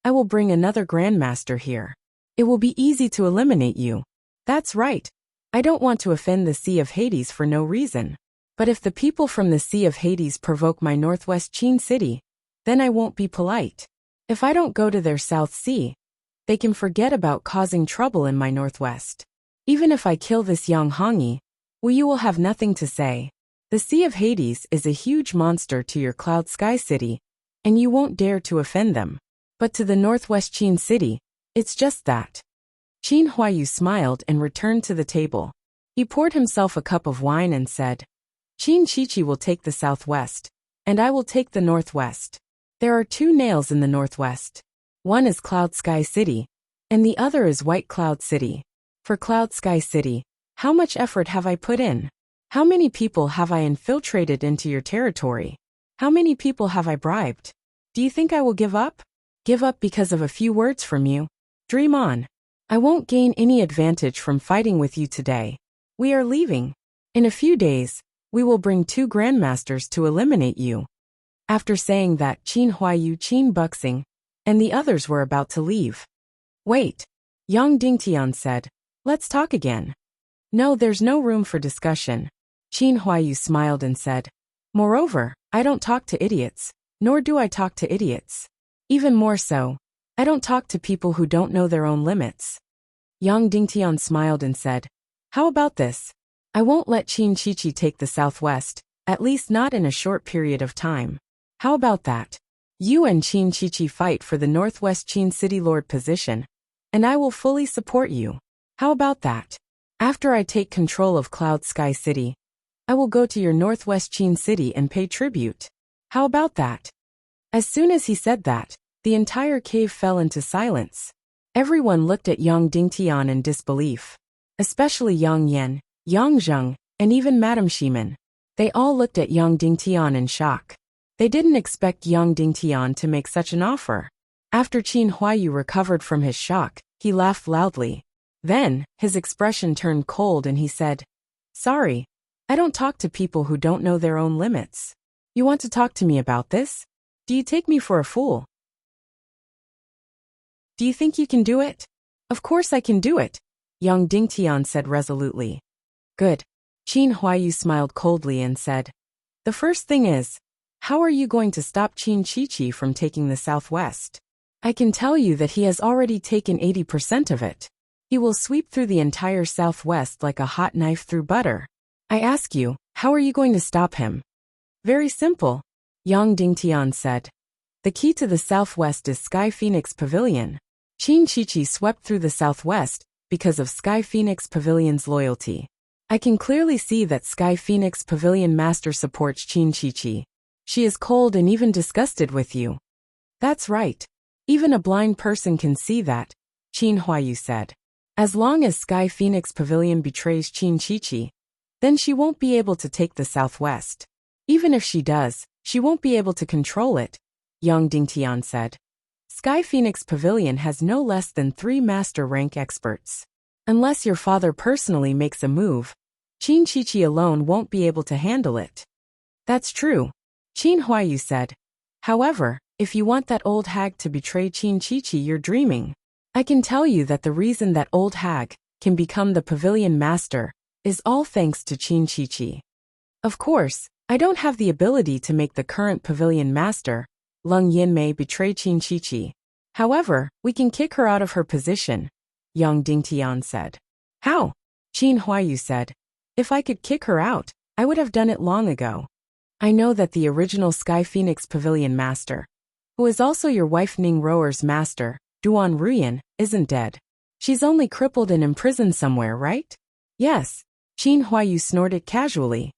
I will bring another Grandmaster here. It will be easy to eliminate you. That's right. I don't want to offend the Sea of Hades for no reason. But if the people from the Sea of Hades provoke my Northwest Qin city, then I won't be polite. If I don't go to their South Sea, they can forget about causing trouble in my Northwest. Even if I kill this young Hongi, you will have nothing to say. The Sea of Hades is a huge monster to your Cloud Sky City, and you won't dare to offend them. But to the Northwest Qin City, it's just that. Qin Huayu smiled and returned to the table. He poured himself a cup of wine and said, Qin Chichi will take the Southwest, and I will take the Northwest. There are 2 nails in the Northwest. One is Cloud Sky City, and the other is White Cloud City. For Cloud Sky City, how much effort have I put in? How many people have I infiltrated into your territory? How many people have I bribed? Do you think I will give up? Give up because of a few words from you? Dream on. I won't gain any advantage from fighting with you today. We are leaving. In a few days, we will bring 2 Grandmasters to eliminate you. After saying that, Qin Huayu, Qin Buxing, and the others were about to leave. Wait. Yang Dingtian said, let's talk again. No, there's no room for discussion. Qin Huayu smiled and said, moreover, I don't talk to idiots, nor do I talk to idiots. Even more so, I don't talk to people who don't know their own limits. Yang Dingtian smiled and said, how about this? I won't let Qin Chichi take the Southwest, at least not in a short period of time. How about that? You and Qin Chichi fight for the Northwest Qin City Lord position, and I will fully support you. How about that? After I take control of Cloud Sky City, I will go to your Northwest Qin City and pay tribute. How about that? As soon as he said that, the entire cave fell into silence. Everyone looked at Yang Dingtian in disbelief. Especially Yang Yan, Yang Zheng, and even Madame Shimen. They all looked at Yang Dingtian in shock. They didn't expect Yang Dingtian to make such an offer. After Qin Huayu recovered from his shock, he laughed loudly. Then, his expression turned cold and he said, sorry, I don't talk to people who don't know their own limits. You want to talk to me about this? Do you take me for a fool? Do you think you can do it? Of course I can do it, Yang Dingtian said resolutely. Good. Qin Huayu smiled coldly and said, the first thing is, how are you going to stop Qin Chichi from taking the Southwest? I can tell you that he has already taken 80% of it. He will sweep through the entire Southwest like a hot knife through butter. I ask you, how are you going to stop him? Very simple, Yang Dingtian said. The key to the Southwest is Sky Phoenix Pavilion. Qin Chichi swept through the Southwest because of Sky Phoenix Pavilion's loyalty. I can clearly see that Sky Phoenix Pavilion Master supports Qin Chichi. She is cold and even disgusted with you. That's right. Even a blind person can see that, Qin Huayu said. As long as Sky Phoenix Pavilion betrays Qin Chichi, then she won't be able to take the Southwest. Even if she does, she won't be able to control it, Yang Dingtian said. Sky Phoenix Pavilion has no less than 3 master rank experts. Unless your father personally makes a move, Qin Chichi alone won't be able to handle it. That's true, Qin Huayu said. However, if you want that old hag to betray Qin Chichi, you're dreaming. I can tell you that the reason that old hag can become the pavilion master is all thanks to Qin Chichi. Of course, I don't have the ability to make the current pavilion master, Leng Yinmei, betray Qin Chichi. However, we can kick her out of her position, Yang Dingtian said. How? Qin Huayu said. If I could kick her out, I would have done it long ago. I know that the original Sky Phoenix Pavilion master, who is also your wife Ning Rower's master, Duan Ruyan, isn't dead. She's only crippled and imprisoned somewhere, right? Yes, Qin Huayu snorted casually.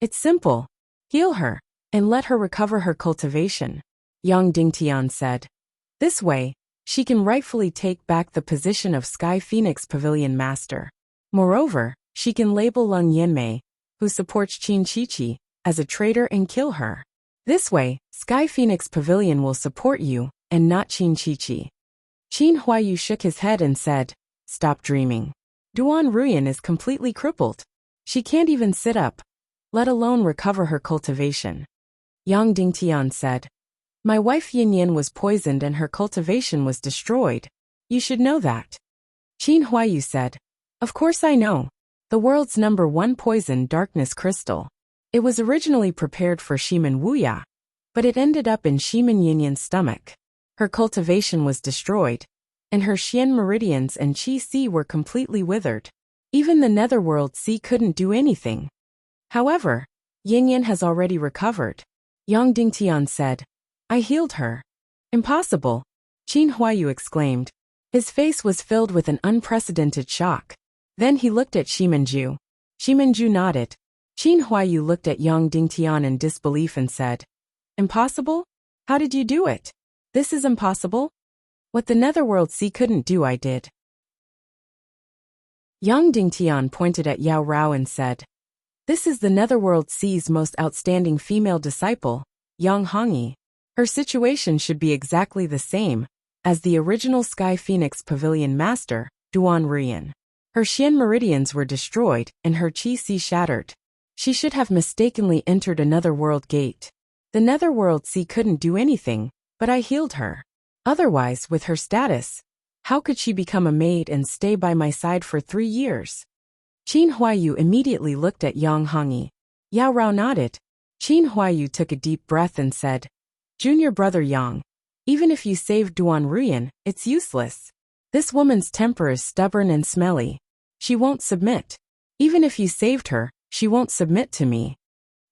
It's simple. Heal her, and let her recover her cultivation, Yang Dingtian said. This way, she can rightfully take back the position of Sky Phoenix Pavilion master. Moreover, she can label Leng Yinmei, who supports Qin Chichi, as a traitor and kill her. This way, Sky Phoenix Pavilion will support you, and not Qin Chichi. Qin Huayu shook his head and said, stop dreaming. Duan Ruyan is completely crippled. She can't even sit up, let alone recover her cultivation. Yang Dingtian said, My wife Yin Yin was poisoned and her cultivation was destroyed. You should know that. Qin Huaiyu said. Of course I know. The world's #1 poison darkness crystal. It was originally prepared for Shiman Wuya, but it ended up in Shiman Yin Yin's stomach. Her cultivation was destroyed, and her Xian meridians and Qi Si were completely withered. Even the netherworld Sea couldn't do anything. However, Yin Yin has already recovered. Yang Dingtian said. I healed her. Impossible, Qin Huaiyu exclaimed. His face was filled with an unprecedented shock. Then he looked at Shimanju. Shimanju nodded. Qin Huaiyu looked at Yang Dingtian in disbelief and said, Impossible? How did you do it? This is impossible? What the netherworld Sea couldn't do I did. Yang Dingtian pointed at Yao Rao and said, This is the netherworld Sea's most outstanding female disciple, Yang Hongyi. Her situation should be exactly the same as the original Sky Phoenix Pavilion Master, Duan Ruyan. Her Xian meridians were destroyed and her Qi Si shattered. She should have mistakenly entered another world gate. The netherworld Sea couldn't do anything, but I healed her. Otherwise, with her status, how could she become a maid and stay by my side for 3 years? Qin Huaiyu immediately looked at Yang Hongyi. Yao Rao nodded. Qin Huaiyu took a deep breath and said, Junior brother Yang, even if you save Duan Ruyan, it's useless. This woman's temper is stubborn and smelly. She won't submit. Even if you saved her, she won't submit to me.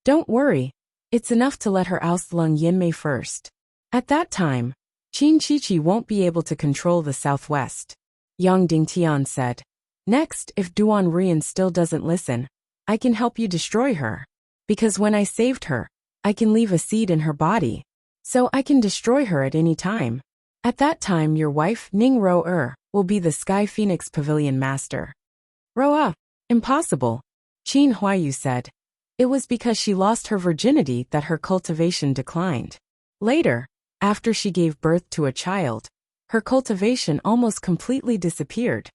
Don't worry. It's enough to let her oust Lung Yinmei first. At that time, Qin Chichi won't be able to control the southwest. Yang Dingtian said. Next, if Duan Ruyan still doesn't listen, I can help you destroy her. Because when I saved her, I can leave a seed in her body. So I can destroy her at any time. At that time your wife, Ning Ro will be the Sky Phoenix Pavilion Master. Roa, impossible, Qin Huaiyu said. It was because she lost her virginity that her cultivation declined. Later, after she gave birth to a child, her cultivation almost completely disappeared.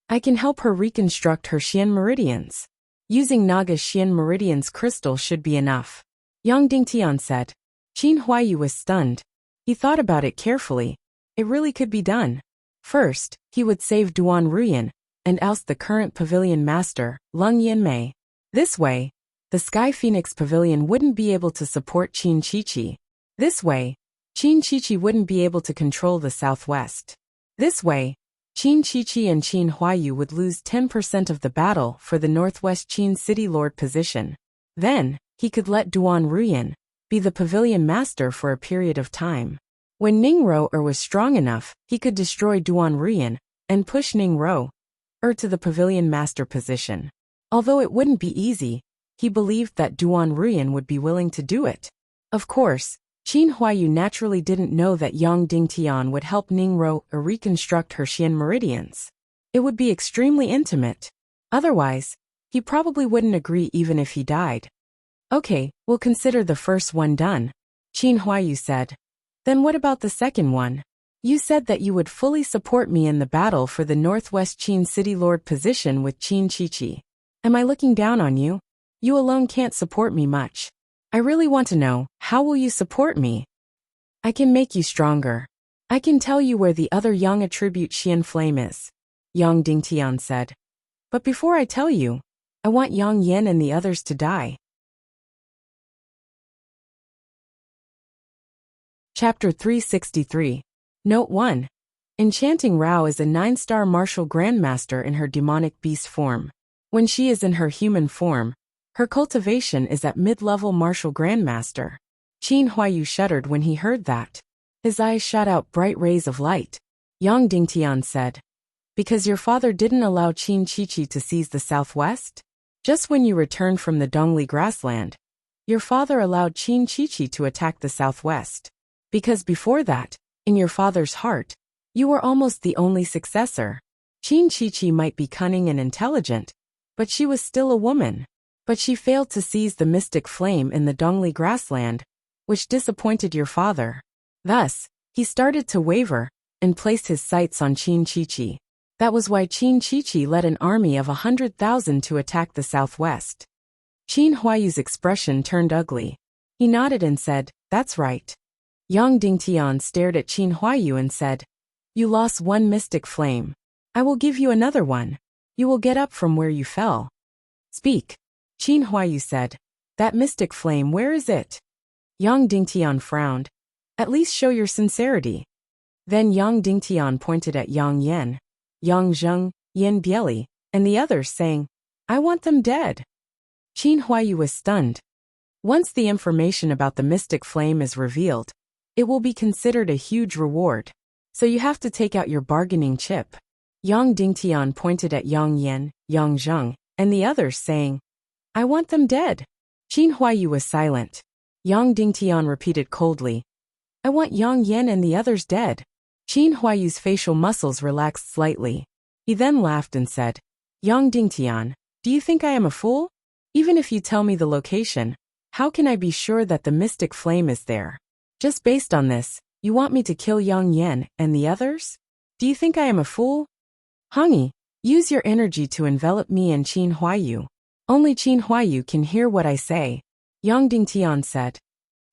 I can help her reconstruct her Xian meridians. Using Naga's Xian meridians crystal should be enough. Yang Dingtian said. Qin Huaiyu was stunned. He thought about it carefully. It really could be done. First, he would save Duan Ruyan and oust the current pavilion master, Lung Yinmei. This way, the Sky Phoenix Pavilion wouldn't be able to support Qin Chichi. This way, Qin Chichi wouldn't be able to control the southwest. This way, Qin Chichi and Qin Huaiyu would lose 10% of the battle for the northwest Qin City Lord position. Then, he could let Duan Ruyan be the pavilion master for a period of time. When Ning Ro was strong enough, he could destroy Duan Ruyan and push Ning Ro to the pavilion master position. Although it wouldn't be easy, he believed that Duan Ruyan would be willing to do it. Of course, Qin Huaiyu naturally didn't know that Yang Dingtian would help Ning Ro reconstruct her Xian meridians. It would be extremely intimate. Otherwise, he probably wouldn't agree even if he died. Okay, we'll consider the first one done, Qin Huaiyu said. Then what about the second one? You said that you would fully support me in the battle for the Northwest Qin City Lord position with Qin Chichi. Am I looking down on you? You alone can't support me much. I really want to know, how will you support me? I can make you stronger. I can tell you where the other Yang attribute Xian flame is, Yang Dingtian said. But before I tell you, I want Yang Yen and the others to die. Chapter 363. Note 1. Enchanting Rao is a 9-star martial grandmaster in her demonic beast form. When she is in her human form, her cultivation is at mid-level martial grandmaster. Qin Huaiyu shuddered when he heard that. His eyes shot out bright rays of light. Yang Dingtian said, Because your father didn't allow Qin Chichi to seize the southwest? Just when you returned from the Dongli grassland, your father allowed Qin Chichi to attack the southwest. Because before that, in your father's heart, you were almost the only successor. Qin Chichi might be cunning and intelligent, but she was still a woman. But she failed to seize the mystic flame in the Dongli grassland, which disappointed your father. Thus, he started to waver and placed his sights on Qin Chichi. That was why Qin Chichi led an army of 100,000 to attack the southwest. Qin Huaiyu's expression turned ugly. He nodded and said, That's right. Yang Dingtian stared at Qin Huayu and said, "You lost one mystic flame. I will give you another one. You will get up from where you fell." "Speak." Qin Huayu said. "That mystic flame, where is it?" Yang Dingtian frowned. "At least show your sincerity." Then Yang Dingtian pointed at Yang Yan, Yang Zheng, Yin Bieli, and the others, saying, "I want them dead." Qin Huayu was stunned. Once the information about the mystic flame is revealed, it will be considered a huge reward. So you have to take out your bargaining chip. Yang Dingtian pointed at Yang Yan, Yang Zheng, and the others, saying, "I want them dead." Qin Huayu was silent. Yang Dingtian repeated coldly, "I want Yang Yan and the others dead." Qin Huayu's facial muscles relaxed slightly. He then laughed and said, "Yang Dingtian, do you think I am a fool? Even if you tell me the location, how can I be sure that the mystic flame is there? Just based on this, you want me to kill Yang Yan and the others? Do you think I am a fool? Hongyi, use your energy to envelop me and Qin Huayu. Only Qin Huayu can hear what I say." Yang Dingtian said.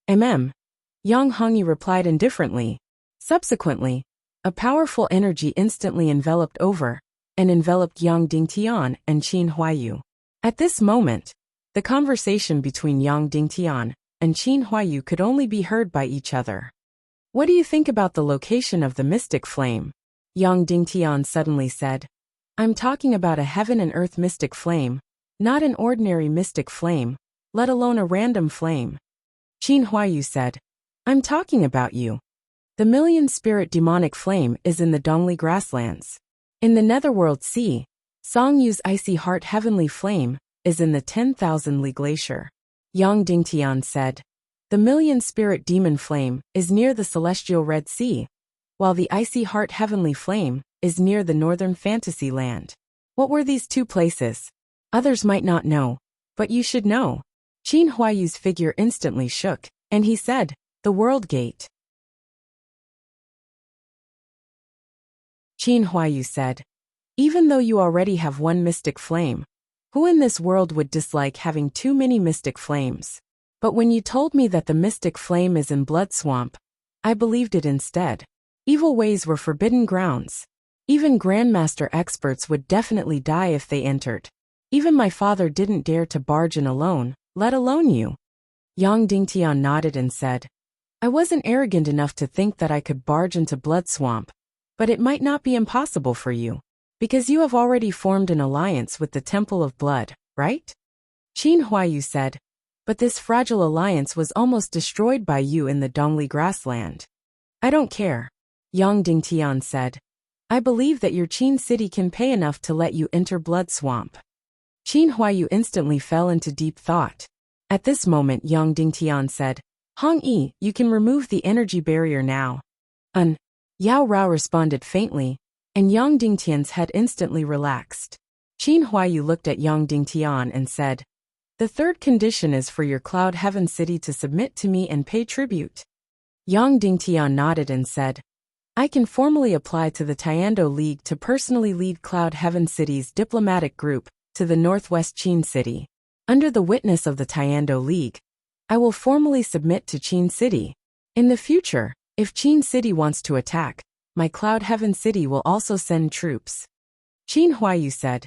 Yang Hongyi replied indifferently. Subsequently, a powerful energy instantly enveloped Yang Dingtian and Qin Huayu. At this moment, the conversation between Yang Dingtian and Qin Huayu could only be heard by each other. "What do you think about the location of the mystic flame?" Yang Dingtian suddenly said. "I'm talking about a heaven and earth mystic flame, not an ordinary mystic flame, let alone a random flame." Qin Huayu said, "I'm talking about you. The million-spirit demonic flame is in the Dongli grasslands. In the Netherworld Sea, Songyu's icy heart heavenly flame is in the 10,000-li glacier." Yang Dingtian said, "The million-spirit demon flame is near the celestial Red Sea, while the icy heart heavenly flame is near the northern fantasy land." What were these two places? Others might not know, but you should know. Qin Huayu's figure instantly shook, and he said, "The World Gate." Qin Huayu said, "Even though you already have one mystic flame, who in this world would dislike having too many mystic flames? But when you told me that the mystic flame is in Blood Swamp, I believed it instead. Evil ways were forbidden grounds. Even grandmaster experts would definitely die if they entered. Even my father didn't dare to barge in alone, let alone you." Yang Dingtian nodded and said, "I wasn't arrogant enough to think that I could barge into Blood Swamp, but it might not be impossible for you, because you have already formed an alliance with the Temple of Blood, right?" Qin Huayu said, "But this fragile alliance was almost destroyed by you in the Dongli grassland." "I don't care," Yang Dingtian said. "I believe that your Qin city can pay enough to let you enter Blood Swamp." Qin Huayu instantly fell into deep thought. At this moment Yang Dingtian said, "Hongyi, you can remove the energy barrier now." Yao Rao responded faintly, and Yang Dingtian's head instantly relaxed. Qin Huayu looked at Yang Dingtian and said, "The third condition is for your Cloud Heaven City to submit to me and pay tribute." Yang Dingtian nodded and said, "I can formally apply to the Tiando League to personally lead Cloud Heaven City's diplomatic group to the Northwest Qin City. Under the witness of the Tiando League, I will formally submit to Qin City. In the future, if Qin City wants to attack, my Cloud Heaven City will also send troops." Qin Huayu said,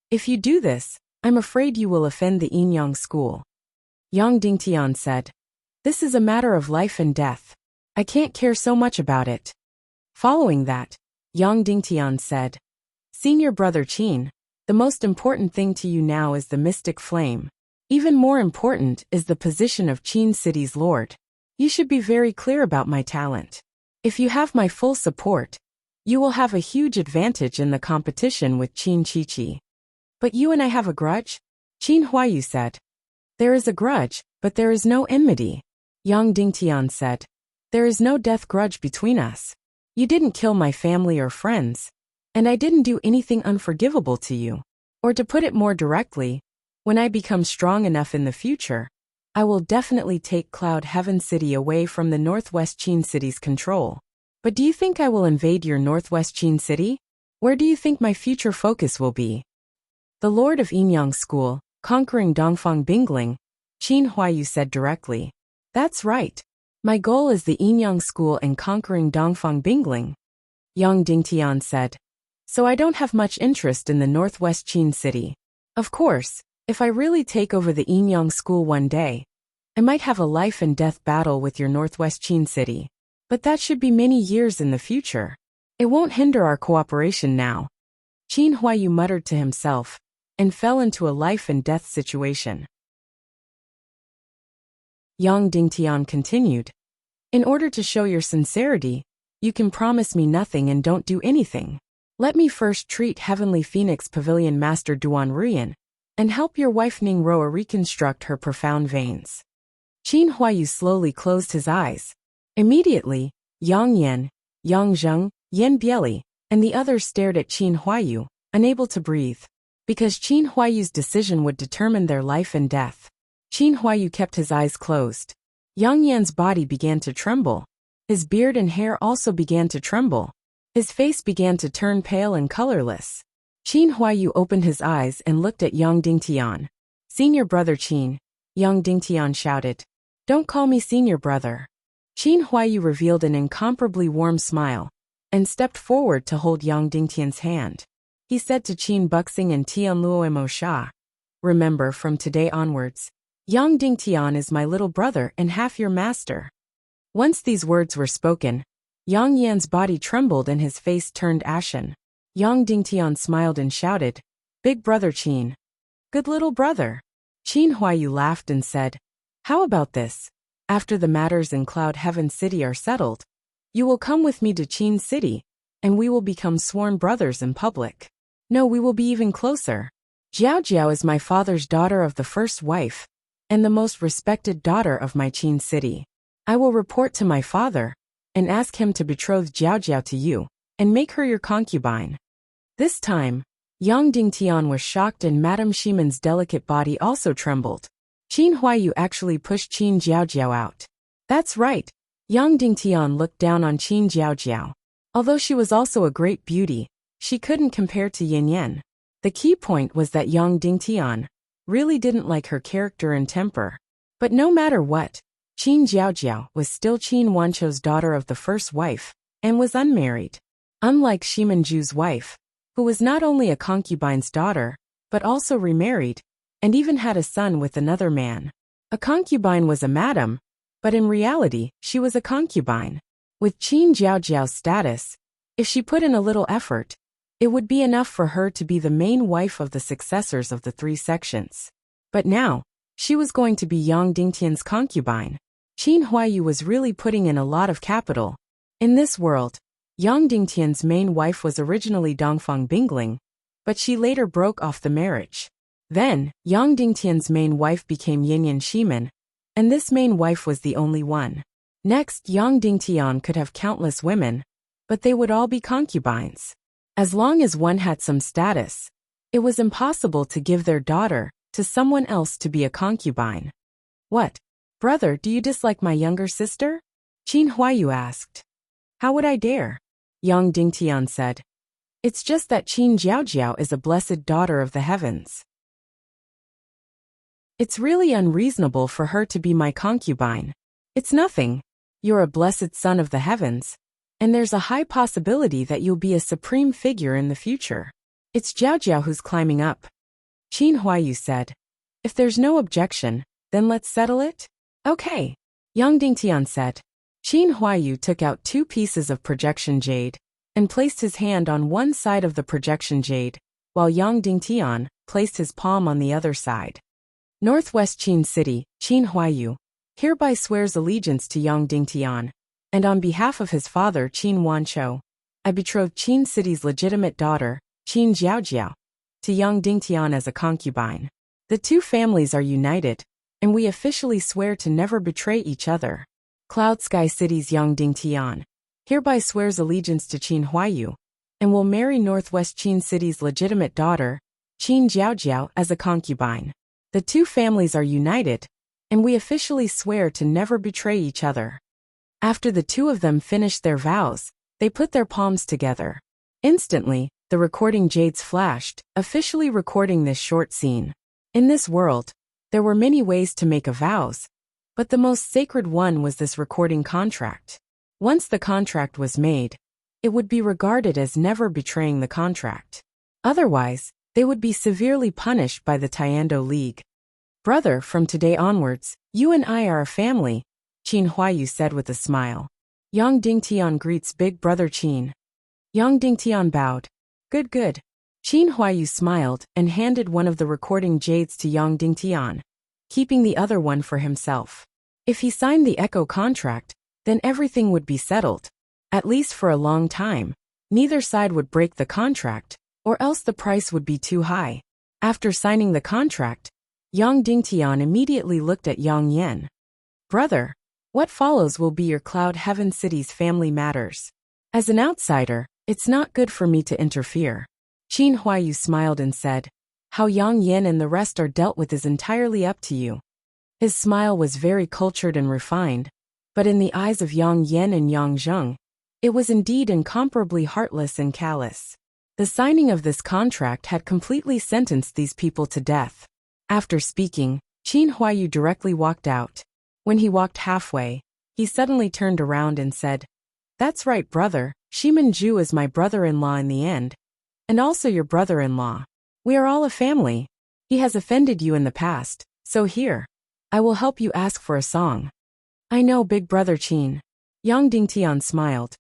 "If you do this, I'm afraid you will offend the Yinyang school." Yang Dingtian said, "This is a matter of life and death. I can't care so much about it." Following that, Yang Dingtian said, "Senior brother Qin, the most important thing to you now is the mystic flame. Even more important is the position of Qin City's lord. You should be very clear about my talent. If you have my full support, you will have a huge advantage in the competition with Qin Chichi." "But you and I have a grudge?" Qin Huayu said. "There is a grudge, but there is no enmity." Yang Dingtian said, "There is no death grudge between us. You didn't kill my family or friends, and I didn't do anything unforgivable to you. Or to put it more directly, when I become strong enough in the future, I will definitely take Cloud Heaven City away from the Northwest Qin City's control. But do you think I will invade your Northwest Qin City? Where do you think my future focus will be?" "The Lord of Yinyang School, conquering Dongfang Bingling," Qin Huayu said directly. "That's right. My goal is the Yinyang school and conquering Dongfang Bingling, Yang Dingtian said. So I don't have much interest in the northwest Qin city. Of course, if I really take over the Yinyang school one day, I might have a life and death battle with your northwest Qin city. But that should be many years in the future. It won't hinder our cooperation now. Qin Huayu muttered to himself, and fell into a life and death situation. Yang Dingtian continued. In order to show your sincerity, you can promise me nothing and don't do anything. Let me first treat Heavenly Phoenix Pavilion Master Duan Ruyan, and help your wife Ning Roa reconstruct her profound veins. Qin Huayu slowly closed his eyes. Immediately, Yang Yan, Yang Zheng, Yan Bieli, and the others stared at Qin Huayu, unable to breathe. Because Qin Huayu's decision would determine their life and death. Qin Huayu kept his eyes closed. Yang Yan's body began to tremble. His beard and hair also began to tremble. His face began to turn pale and colorless. Qin Huayu opened his eyes and looked at Yang Dingtian. Senior brother Qin, Yang Dingtian shouted. Don't call me senior brother. Qin Huayu revealed an incomparably warm smile, and stepped forward to hold Yang Dingtian's hand. He said to Qin Buxing and Tian Luomo Sha, remember, from today onwards, Yang Dingtian is my little brother and half your master. Once these words were spoken, Yang Yan's body trembled and his face turned ashen. Yang Dingtian smiled and shouted, Big brother Qin. Good little brother. Qin Huayu laughed and said, How about this? After the matters in Cloud Heaven City are settled, you will come with me to Qin City, and we will become sworn brothers in public. No, we will be even closer. Jiao Jiao is my father's daughter of the first wife, and the most respected daughter of my Qin city. I will report to my father, and ask him to betroth Jiao Jiao to you, and make her your concubine. This time, Yang Dingtian was shocked and Madame Shiman's delicate body also trembled. Qin Huayu actually pushed Qin Jiao Jiao out. That's right. Yang Dingtian looked down on Qin Jiao Jiao. Although she was also a great beauty, she couldn't compare to Yin Yan. The key point was that Yang Dingtian really didn't like her character and temper. But no matter what, Qin Jiao Jiao was still Qin Wanchou's daughter of the first wife, and was unmarried. Unlike Shiman Ju's wife, who was not only a concubine's daughter, but also remarried, and even had a son with another man. A concubine was a madam, but in reality, she was a concubine. With Qin Jiao Jiao's status, if she put in a little effort, it would be enough for her to be the main wife of the successors of the three sections. But now, she was going to be Yang Dingtian's concubine. Qin Huayu was really putting in a lot of capital. In this world, Yang Dingtian's main wife was originally Dongfang Bingling, but she later broke off the marriage. Then, Yang Dingtian's main wife became Yinyan Shiman, and this main wife was the only one. Next, Yang Dingtian could have countless women, but they would all be concubines. As long as one had some status, it was impossible to give their daughter to someone else to be a concubine. What? Brother, do you dislike my younger sister? Qin Huayu asked. How would I dare? Yang Dingtian said. It's just that Qin Jiao Jiao is a blessed daughter of the heavens. It's really unreasonable for her to be my concubine. It's nothing. You're a blessed son of the heavens, and there's a high possibility that you'll be a supreme figure in the future. It's Jiao Jiao who's climbing up. Qin Huayu said. If there's no objection, then let's settle it? Okay. Yang Dingtian said. Qin Huayu took out 2 pieces of projection jade, and placed his hand on one side of the projection jade, while Yang Dingtian placed his palm on the other side. Northwest Qin City, Qin Huayu, hereby swears allegiance to Yang Dingtian, and on behalf of his father Qin Wanchou, I betroth Qin City's legitimate daughter, Qin Jiao Jiao, to Yang Dingtian as a concubine. The two families are united, and we officially swear to never betray each other. Cloud Sky City's Yang Dingtian hereby swears allegiance to Qin Huayu, and will marry Northwest Qin City's legitimate daughter, Qin Jiao Jiao, as a concubine. The two families are united, and we officially swear to never betray each other. After the two of them finished their vows, they put their palms together. Instantly, the recording jades flashed, officially recording this short scene. In this world, there were many ways to make a vows, But the most sacred one was this recording contract. Once the contract was made, it would be regarded as never betraying the contract. Otherwise, they would be severely punished by the Taekwondo League. Brother, from today onwards, you and I are a family, Qin Huayu said with a smile. Yang Dingtian greets big brother Qin. Yang Dingtian bowed. Good, good. Qin Huayu smiled and handed one of the recording jades to Yang Dingtian, keeping the other one for himself. If he signed the Echo contract, then everything would be settled. At least for a long time. Neither side would break the contract, or else the price would be too high. After signing the contract, Yang Dingtian immediately looked at Yang Yan. Brother, what follows will be your Cloud Heaven City's family matters. As an outsider, it's not good for me to interfere. Qin Huayu smiled and said, how Yang Yan and the rest are dealt with is entirely up to you. His smile was very cultured and refined, but in the eyes of Yang Yan and Yang Zheng, it was indeed incomparably heartless and callous. The signing of this contract had completely sentenced these people to death. After speaking, Qin Huayu directly walked out. When he walked halfway, he suddenly turned around and said, that's right, brother, Shimen Ju is my brother-in-law in the end, and also your brother-in-law. We are all a family. He has offended you in the past, so here, I will help you ask for a song. I know, big brother Qin. Yang Dingtian smiled.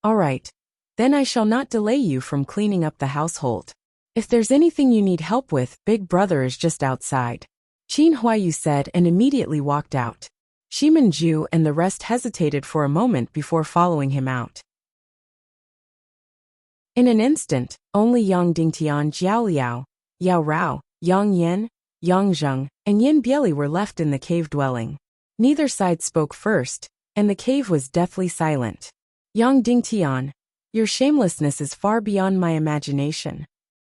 All right. Then I shall not delay you from cleaning up the household. If there's anything you need help with, big brother is just outside. Qin Huayu said and immediately walked out. Shimen Ju and the rest hesitated for a moment before following him out. In an instant, only Yang Dingtian, Jiao Liao, Yao Rao, Yang Yan, Yang Zheng, and Yin Bieli were left in the cave dwelling. Neither side spoke first, and the cave was deathly silent. Yang Dingtian, your shamelessness is far beyond my imagination.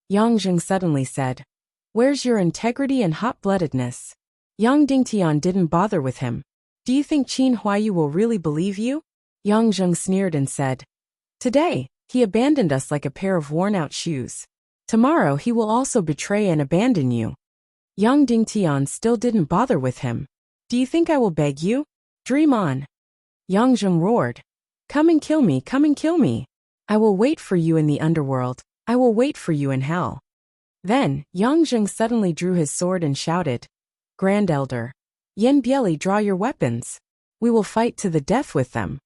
Yang Zheng suddenly said, where's your integrity and hot-bloodedness? Yang Dingtian didn't bother with him. Do you think Qin Huayu will really believe you? Yang Zheng sneered and said, today, he abandoned us like a pair of worn-out shoes. Tomorrow he will also betray and abandon you. Yang Dingtian still didn't bother with him. Do you think I will beg you? Dream on. Yang Zheng roared. Come and kill me, come and kill me. I will wait for you in the underworld. I will wait for you in hell. Then, Yang Zheng suddenly drew his sword and shouted, Grand Elder, Yin Bieli, draw your weapons. We will fight to the death with them.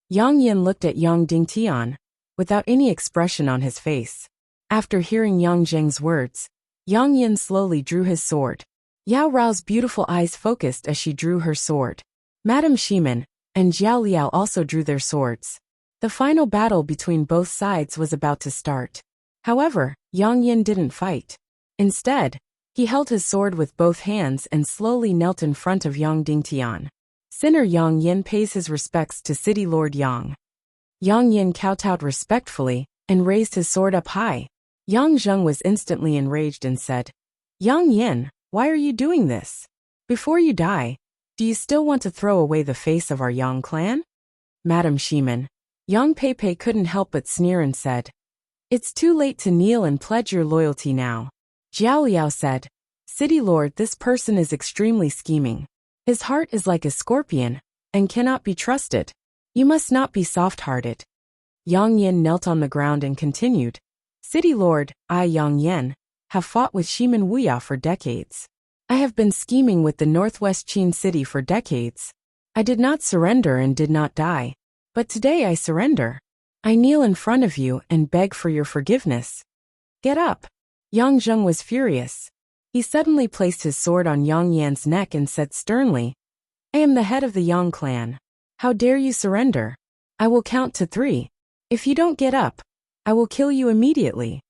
Yang Yin looked at Yang Dingtian, without any expression on his face. After hearing Yang Zheng's words, Yang Yin slowly drew his sword. Yao Rao's beautiful eyes focused as she drew her sword. Madame Shimen and Jiao Liao also drew their swords. The final battle between both sides was about to start. However, Yang Yin didn't fight. Instead, he held his sword with both hands and slowly knelt in front of Yang Dingtian. Sinner Yang Yin pays his respects to City Lord Yang. Yang Yin kowtowed respectfully and raised his sword up high. Yang Zheng was instantly enraged and said, Yang Yin, why are you doing this? Before you die, do you still want to throw away the face of our Yang clan? Madame Shimen, Yang Pei couldn't help but sneer and said, it's too late to kneel and pledge your loyalty now. Jiao Liao said, City Lord, this person is extremely scheming. His heart is like a scorpion, and cannot be trusted. You must not be soft-hearted. Yang Yin knelt on the ground and continued, City Lord, I, Yang Yin, have fought with Shimen Wuya for decades. I have been scheming with the Northwest Qin City for decades. I did not surrender and did not die. But today I surrender. I kneel in front of you and beg for your forgiveness. Get up. Yang Zheng was furious. He suddenly placed his sword on Yang Yan's neck and said sternly, I am the head of the Yang clan. How dare you surrender? I will count to 3. If you don't get up, I will kill you immediately.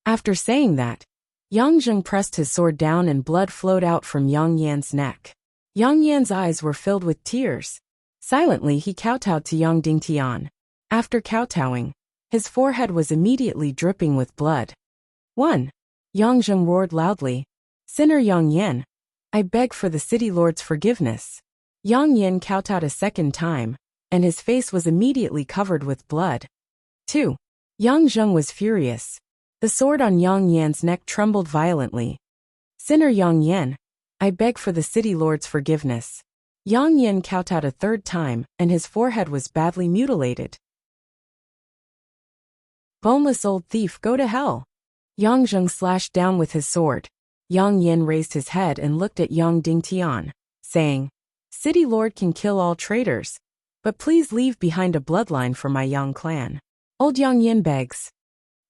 After saying that, Yang Zheng pressed his sword down and blood flowed out from Yang Yan's neck. Yang Yan's eyes were filled with tears. Silently he kowtowed to Yang Dingtian. After kowtowing, his forehead was immediately dripping with blood. 1. Yang Zheng roared loudly, Sinner Yang Yin, I beg for the City Lord's forgiveness. Yang Yin kowtowed a second time, and his face was immediately covered with blood. 2. Yang Zheng was furious. The sword on Yang Yan's neck trembled violently. Sinner Yang Yin, I beg for the City Lord's forgiveness. Yang Yin kowtowed a third time, and his forehead was badly mutilated. Boneless old thief, go to hell! Yang Zheng slashed down with his sword. Yang Yin raised his head and looked at Yang Dingtian, saying, City Lord can kill all traitors, but please leave behind a bloodline for my Yang clan. Old Yang Yin begs.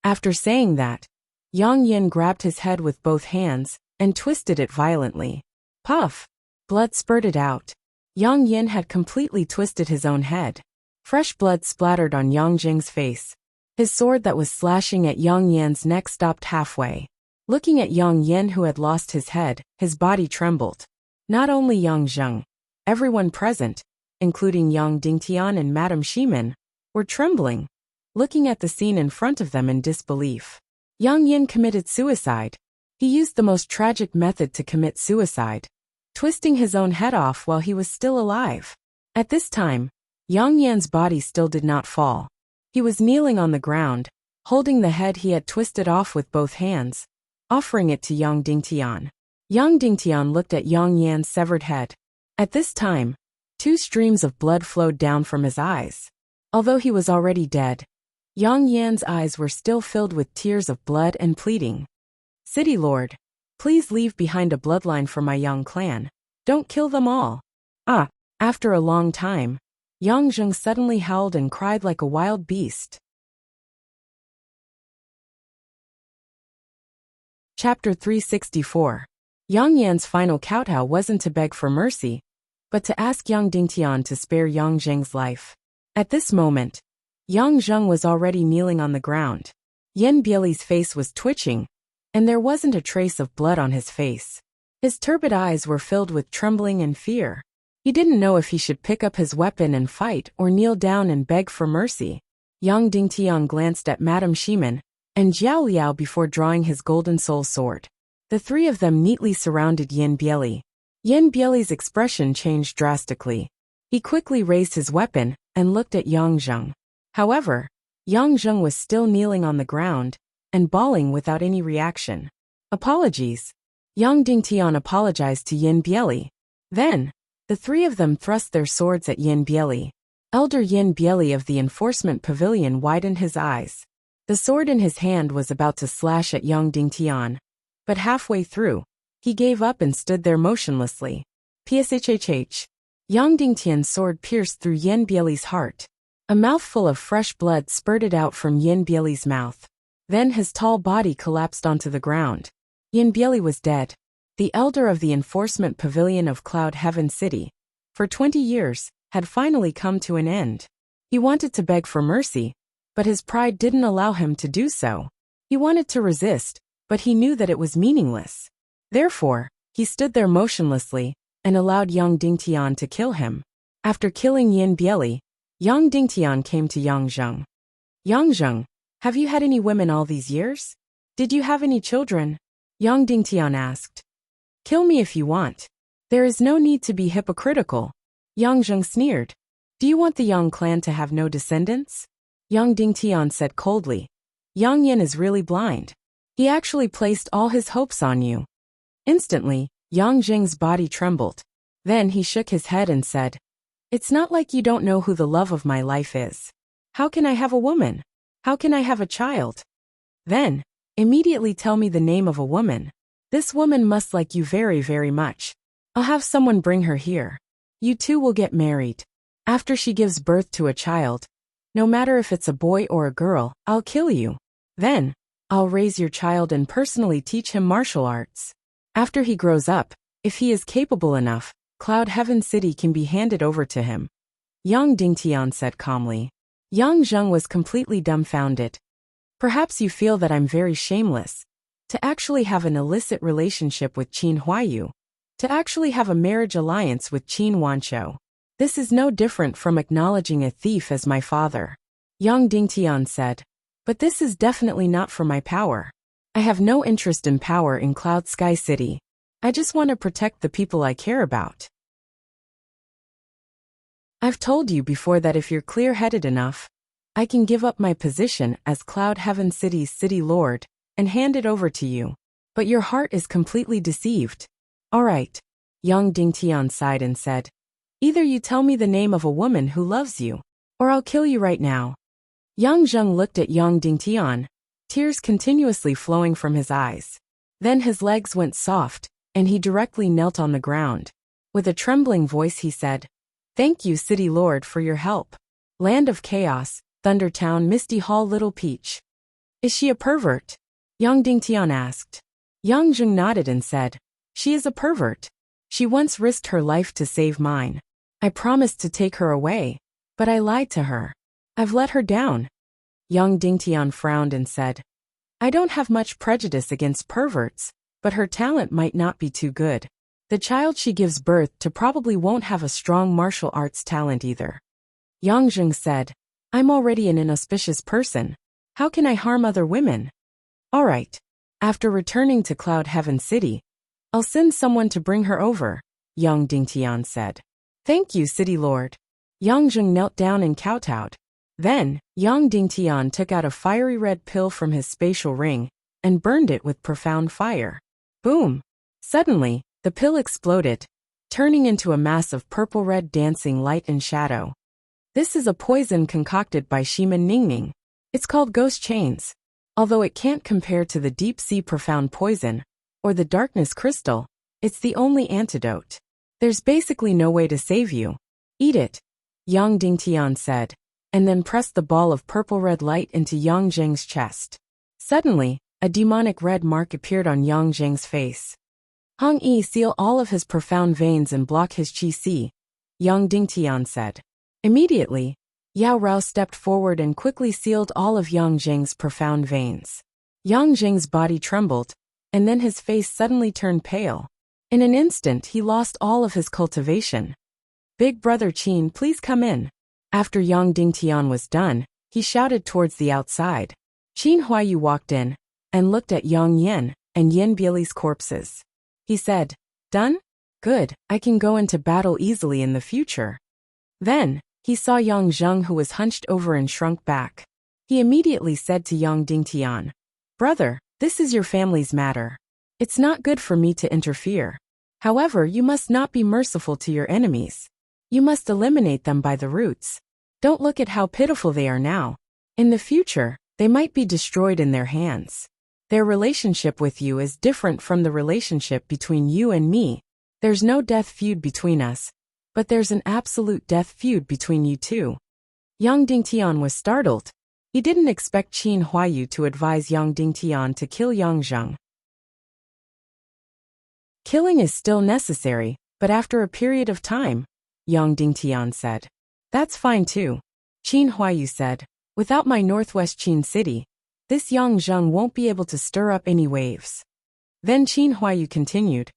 After saying that, Yang Yin grabbed his head with both hands and twisted it violently. Puff! Blood spurted out. Yang Yin had completely twisted his own head. Fresh blood splattered on Yang Jing's face. His sword that was slashing at Yang Yan's neck stopped halfway. Looking at Yang Yin, who had lost his head, his body trembled. Not only Yang Zheng, everyone present, including Yang Dingtian and Madame Shimin, were trembling, looking at the scene in front of them in disbelief. Yang Yin committed suicide. He used the most tragic method to commit suicide, twisting his own head off while he was still alive. At this time, Yang Yan's body still did not fall. He was kneeling on the ground, holding the head he had twisted off with both hands, offering it to Yang Dingtian. Yang Dingtian looked at Yang Yan's severed head. At this time, 2 streams of blood flowed down from his eyes. Although he was already dead, Yang Yan's eyes were still filled with tears of blood and pleading. City Lord, please leave behind a bloodline for my Yang clan. Don't kill them all. After a long time, Yang Zheng suddenly howled and cried like a wild beast. Chapter 364. Yang Yan's final kowtow wasn't to beg for mercy, but to ask Yang Dingtian to spare Yang Zheng's life. At this moment, Yang Zheng was already kneeling on the ground. Yin Bieli's face was twitching, and there wasn't a trace of blood on his face. His turbid eyes were filled with trembling and fear. He didn't know if he should pick up his weapon and fight or kneel down and beg for mercy. Yang Dingtian glanced at Madame Shimin and Jiao Liao before drawing his golden soul sword. The 3 of them neatly surrounded Yin Bieli. Yin Bieli's expression changed drastically. He quickly raised his weapon and looked at Yang Zheng. However, Yang Zheng was still kneeling on the ground and bawling without any reaction. Apologies. Yang Dingtian apologized to Yin Bieli. Then, the 3 of them thrust their swords at Yin Bieli. Elder Yin Bieli of the enforcement pavilion widened his eyes. The sword in his hand was about to slash at Yang Dingtian, but halfway through, he gave up and stood there motionlessly. Pshhh. Yang Dingtian's sword pierced through Yin Bieli's heart. A mouthful of fresh blood spurted out from Yin Bieli's mouth. Then his tall body collapsed onto the ground. Yin Bieli was dead. The elder of the enforcement pavilion of Cloud Heaven City, for 20 years, had finally come to an end. He wanted to beg for mercy, but his pride didn't allow him to do so. He wanted to resist, but he knew that it was meaningless. Therefore, he stood there motionlessly and allowed Yang Dingtian to kill him. After killing Yin Bieli, Yang Dingtian came to Yang Zheng. Yang Zheng, have you had any women all these years? Did you have any children? Yang Dingtian asked. Kill me if you want. There is no need to be hypocritical. Yang Zheng sneered. Do you want the Yang clan to have no descendants? Yang Dingtian said coldly. Yang Yin is really blind. He actually placed all his hopes on you. Instantly, Yang Zheng's body trembled. Then he shook his head and said, It's not like you don't know who the love of my life is. How can I have a woman? How can I have a child? Then, immediately tell me the name of a woman. This woman must like you very, very much. I'll have someone bring her here. You two will get married. After she gives birth to a child, no matter if it's a boy or a girl, I'll kill you. Then, I'll raise your child and personally teach him martial arts. After he grows up, if he is capable enough, Cloud Heaven City can be handed over to him. Yang Dingtian said calmly. Yang Zheng was completely dumbfounded. Perhaps you feel that I'm very shameless. To actually have an illicit relationship with Qin Huayu. To actually have a marriage alliance with Qin Wanshou. This is no different from acknowledging a thief as my father. Yang Dingtian said. But this is definitely not for my power. I have no interest in power in Cloud Sky City. I just want to protect the people I care about. I've told you before that if you're clear-headed enough, I can give up my position as Cloud Heaven City's city lord and hand it over to you. But your heart is completely deceived. All right. Yang Dingtian sighed and said. Either you tell me the name of a woman who loves you, or I'll kill you right now. Yang Zheng looked at Yang Dingtian, tears continuously flowing from his eyes. Then his legs went soft, and he directly knelt on the ground. With a trembling voice he said, "Thank you, City Lord, for your help. Land of Chaos, Thundertown, Misty Hall, Little Peach." "Is she a pervert?" Yang Dingtian asked. Yang Zheng nodded and said, "She is a pervert. She once risked her life to save mine. I promised to take her away, but I lied to her. I've let her down." Yang Dingtian frowned and said, "I don't have much prejudice against perverts, but her talent might not be too good. The child she gives birth to probably won't have a strong martial arts talent either." Yang Zheng said, "I'm already an inauspicious person. How can I harm other women? All right. After returning to Cloud Heaven City, I'll send someone to bring her over," Yang Dingtian said. "Thank you, City Lord." Yang Zheng knelt down and kowtowed. Then, Yang Dingtian took out a fiery red pill from his spatial ring and burned it with profound fire. Boom! Suddenly, the pill exploded, turning into a mass of purple-red dancing light and shadow. This is a poison concocted by Shiman Ningning. It's called Ghost Chains. Although it can't compare to the deep-sea profound poison, or the darkness crystal, it's the only antidote. There's basically no way to save you. Eat it, Yang Dingtian said, and then pressed the ball of purple-red light into Yang Zheng's chest. Suddenly, a demonic red mark appeared on Yang Zheng's face. "Hong Yi, seal all of his profound veins and block his qi, Yang Dingtian said. Immediately, Yao Rao stepped forward and quickly sealed all of Yang Zheng's profound veins. Yang Zheng's body trembled, and then his face suddenly turned pale. In an instant he lost all of his cultivation. "Big brother Qin, please come in." After Yang Dingtian was done, he shouted towards the outside. Qin Huaiyu walked in, and looked at Yang Yen and Yen Bieli's corpses. He said, "Done? Good, I can go into battle easily in the future." Then, he saw Yang Zheng, who was hunched over and shrunk back. He immediately said to Yang Dingtian, "Brother, this is your family's matter. It's not good for me to interfere. However, you must not be merciful to your enemies. You must eliminate them by the roots. Don't look at how pitiful they are now. In the future, they might be destroyed in their hands. Their relationship with you is different from the relationship between you and me. There's no death feud between us, but there's an absolute death feud between you two." Yang Dingtian was startled. He didn't expect Qin Huaiyu to advise Yang Dingtian to kill Yang Zheng. "Killing is still necessary, but after a period of time," Yang Dingtian said. "That's fine too," Qin Huaiyu said. "Without my Northwest Qin City, this Yang Zheng won't be able to stir up any waves." Then Qin Huaiyu continued,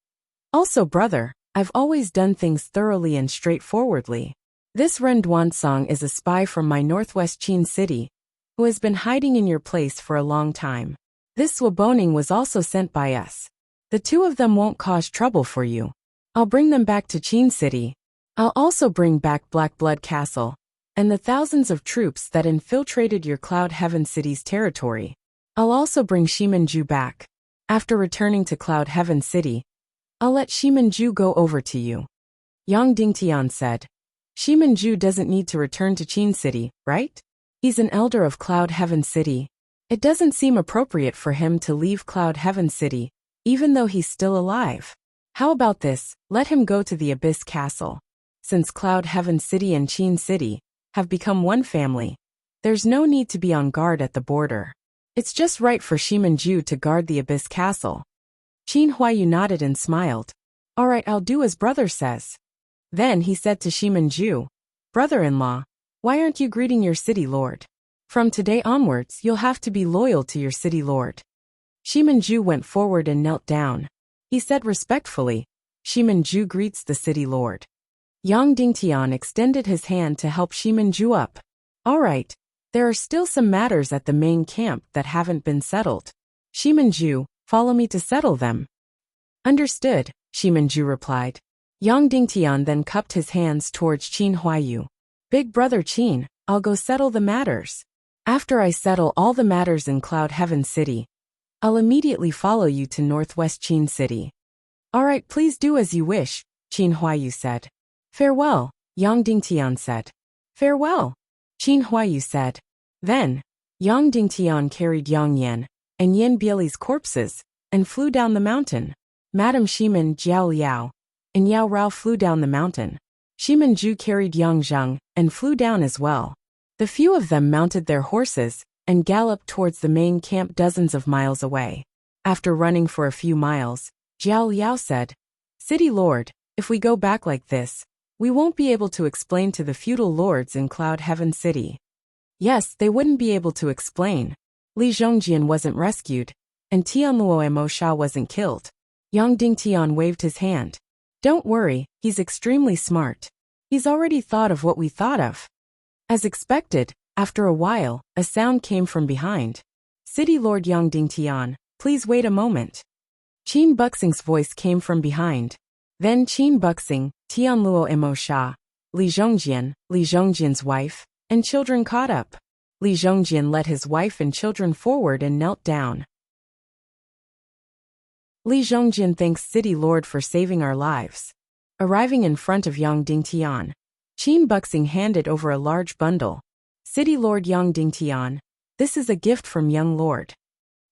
"Also, brother, I've always done things thoroughly and straightforwardly. This Ren Duansong is a spy from my Northwest Qin City, who has been hiding in your place for a long time. This Swaboning was also sent by us. The two of them won't cause trouble for you. I'll bring them back to Qin City. I'll also bring back Black Blood Castle, and the thousands of troops that infiltrated your Cloud Heaven City's territory. I'll also bring Shimanju back. After returning to Cloud Heaven City, I'll let Shimanju go over to you." Yang Dingtian said, "Shimanju doesn't need to return to Qin City, right? He's an elder of Cloud Heaven City. It doesn't seem appropriate for him to leave Cloud Heaven City, even though he's still alive. How about this, let him go to the Abyss Castle. Since Cloud Heaven City and Qin City have become one family, there's no need to be on guard at the border. It's just right for Shimanju to guard the Abyss Castle." Qin Huaiyu nodded and smiled. "All right, I'll do as brother says." Then he said to Shimanju, "Brother-in-law, why aren't you greeting your city lord? From today onwards, you'll have to be loyal to your city lord." Shimanju went forward and knelt down. He said respectfully, "Shimanju greets the city lord." Yang Dingtian extended his hand to help Shimanju up. "All right, there are still some matters at the main camp that haven't been settled. Shimanju, follow me to settle them." "Understood," Shimanju replied. Yang Dingtian then cupped his hands towards Qin Huaiyu. "Big brother Qin, I'll go settle the matters. After I settle all the matters in Cloud Heaven City, I'll immediately follow you to Northwest Qin City." "All right, please do as you wish," Qin Huaiyu said. "Farewell, Yang Dingtian said. Farewell. Qin Huayu said. Then, Yang Dingtian carried Yang Yan and Yin Bieli's corpses and flew down the mountain. Madame Shiman Jiao Liao and Yao Rao flew down the mountain. Shiman Ju carried Yang Zheng and flew down as well. The few of them mounted their horses and galloped towards the main camp dozens of miles away. After running for a few miles, Jiao Liao said, City Lord, if we go back like this, we won't be able to explain to the feudal lords in Cloud Heaven City. Yes, they wouldn't be able to explain. Li Zhongjian wasn't rescued, and Tianluo Mo Sha wasn't killed. Yang Dingtian waved his hand. Don't worry, he's extremely smart. He's already thought of what we thought of. As expected, after a while, a sound came from behind. City Lord Yang Dingtian, please wait a moment. Qin Buxing's voice came from behind. Then Qin Buxing, Tianluo Mo Sha, Li Zhongjian's wife, and children caught up. Li Zhongjian led his wife and children forward and knelt down. Li Zhongjian thanks City Lord for saving our lives. Arriving in front of Yang Dingtian, Qin Buxing handed over a large bundle. City Lord Yang Dingtian, this is a gift from young Lord.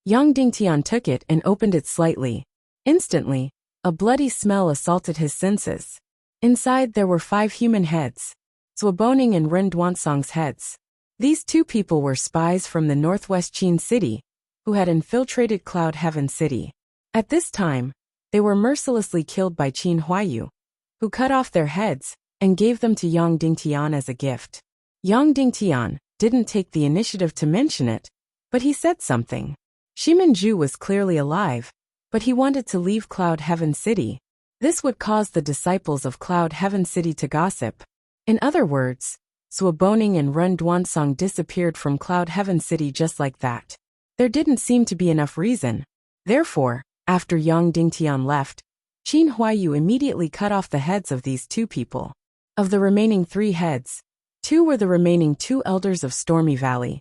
Yang Dingtian took it and opened it slightly. Instantly, a bloody smell assaulted his senses. Inside there were 5 human heads. Zuoboning and Ren Duansong's heads. These 2 people were spies from the northwest Qin city, who had infiltrated Cloud Heaven City. At this time, they were mercilessly killed by Qin Huayu, who cut off their heads and gave them to Yang Dingtian as a gift. Yang Dingtian didn't take the initiative to mention it, but he said something. Shiman Ju was clearly alive, but he wanted to leave Cloud Heaven City. This would cause the disciples of Cloud Heaven City to gossip. In other words, Zuoboning and Ren Duansong disappeared from Cloud Heaven City just like that. There didn't seem to be enough reason. Therefore, after Yang Dingtian left, Qin Huayu immediately cut off the heads of these 2 people. Of the remaining 3 heads, 2 were the remaining 2 elders of Stormy Valley,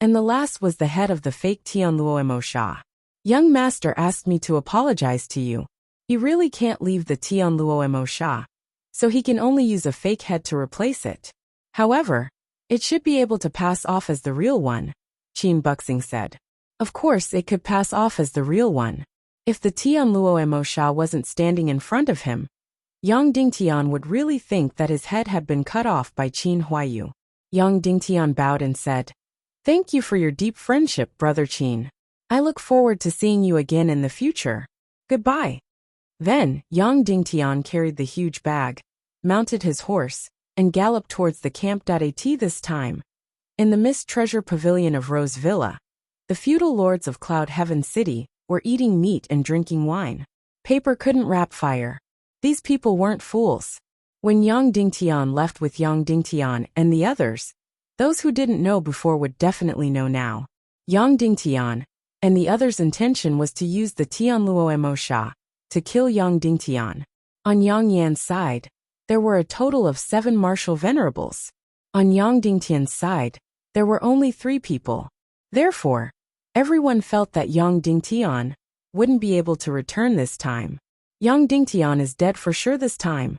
and the last was the head of the fake Tianluo Mo Sha. Young master asked me to apologize to you. He really can't leave the Tianluo Mo Sha, so he can only use a fake head to replace it. However, it should be able to pass off as the real one, Qin Buxing said. Of course it could pass off as the real one. If the Tianluo Mo Sha wasn't standing in front of him, Yang Dingtian would really think that his head had been cut off by Qin Huayu. Yang Dingtian bowed and said, Thank you for your deep friendship, Brother Qin. I look forward to seeing you again in the future. Goodbye. Then, Yang Dingtian carried the huge bag, mounted his horse, and galloped towards the camp. At this time, in the Mist Treasure Pavilion of Rose Villa, the feudal lords of Cloud Heaven City were eating meat and drinking wine. Paper couldn't wrap fire. These people weren't fools. When Yang Dingtian left with Yang Dingtian and the others, those who didn't know before would definitely know now. Yang Dingtian and the others' intention was to use the Tianluo Mo Sha to kill Yang Dingtian. On Yang Yan's side, there were a total of 7 martial venerables. On Yang Dingtian's side, there were only 3 people. Therefore, everyone felt that Yang Dingtian wouldn't be able to return this time. Yang Dingtian is dead for sure this time.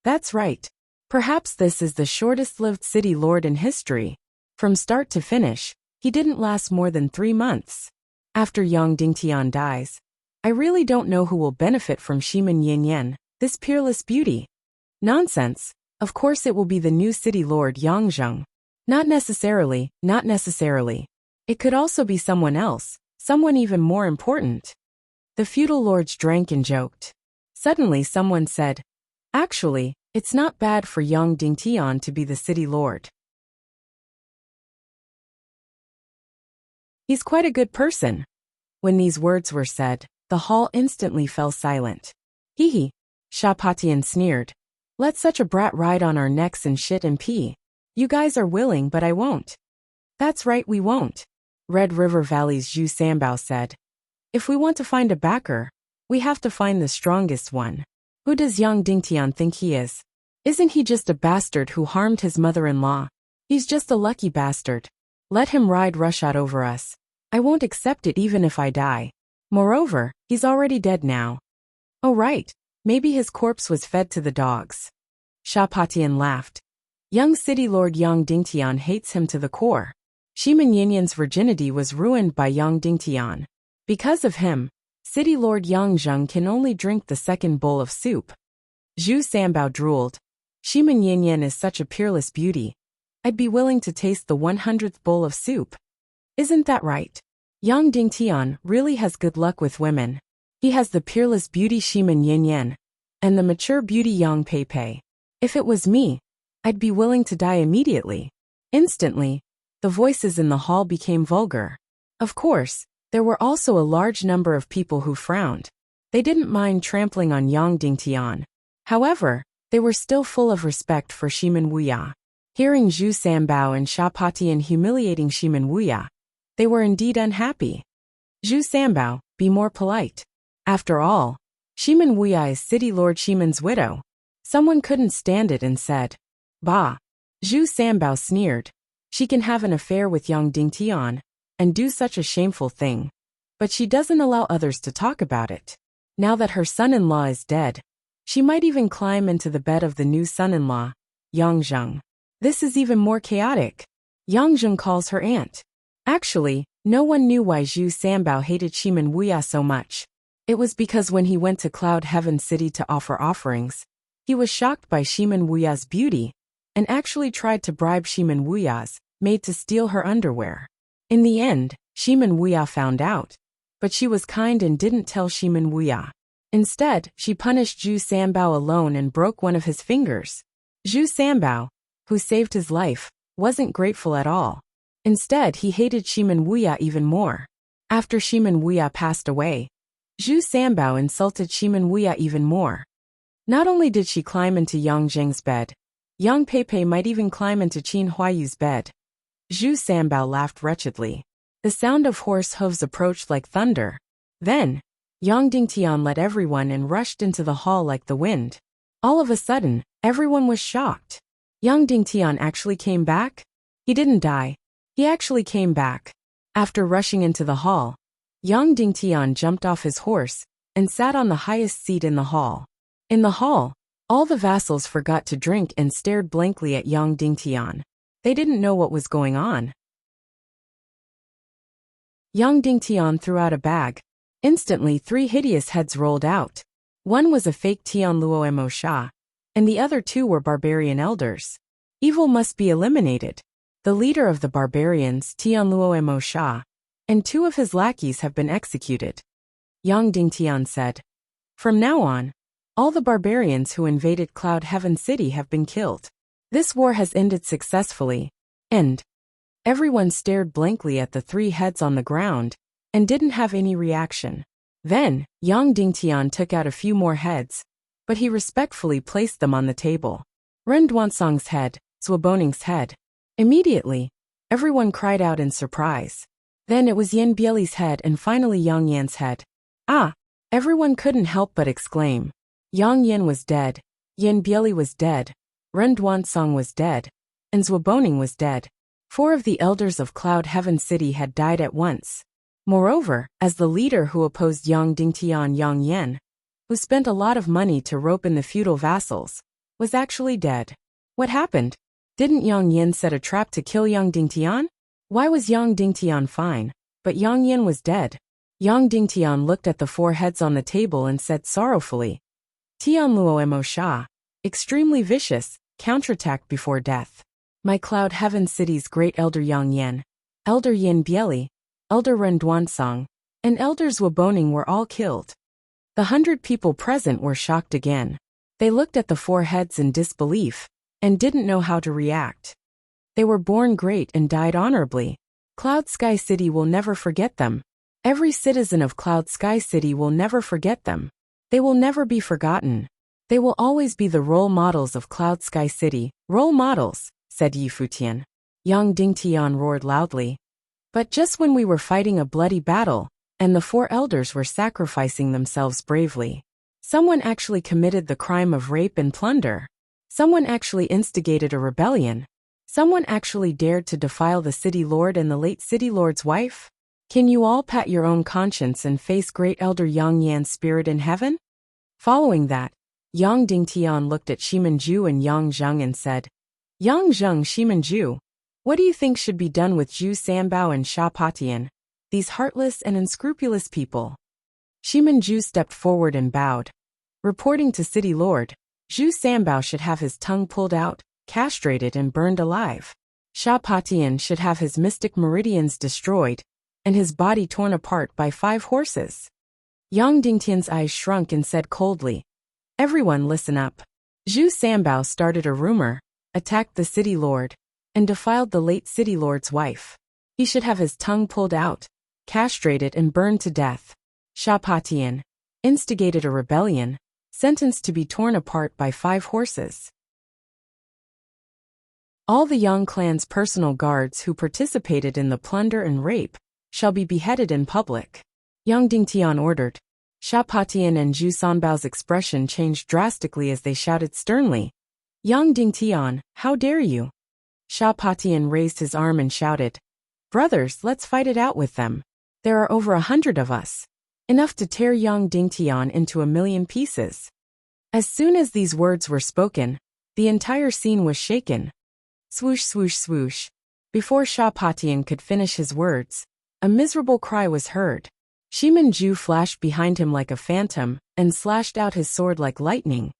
That's right. Perhaps this is the shortest-lived city lord in history. From start to finish, he didn't last more than 3 months. After Yang Dingtian dies, I really don't know who will benefit from Shiman Yin, this peerless beauty. Nonsense. Of course it will be the new city lord Yang Zheng. Not necessarily. It could also be someone else, someone even more important. The feudal lords drank and joked. Suddenly someone said, Actually, it's not bad for Yang Dingtian to be the city lord. He's quite a good person. When these words were said, the hall instantly fell silent. Hee hee, Sha Patian sneered. Let such a brat ride on our necks and shit and pee. You guys are willing, but I won't. That's right, we won't. Red River Valley's Zhu Sambao said. If we want to find a backer, we have to find the strongest one. Who does Yang Dingtian think he is? Isn't he just a bastard who harmed his mother-in-law? He's just a lucky bastard. Let him ride roughshod over us. I won't accept it even if I die. Moreover, he's already dead now. Oh right, maybe his corpse was fed to the dogs. Sha Patian laughed. Young city lord Yang Dingtian hates him to the core. Shimin Yinyan's virginity was ruined by Yang Dingtian. Because of him, city lord Yang Zheng can only drink the second bowl of soup. Zhu Sambao drooled. Shimin Yinyan is such a peerless beauty. I'd be willing to taste the 100th bowl of soup. Isn't that right? Yang Dingtian really has good luck with women. He has the peerless beauty Shimin Yinyan, and the mature beauty Yang Peipei. If it was me, I'd be willing to die immediately. Instantly, the voices in the hall became vulgar. Of course, there were also a large number of people who frowned. They didn't mind trampling on Yang Dingtian. However, they were still full of respect for Shimin Wuya. Hearing Zhu Sambao and Sha Patian humiliating Shimin Wuya, they were indeed unhappy. Zhu Sambao, be more polite. After all, Shimin Wuya is city lord Shimin's widow. Someone couldn't stand it and said, "Bah." Zhu Sambao sneered. She can have an affair with Yang Dingtian and do such a shameful thing, but she doesn't allow others to talk about it. Now that her son-in-law is dead, she might even climb into the bed of the new son-in-law, Yang Zheng. This is even more chaotic. Yang Zheng calls her aunt. Actually, no one knew why Zhu Sambao hated Shimin Wuya so much. It was because when he went to Cloud Heaven City to offer offerings, he was shocked by Shimin Wuya's beauty and actually tried to bribe Shimin Wuya's maid to steal her underwear. In the end, Shimin Wuya found out, but she was kind and didn't tell Shimin Wuya. Instead, she punished Zhu Sambao alone and broke one of his fingers. Zhu Sambao, who saved his life, wasn't grateful at all. Instead, he hated Shimin Wuya even more. After Shimin Wuya passed away, Zhu Sambao insulted Shimin Wuya even more. Not only did she climb into Yang Zheng's bed, Yang Peipei might even climb into Qin Huayu's bed. Zhu Sambao laughed wretchedly. The sound of horse hooves approached like thunder. Then, Yang Dingtian led everyone and rushed into the hall like the wind. All of a sudden, everyone was shocked. Yang Dingtian actually came back? He didn't die. He actually came back. After rushing into the hall, Yang Dingtian jumped off his horse and sat on the highest seat in the hall. In the hall, all the vassals forgot to drink and stared blankly at Yang Dingtian. They didn't know what was going on. Yang Dingtian threw out a bag. Instantly 3 hideous heads rolled out. One was a fake Tianluo Mo Sha, and the other 2 were barbarian elders. Evil must be eliminated. The leader of the barbarians, Tianluo Mo Sha, and 2 of his lackeys have been executed. Yang Dingtian said. From now on, all the barbarians who invaded Cloud Heaven City have been killed. This war has ended successfully, and everyone stared blankly at the 3 heads on the ground and didn't have any reaction. Then, Yang Dingtian took out a few more heads, but he respectfully placed them on the table. Ren Duansong's head, Zhuoboning's head. Immediately, everyone cried out in surprise. Then it was Yan Bieli's head and finally Yang Yan's head. Ah! Everyone couldn't help but exclaim. Yang Yan was dead, Yan Bieli was dead, Ren Duansong was dead, and Zhuoboning was dead. 4 of the elders of Cloud Heaven City had died at once. Moreover, as the leader who opposed Yang Dingtian, Yang Yan, who spent a lot of money to rope in the feudal vassals, was actually dead. What happened? Didn't Yang Yan set a trap to kill Yang Dingtian? Why was Yang Dingtian fine, but Yang Yan was dead? Yang Dingtian looked at the 4 heads on the table and said sorrowfully, Tianluo Mo Sha, extremely vicious, counterattacked before death. My Cloud Heaven City's great elder Yang Yan, elder Yan Bieli, elder Ren Duansong, and elder Zhuoboning were all killed. The 100 people present were shocked again. They looked at the 4 heads in disbelief and didn't know how to react. They were born great and died honorably. Cloud Sky City will never forget them. Every citizen of Cloud Sky City will never forget them. They will never be forgotten. They will always be the role models of Cloud Sky City. Role models, said Yi Futian. Yang Dingtian roared loudly. But just when we were fighting a bloody battle, and the 4 elders were sacrificing themselves bravely, someone actually committed the crime of rape and plunder. Someone actually instigated a rebellion. Someone actually dared to defile the city lord and the late city lord's wife. Can you all pat your own conscience and face great elder Yang Yan's spirit in heaven? Following that, Yang Dingtian looked at Shimanju and Yang Zheng and said, Yang Zheng, Shimanju, what do you think should be done with Zhu Sanbao and Sha Patian, these heartless and unscrupulous people? Shimanju stepped forward and bowed. Reporting to City Lord, Zhu Sanbao should have his tongue pulled out, castrated and burned alive. Sha Patian should have his mystic meridians destroyed, and his body torn apart by 5 horses. Yang Dingtian's eyes shrunk and said coldly, Everyone listen up. Zhu Sanbao started a rumor, attacked the City Lord, and defiled the late City Lord's wife. He should have his tongue pulled out, castrated and burned to death. Sha Patian instigated a rebellion, sentenced to be torn apart by 5 horses. All the Yang clan's personal guards who participated in the plunder and rape shall be beheaded in public. Yang Dingtian ordered. Sha Patian and Zhu Sanbao's expression changed drastically as they shouted sternly, Yang Dingtian, how dare you? Sha Patian raised his arm and shouted, Brothers, let's fight it out with them. There are over 100 of us. Enough to tear Yang Dingtian into 1,000,000 pieces. As soon as these words were spoken, the entire scene was shaken. Swoosh, swoosh, swoosh. Before Sha Patian could finish his words, a miserable cry was heard. Shimanju flashed behind him like a phantom and slashed out his sword like lightning,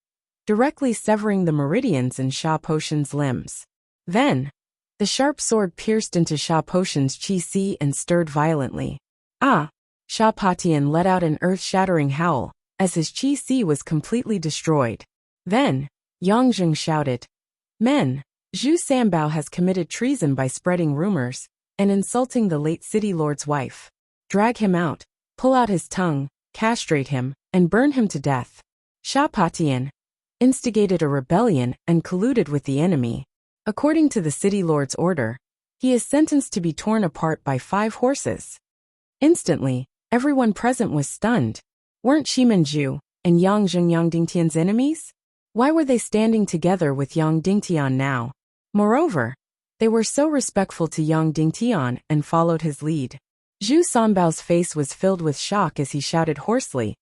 directly severing the meridians in Sha Potion's limbs. Then, the sharp sword pierced into Sha Potion's chi and stirred violently. Ah! Sha Patian let out an earth-shattering howl, as his chi was completely destroyed. Then, Yang Zheng shouted, Men, Zhu Sanbao has committed treason by spreading rumors and insulting the late City Lord's wife. Drag him out, pull out his tongue, castrate him, and burn him to death. Sha Patian instigated a rebellion and colluded with the enemy. According to the City Lord's order, he is sentenced to be torn apart by 5 horses. Instantly, everyone present was stunned. Weren't Shimanju and Yang Zheng Yang Dingtian's enemies? Why were they standing together with Yang Dingtian now? Moreover, they were so respectful to Yang Dingtian and followed his lead. Zhu Sanbao's face was filled with shock as he shouted hoarsely,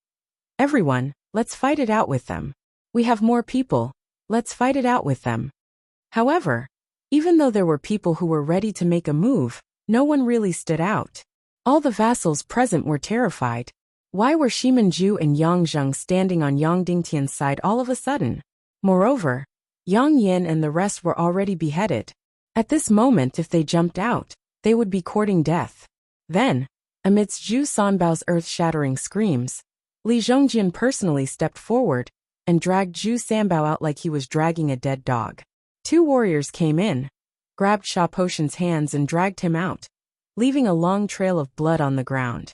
Everyone, let's fight it out with them. We have more people, let's fight it out with them. However, even though there were people who were ready to make a move, no one really stood out. All the vassals present were terrified. Why were Shimanju and Yang Zheng standing on Yang Dingtian's side all of a sudden? Moreover, Yang Yin and the rest were already beheaded. At this moment, if they jumped out, they would be courting death. Then, amidst Zhu Sanbao's earth-shattering screams, Li Zhongjian personally stepped forward and dragged Zhu Sanbao out like he was dragging a dead dog. 2 warriors came in, grabbed Sha Potion's hands and dragged him out, leaving a long trail of blood on the ground.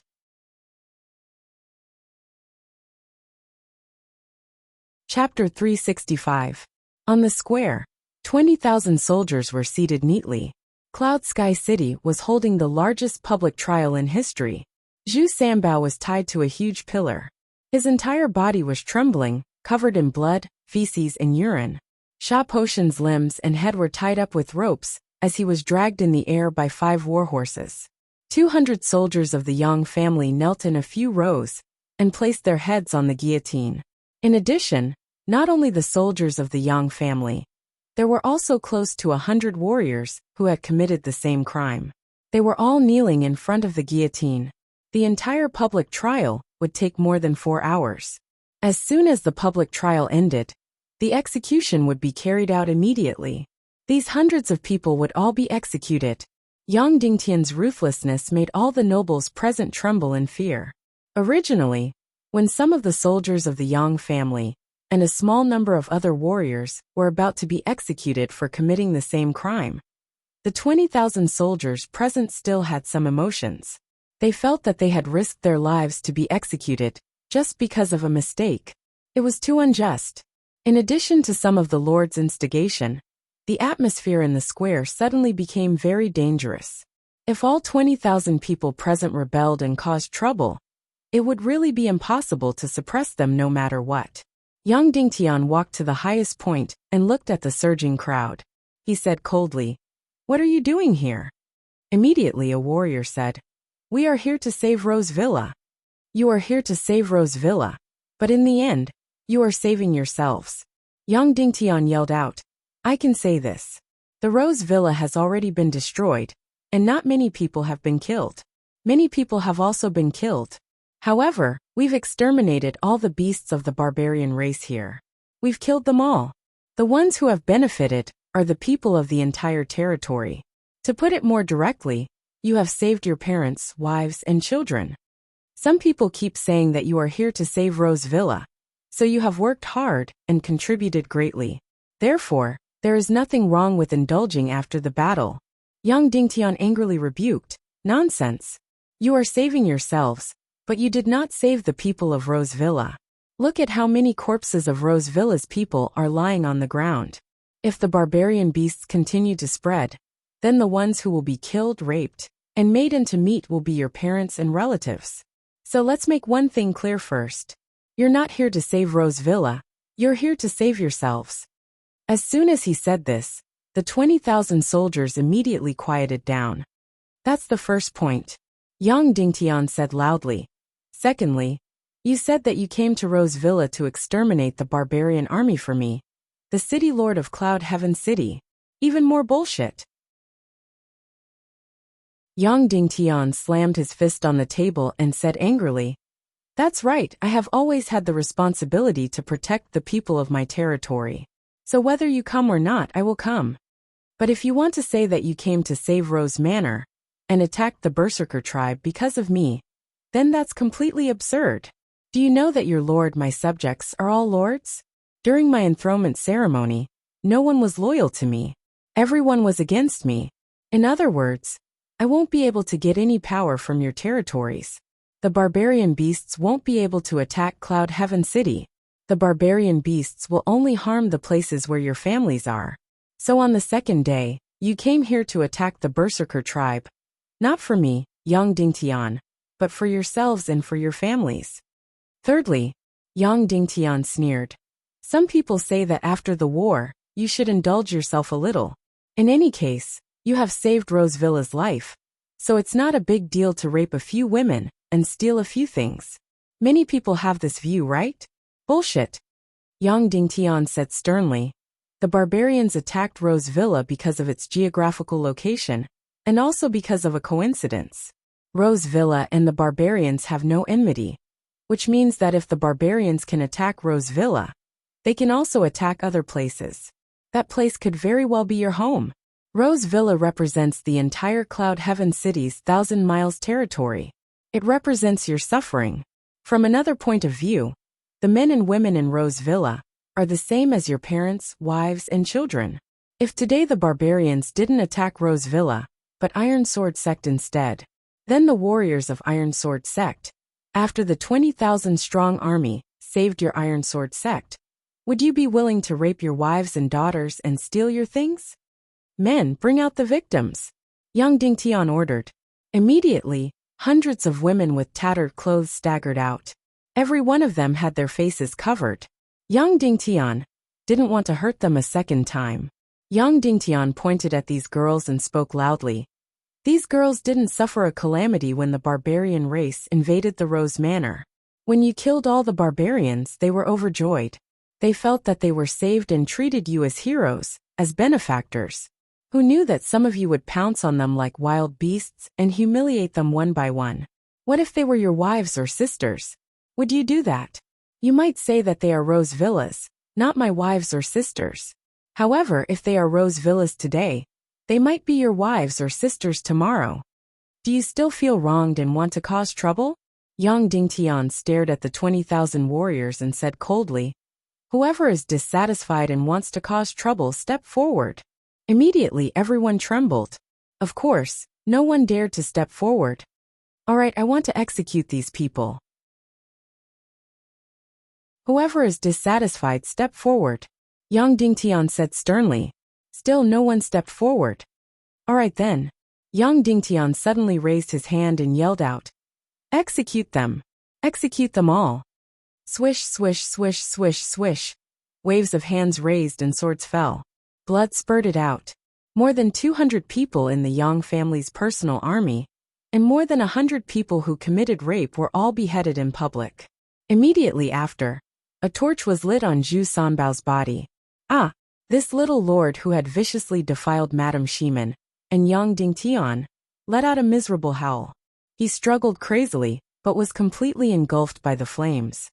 Chapter 365. On the square, 20,000 soldiers were seated neatly. Cloud Sky City was holding the largest public trial in history. Zhu Sanbao was tied to a huge pillar. His entire body was trembling, covered in blood, feces and urine. Sha Potion's limbs and head were tied up with ropes as he was dragged in the air by 5 warhorses. 200 soldiers of the Yang family knelt in a few rows and placed their heads on the guillotine. In addition, not only the soldiers of the Yang family, there were also close to 100 warriors who had committed the same crime. They were all kneeling in front of the guillotine. The entire public trial would take more than 4 hours. As soon as the public trial ended, the execution would be carried out immediately. These hundreds of people would all be executed. Yang Dingtian's ruthlessness made all the nobles present tremble in fear. Originally, when some of the soldiers of the Yang family and a small number of other warriors were about to be executed for committing the same crime, the 20,000 soldiers present still had some emotions. They felt that they had risked their lives to be executed just because of a mistake. It was too unjust. In addition to some of the Lord's instigation, the atmosphere in the square suddenly became very dangerous. If all 20,000 people present rebelled and caused trouble, it would really be impossible to suppress them no matter what. Yang Dingtian walked to the highest point and looked at the surging crowd. He said coldly, "What are you doing here?" Immediately a warrior said, "We are here to save Rose Villa." "You are here to save Rose Villa, but in the end, You are saving yourselves. Yang Dingtian yelled out. I can say this. The Rose Villa has already been destroyed, and not many people have been killed. Many people have also been killed. However, we've exterminated all the beasts of the barbarian race here. We've killed them all. The ones who have benefited are the people of the entire territory. To put it more directly, you have saved your parents, wives, and children. Some people keep saying that you are here to save Rose Villa, so you have worked hard and contributed greatly. Therefore, there is nothing wrong with indulging after the battle. Yang Dingtian angrily rebuked. Nonsense. You are saving yourselves, but you did not save the people of Rose Villa. Look at how many corpses of Rose Villa's people are lying on the ground. If the barbarian beasts continue to spread, then the ones who will be killed, raped, and made into meat will be your parents and relatives. So let's make one thing clear first. You're not here to save Rose Villa, you're here to save yourselves. As soon as he said this, the 20,000 soldiers immediately quieted down. That's the first point. Yang Dingtian said loudly. Secondly, you said that you came to Rose Villa to exterminate the barbarian army for me, the city lord of Cloud Heaven City. Even more bullshit. Yang Dingtian slammed his fist on the table and said angrily, That's right, I have always had the responsibility to protect the people of my territory. So whether you come or not, I will come. But if you want to say that you came to save Rose Manor and attacked the Berserker tribe because of me, then that's completely absurd. Do you know that your lord, my subjects, are all lords? During my enthronement ceremony, no one was loyal to me. Everyone was against me. In other words, I won't be able to get any power from your territories. The barbarian beasts won't be able to attack Cloud Heaven City. The barbarian beasts will only harm the places where your families are. So on the second day, you came here to attack the Berserker tribe. Not for me, Yang Dingtian, but for yourselves and for your families. Thirdly, Yang Dingtian sneered. Some people say that after the war, you should indulge yourself a little. In any case, you have saved Rose Villa's life, so it's not a big deal to rape a few women and steal a few things. Many people have this view, right? Bullshit. Yang Dingtian said sternly. The barbarians attacked Rose Villa because of its geographical location, and also because of a coincidence. Rose Villa and the barbarians have no enmity, which means that if the barbarians can attack Rose Villa, they can also attack other places. That place could very well be your home. Rose Villa represents the entire Cloud Heaven City's 1,000 miles territory. It represents your suffering. From another point of view, the men and women in Rose Villa are the same as your parents, wives, and children. If today the barbarians didn't attack Rose Villa, but Iron Sword Sect instead, then the warriors of Iron Sword Sect, after the 20,000-strong army saved your Iron Sword Sect, would you be willing to rape your wives and daughters and steal your things? Men, bring out the victims, Yang Dingtian ordered. Immediately, hundreds of women with tattered clothes staggered out. Every one of them had their faces covered. Yang Dingtian didn't want to hurt them a second time. Yang Dingtian pointed at these girls and spoke loudly. These girls didn't suffer a calamity when the barbarian race invaded the Rose Manor. When you killed all the barbarians, they were overjoyed. They felt that they were saved and treated you as heroes, as benefactors. Who knew that some of you would pounce on them like wild beasts and humiliate them one by one? What if they were your wives or sisters? Would you do that? You might say that they are Rose Villas, not my wives or sisters. However, if they are Rose Villas today, they might be your wives or sisters tomorrow. Do you still feel wronged and want to cause trouble? Yang Dingtian stared at the 20,000 warriors and said coldly, Whoever is dissatisfied and wants to cause trouble, step forward. Immediately everyone trembled. Of course, no one dared to step forward. All right, I want to execute these people. Whoever is dissatisfied, step forward, Yang Dingtian said sternly. Still no one stepped forward. All right then. Yang Dingtian suddenly raised his hand and yelled out, Execute them. Execute them all. Swish, swish, swish, swish, swish. Waves of hands raised and swords fell. Blood spurted out. More than 200 people in the Yang family's personal army, and more than 100 people who committed rape were all beheaded in public. Immediately after, A torch was lit on Zhu Sanbao's body. Ah, this little lord who had viciously defiled Madame Shimen, and Yang Dingtian, let out a miserable howl. He struggled crazily, but was completely engulfed by the flames.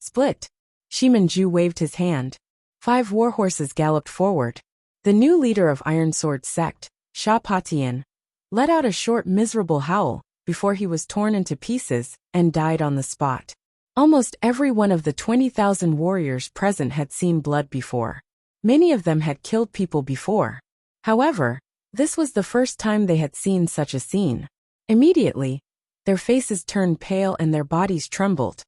Split! Shimen Zhu waved his hand. 5 warhorses galloped forward. The new leader of Iron Sword sect, Sha Patian, let out a short miserable howl before he was torn into pieces and died on the spot. Almost every one of the 20,000 warriors present had seen blood before. Many of them had killed people before. However, this was the first time they had seen such a scene. Immediately, their faces turned pale and their bodies trembled.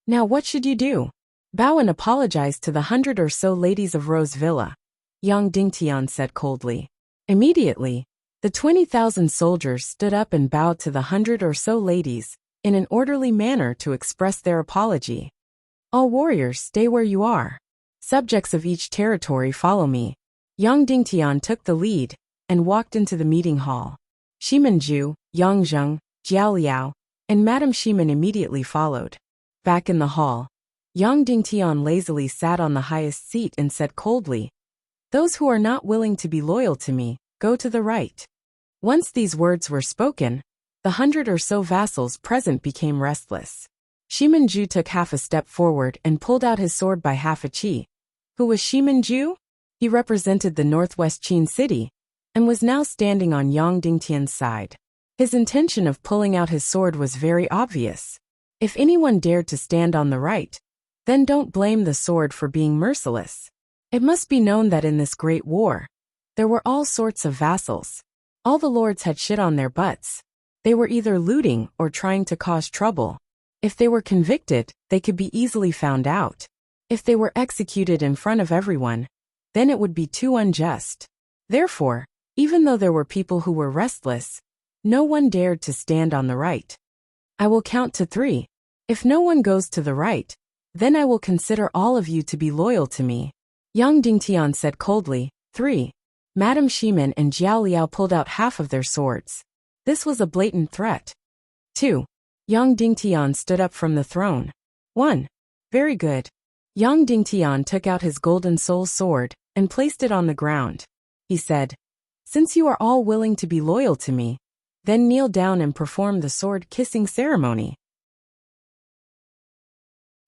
Now what should you do? Bow and apologize to the 100 or so ladies of Rose Villa, Yang Dingtian said coldly. Immediately, the 20,000 soldiers stood up and bowed to the 100 or so ladies, in an orderly manner to express their apology. All warriors stay where you are. Subjects of each territory follow me. Yang Dingtian took the lead, and walked into the meeting hall. Shimen Zhu, Yang Zheng, Jiao Liao, and Madame Shimen immediately followed. Back in the hall, Yang Dingtian lazily sat on the highest seat and said coldly, "Those who are not willing to be loyal to me, go to the right." Once these words were spoken, the 100 or so vassals present became restless. Shimen Zhu took half a step forward and pulled out his sword by half a chi. Who was Shimen Zhu? He represented the northwest Qin city, and was now standing on Yang Dingtian's side. His intention of pulling out his sword was very obvious. If anyone dared to stand on the right, then don't blame the sword for being merciless. It must be known that in this great war, there were all sorts of vassals. All the lords had shit on their butts. They were either looting or trying to cause trouble. If they were convicted, they could be easily found out. If they were executed in front of everyone, then it would be too unjust. Therefore, even though there were people who were restless, no one dared to stand on the right. I will count to 3. If no one goes to the right, then I will consider all of you to be loyal to me. Yang Dingtian said coldly. 3. Madame Shimen and Jiao Liao pulled out half of their swords. This was a blatant threat. 2. Yang Dingtian stood up from the throne. 1. Very good. Yang Dingtian took out his golden soul sword and placed it on the ground. He said, "Since you are all willing to be loyal to me, then kneel down and perform the sword-kissing ceremony."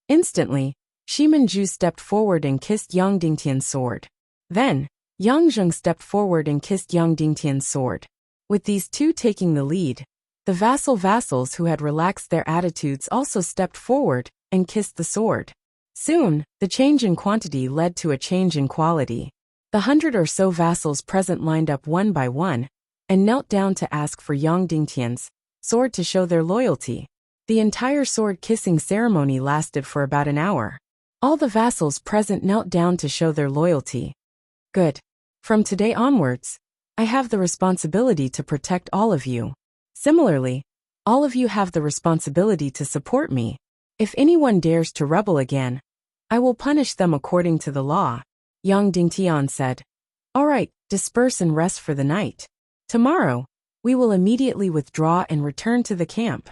Instantly, Shimen Zhu stepped forward and kissed Yang Dingtian's sword. Then, Yang Zheng stepped forward and kissed Yang Dingtian's sword. With these two taking the lead, the vassals who had relaxed their attitudes also stepped forward and kissed the sword. Soon, the change in quantity led to a change in quality. The 100 or so vassals present lined up one by one, and knelt down to ask for Yang Dingtian's sword to show their loyalty. The entire sword-kissing ceremony lasted for about an hour. All the vassals present knelt down to show their loyalty. Good. From today onwards, I have the responsibility to protect all of you. Similarly, all of you have the responsibility to support me. If anyone dares to rebel again, I will punish them according to the law. Yang Dingtian said, "All right, disperse and rest for the night. Tomorrow, we will immediately withdraw and return to the camp."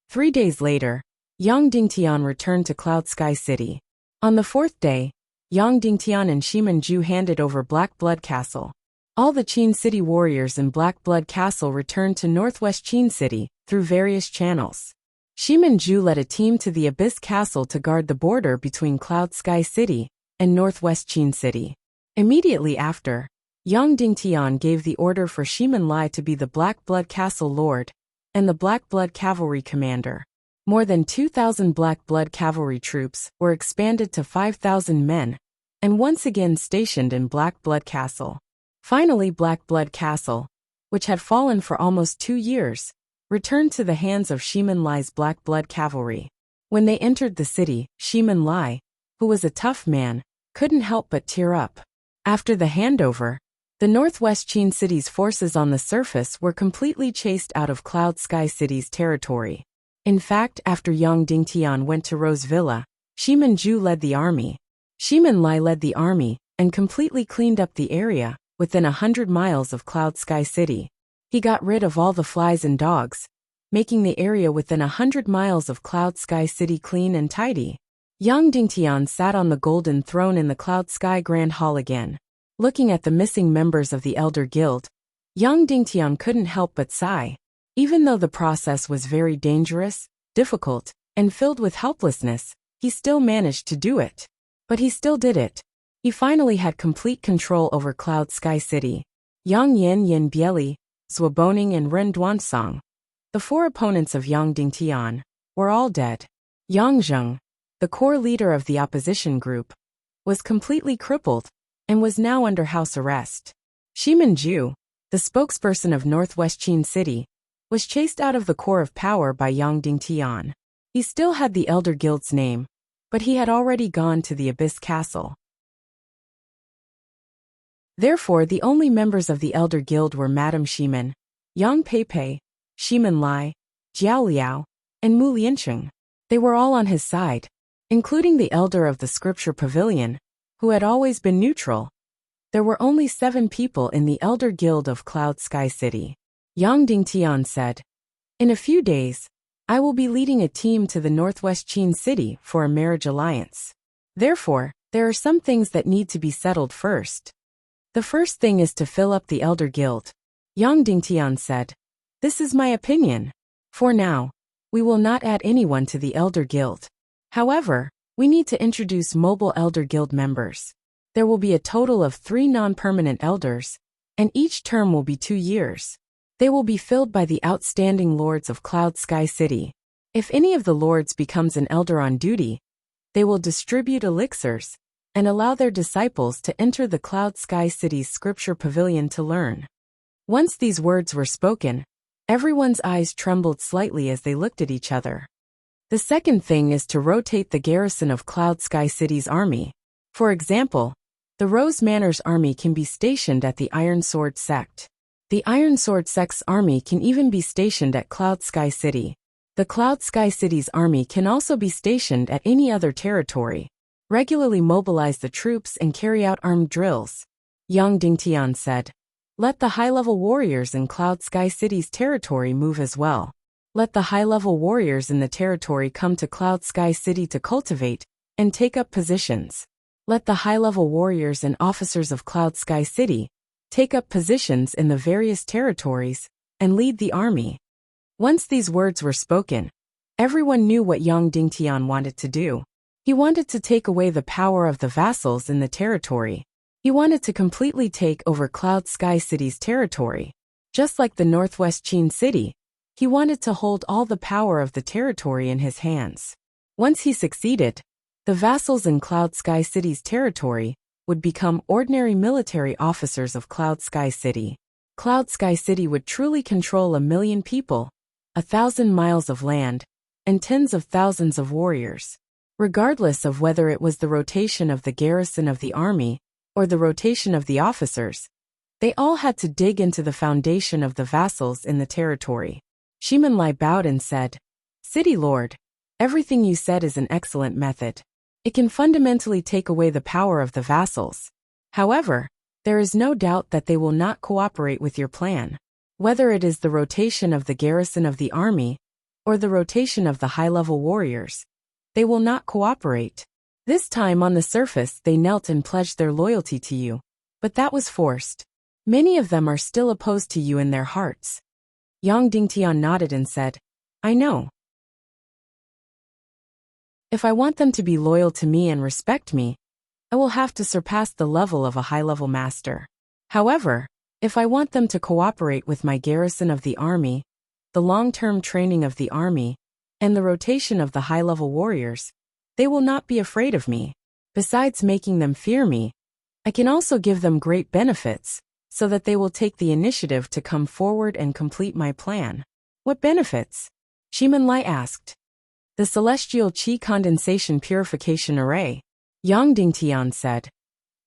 3 days later, Yang Dingtian returned to Cloud Sky City. On the 4th day, Yang Dingtian and Shimen Zhu handed over Black Blood Castle. All the Qin City warriors in Black Blood Castle returned to Northwest Qin City through various channels. Shimen Zhu led a team to the Abyss Castle to guard the border between Cloud Sky City and Northwest Qin City. Immediately after, Yang Dingtian gave the order for Shimen Lai to be the Black Blood Castle Lord and the Black Blood Cavalry Commander. More than 2,000 Black Blood Cavalry troops were expanded to 5,000 men and once again stationed in Black Blood Castle. Finally, Black Blood Castle, which had fallen for almost 2 years, returned to the hands of Shimen Lai's Black Blood Cavalry. When they entered the city, Shimen Lai, who was a tough man, couldn't help but tear up. After the handover, the Northwest Qin City's forces on the surface were completely chased out of Cloud Sky City's territory. In fact, after Yang Dingtian went to Rose Villa, Shimen Zhu led the army. Shimen Lai led the army and completely cleaned up the area within 100 miles of Cloud Sky City. He got rid of all the flies and dogs, making the area within 100 miles of Cloud Sky City clean and tidy. Yang Dingtian sat on the golden throne in the Cloud Sky Grand Hall again. Looking at the missing members of the Elder Guild, Yang Dingtian couldn't help but sigh. Even though the process was very dangerous, difficult, and filled with helplessness, he still managed to do it. But he still did it. He finally had complete control over Cloud Sky City. Yang Yin Yin Bieli, Zwaboning and Ren Duansong, the 4 opponents of Yang Dingtian, were all dead. Yang Zheng, the core leader of the opposition group, was completely crippled and was now under house arrest. Shimin Ju, the spokesperson of Northwest Qin City, was chased out of the core of power by Yang Dingtian. He still had the Elder Guild's name, but he had already gone to the Abyss Castle. Therefore, the only members of the Elder Guild were Madame Shimin, Yang Peipei, Shimin Lai, Jiao Liao, and Mu Liancheng. They were all on his side, including the Elder of the Scripture Pavilion, who had always been neutral. There were only 7 people in the Elder Guild of Cloud Sky City. Yang Dingtian said, "In a few days, I will be leading a team to the Northwest Qin City for a marriage alliance. Therefore, there are some things that need to be settled first. The first thing is to fill up the Elder Guild." Yang Dingtian said, "This is my opinion. For now, we will not add anyone to the Elder Guild. However, we need to introduce mobile Elder Guild members. There will be a total of 3 non-permanent elders, and each term will be 2 years. They will be filled by the outstanding lords of Cloud Sky City. If any of the lords becomes an elder on duty, they will distribute elixirs and allow their disciples to enter the Cloud Sky City's Scripture Pavilion to learn." Once these words were spoken, everyone's eyes trembled slightly as they looked at each other. The second thing is to rotate the garrison of Cloud Sky City's army. For example, the Rose Manor's army can be stationed at the Iron Sword Sect. The Iron Sword Sect's army can even be stationed at Cloud Sky City. The Cloud Sky City's army can also be stationed at any other territory. Regularly mobilize the troops and carry out armed drills. Yang Dingtian said, "Let the high-level warriors in Cloud Sky City's territory move as well. Let the high-level warriors in the territory come to Cloud Sky City to cultivate and take up positions. Let the high-level warriors and officers of Cloud Sky City take up positions in the various territories and lead the army." Once these words were spoken, everyone knew what Yang Dingtian wanted to do. He wanted to take away the power of the vassals in the territory. He wanted to completely take over Cloud Sky City's territory. Just like the Northwest Qin City, he wanted to hold all the power of the territory in his hands. Once he succeeded, the vassals in Cloud Sky City's territory would become ordinary military officers of Cloud Sky City. Cloud Sky City would truly control 1 million people, 1,000 miles of land, and tens of thousands of warriors. Regardless of whether it was the rotation of the garrison of the army or the rotation of the officers, they all had to dig into the foundation of the vassals in the territory. Shimin Lai bowed and said, "City Lord, everything you said is an excellent method. It can fundamentally take away the power of the vassals. However, there is no doubt that they will not cooperate with your plan. Whether it is the rotation of the garrison of the army or the rotation of the high-level warriors, they will not cooperate. This time on the surface they knelt and pledged their loyalty to you, but that was forced. Many of them are still opposed to you in their hearts." Yang Dingtian nodded and said, "I know. If I want them to be loyal to me and respect me, I will have to surpass the level of a high-level master. However, if I want them to cooperate with my garrison of the army, the long-term training of the army, and the rotation of the high-level warriors, they will not be afraid of me. Besides making them fear me, I can also give them great benefits, so that they will take the initiative to come forward and complete my plan." "What benefits?" Shimin Lai asked. "The Celestial Qi Condensation Purification Array," Yang Dingtian said.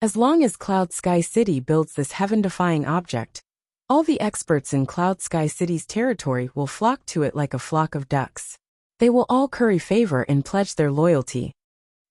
"As long as Cloud Sky City builds this heaven-defying object, all the experts in Cloud Sky City's territory will flock to it like a flock of ducks. They will all curry favor and pledge their loyalty."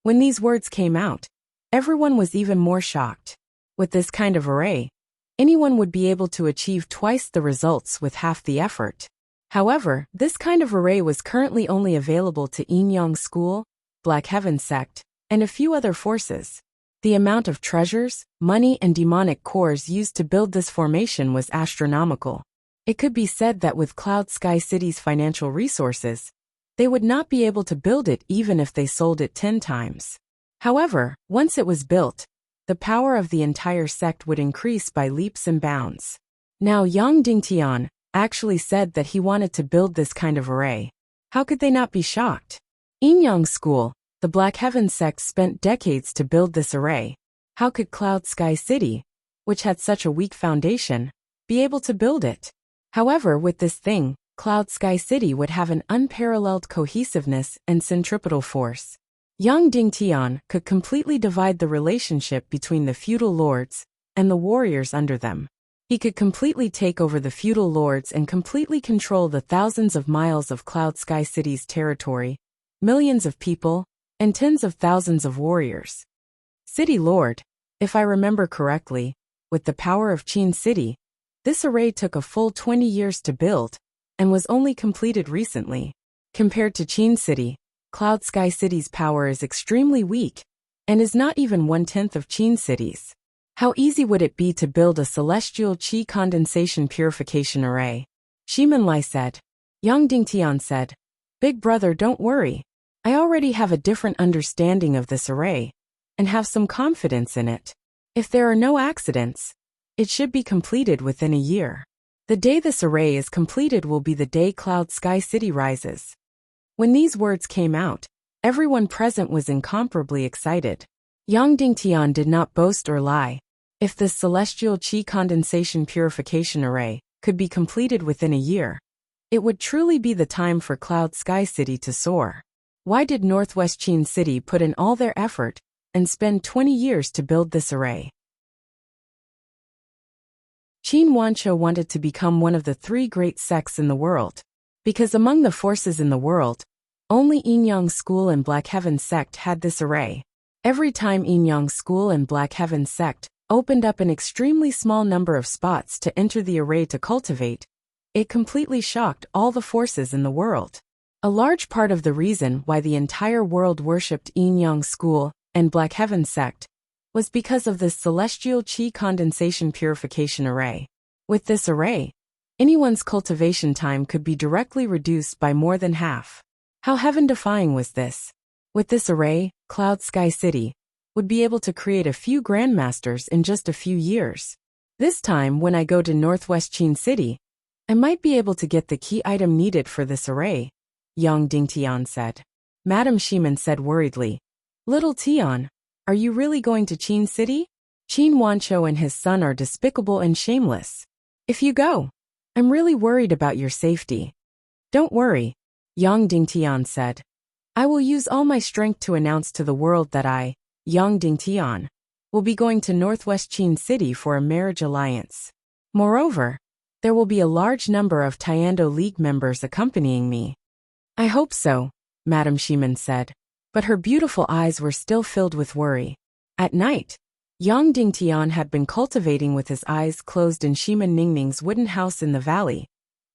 When these words came out, everyone was even more shocked. With this kind of array, anyone would be able to achieve twice the results with half the effort. However, this kind of array was currently only available to Yinyang School, Black Heaven sect, and a few other forces. The amount of treasures, money, and demonic cores used to build this formation was astronomical. It could be said that with Cloud Sky City's financial resources, they would not be able to build it even if they sold it 10 times. However, once it was built, the power of the entire sect would increase by leaps and bounds. Now Yang Dingtian actually said that he wanted to build this kind of array. How could they not be shocked? Yinyang School, the Black Heaven sect, spent decades to build this array. How could Cloud Sky City, which had such a weak foundation, be able to build it? However, with this thing, Cloud Sky City would have an unparalleled cohesiveness and centripetal force. Yang Dingtian could completely divide the relationship between the feudal lords and the warriors under them. He could completely take over the feudal lords and completely control the thousands of miles of Cloud Sky City's territory, millions of people, and tens of thousands of warriors. City Lord, if I remember correctly, with the power of Qin City, this array took a full 20 years to build and was only completed recently. Compared to Qin City, Cloud Sky City's power is extremely weak and is not even 1/10 of Qin City's. How easy would it be to build a celestial qi condensation purification array? Shimen Lai said. Yang Dingtian said, Big brother, don't worry. I already have a different understanding of this array and have some confidence in it. If there are no accidents, it should be completed within a year. The day this array is completed will be the day Cloud Sky City rises. When these words came out, everyone present was incomparably excited. Yang Dingtian did not boast or lie. If this celestial qi condensation purification array could be completed within a year, it would truly be the time for Cloud Sky City to soar. Why did Northwest Qin City put in all their effort and spend 20 years to build this array? Qin Wancho wanted to become one of the 3 great sects in the world, because among the forces in the world, only Yinyang School and Black Heaven sect had this array. Every time Yinyang School and Black Heaven sect opened up an extremely small number of spots to enter the array to cultivate, it completely shocked all the forces in the world. A large part of the reason why the entire world worshipped Yinyang School and Black Heaven sect was because of this celestial qi condensation purification array. With this array, anyone's cultivation time could be directly reduced by more than half. How heaven-defying was this? With this array, Cloud Sky City would be able to create a few grandmasters in just a few years. This time, when I go to Northwest Qin City, I might be able to get the key item needed for this array, Yang Dingtian said. Madam Shimen said worriedly, Little Tian, are you really going to Qin City? Qin Wancho and his son are despicable and shameless. If you go, I'm really worried about your safety. Don't worry, Yang Dingtian said. I will use all my strength to announce to the world that I, Yang Dingtian, will be going to Northwest Qin City for a marriage alliance. Moreover, there will be a large number of Tiando League members accompanying me. I hope so, Madam Shimen said, but her beautiful eyes were still filled with worry. At night, Yang Dingtian had been cultivating with his eyes closed in Shimen Ningning's wooden house in the valley,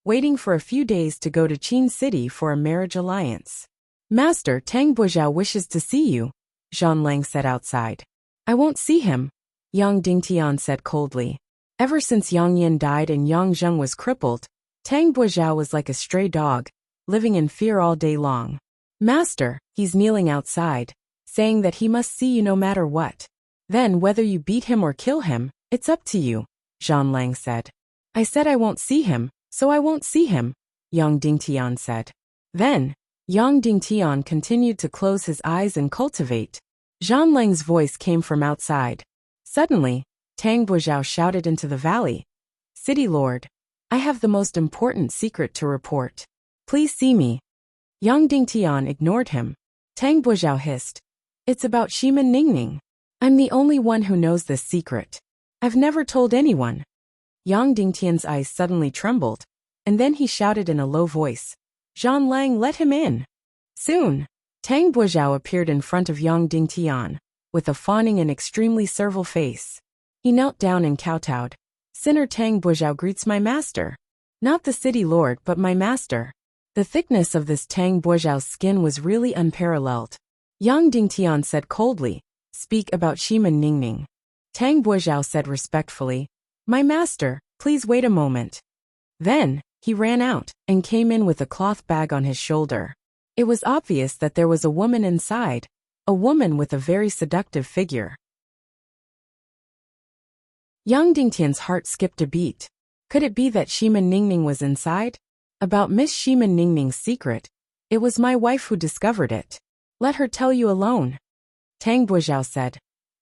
waiting for a few days to go to Qin City for a marriage alliance. Master Tang Buizhao wishes to see you, Zhang Lang said outside. I won't see him, Yang Dingtian said coldly. Ever since Yang Yin died and Yang Zheng was crippled, Tang Buizhao was like a stray dog, living in fear all day long. Master, he's kneeling outside, saying that he must see you no matter what. Then whether you beat him or kill him, it's up to you, Zhang Lang said. I said I won't see him, so I won't see him, Yang Dingtian said. Then, Yang Dingtian continued to close his eyes and cultivate. Zhang Lang's voice came from outside. Suddenly, Tang Buizhao shouted into the valley. City Lord, I have the most important secret to report. Please see me. Yang Dingtian ignored him. Tang Buizhao hissed. It's about Shimen Ningning. I'm the only one who knows this secret. I've never told anyone. Yang Dingtian's eyes suddenly trembled, and then he shouted in a low voice. Zhang Lang, let him in. Soon, Tang Buizhao appeared in front of Yang Dingtian, with a fawning and extremely servile face. He knelt down and kowtowed. Sinner Tang Buizhao greets my master. Not the city lord but my master. The thickness of this Tang Buizhao's skin was really unparalleled. Yang Dingtian said coldly, "Speak about Shimen Ningning." Tang Buizhao said respectfully, "My master, please wait a moment." Then, he ran out and came in with a cloth bag on his shoulder. It was obvious that there was a woman inside, a woman with a very seductive figure. Yang Dingtian's heart skipped a beat. Could it be that Shimen Ningning was inside? About Miss Shimen Ningning's secret, it was my wife who discovered it. Let her tell you alone. Tang Buizhao said.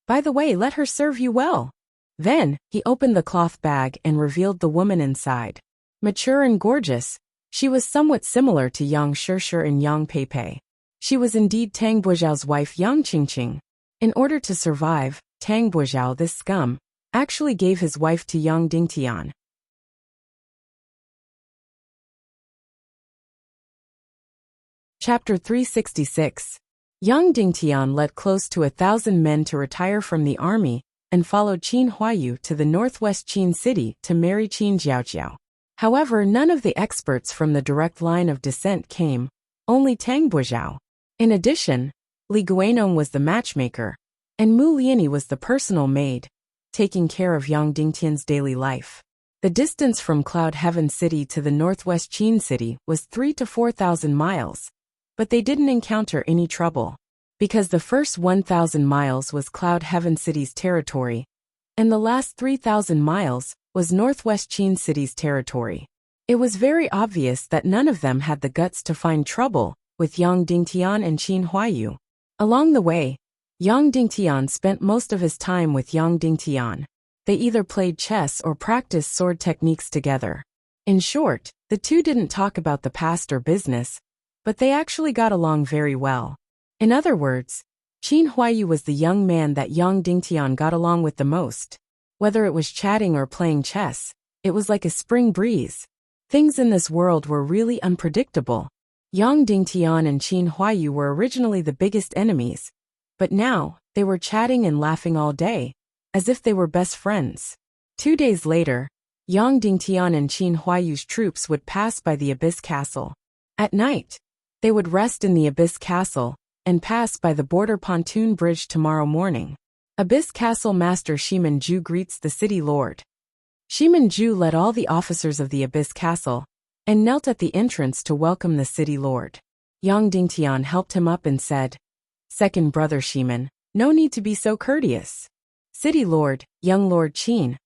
By the way, let her serve you well. Then, he opened the cloth bag and revealed the woman inside. Mature and gorgeous, she was somewhat similar to Yang Shishir and Yang Peipei. She was indeed Tang Buizhao's wife Yang Qingqing. In order to survive, Tang Buizhao, this scum, actually gave his wife to Yang Dingtian. Chapter 366. Yang Dingtian led close to 1,000 men to retire from the army and followed Qin Huaiyu to the northwest Qin city to marry Qin Jiaojiao. However, none of the experts from the direct line of descent came, only Tang Buizhao. In addition, Li Guanong was the matchmaker, and Mu Liani was the personal maid, taking care of Yang Dingtian's daily life. The distance from Cloud Heaven City to the northwest Qin city was 3,000 to 4,000 miles, but they didn't encounter any trouble, because the first 1,000 miles was Cloud Heaven City's territory, and the last 3,000 miles was northwest Qin City's territory. It was very obvious that none of them had the guts to find trouble with Yang Dingtian and Qin Huaiyu. Along the way, Yang Dingtian spent most of his time with Yang Dingtian. They either played chess or practiced sword techniques together. In short, the two didn't talk about the past or business, but they actually got along very well. In other words, Qin Huaiyu was the young man that Yang Dingtian got along with the most. Whether it was chatting or playing chess, it was like a spring breeze. Things in this world were really unpredictable. Yang Dingtian and Qin Huaiyu were originally the biggest enemies, but now, they were chatting and laughing all day, as if they were best friends. 2 days later, Yang Dingtian and Qin Huaiyu's troops would pass by the Abyss Castle. At night, they would rest in the Abyss Castle and pass by the border pontoon bridge tomorrow morning. Abyss Castle Master Shimen Ju greets the city lord. Shimen Ju led all the officers of the Abyss Castle and knelt at the entrance to welcome the city lord. Yang Dingtian helped him up and said, "Second brother Shimen, no need to be so courteous. City lord, young Lord Qin,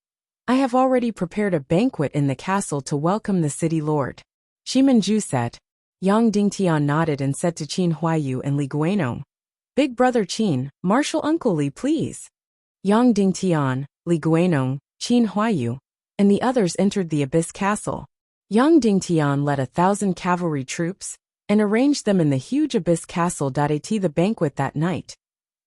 I have already prepared a banquet in the castle to welcome the city lord." Shimen Ju said. Yang Dingtian nodded and said to Qin Huaiyu and Li Guanong, "Big brother Qin, marshal Uncle Li please." Yang Dingtian, Li Guanong, Qin Huaiyu, and the others entered the Abyss Castle. Yang Dingtian led 1,000 cavalry troops and arranged them in the huge Abyss Castle. At the banquet that night,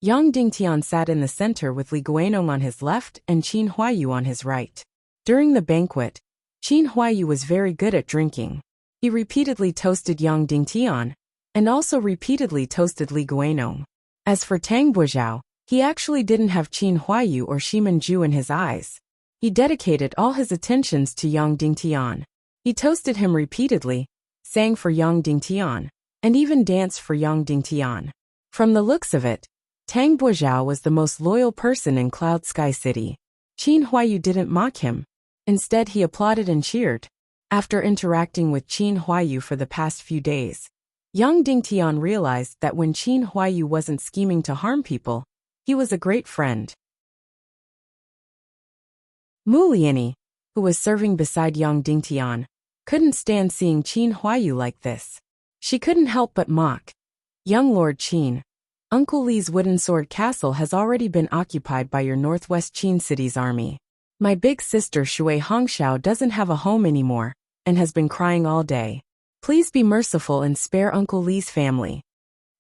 Yang Dingtian sat in the center with Li Guanong on his left and Qin Huaiyu on his right. During the banquet, Qin Huaiyu was very good at drinking. He repeatedly toasted Yang Dingtian, and also repeatedly toasted Li Guanong. As for Tang Buizhao, he actually didn't have Qin Huaiyu or Shimen Ju in his eyes. He dedicated all his attentions to Yang Dingtian. He toasted him repeatedly, sang for Yang Dingtian, and even danced for Yang Dingtian. From the looks of it, Tang Buizhao was the most loyal person in Cloud Sky City. Qin Huaiyu didn't mock him. Instead, he applauded and cheered. After interacting with Qin Huaiyu for the past few days, Yang Dingtian realized that when Qin Huaiyu wasn't scheming to harm people, he was a great friend. Mu Liani, who was serving beside Yang Dingtian, couldn't stand seeing Qin Huaiyu like this. She couldn't help but mock. "Young Lord Qin, Uncle Li's wooden sword castle has already been occupied by your northwest Qin city's army. My big sister Shui Hongxiao doesn't have a home anymore, and has been crying all day. Please be merciful and spare Uncle Li's family."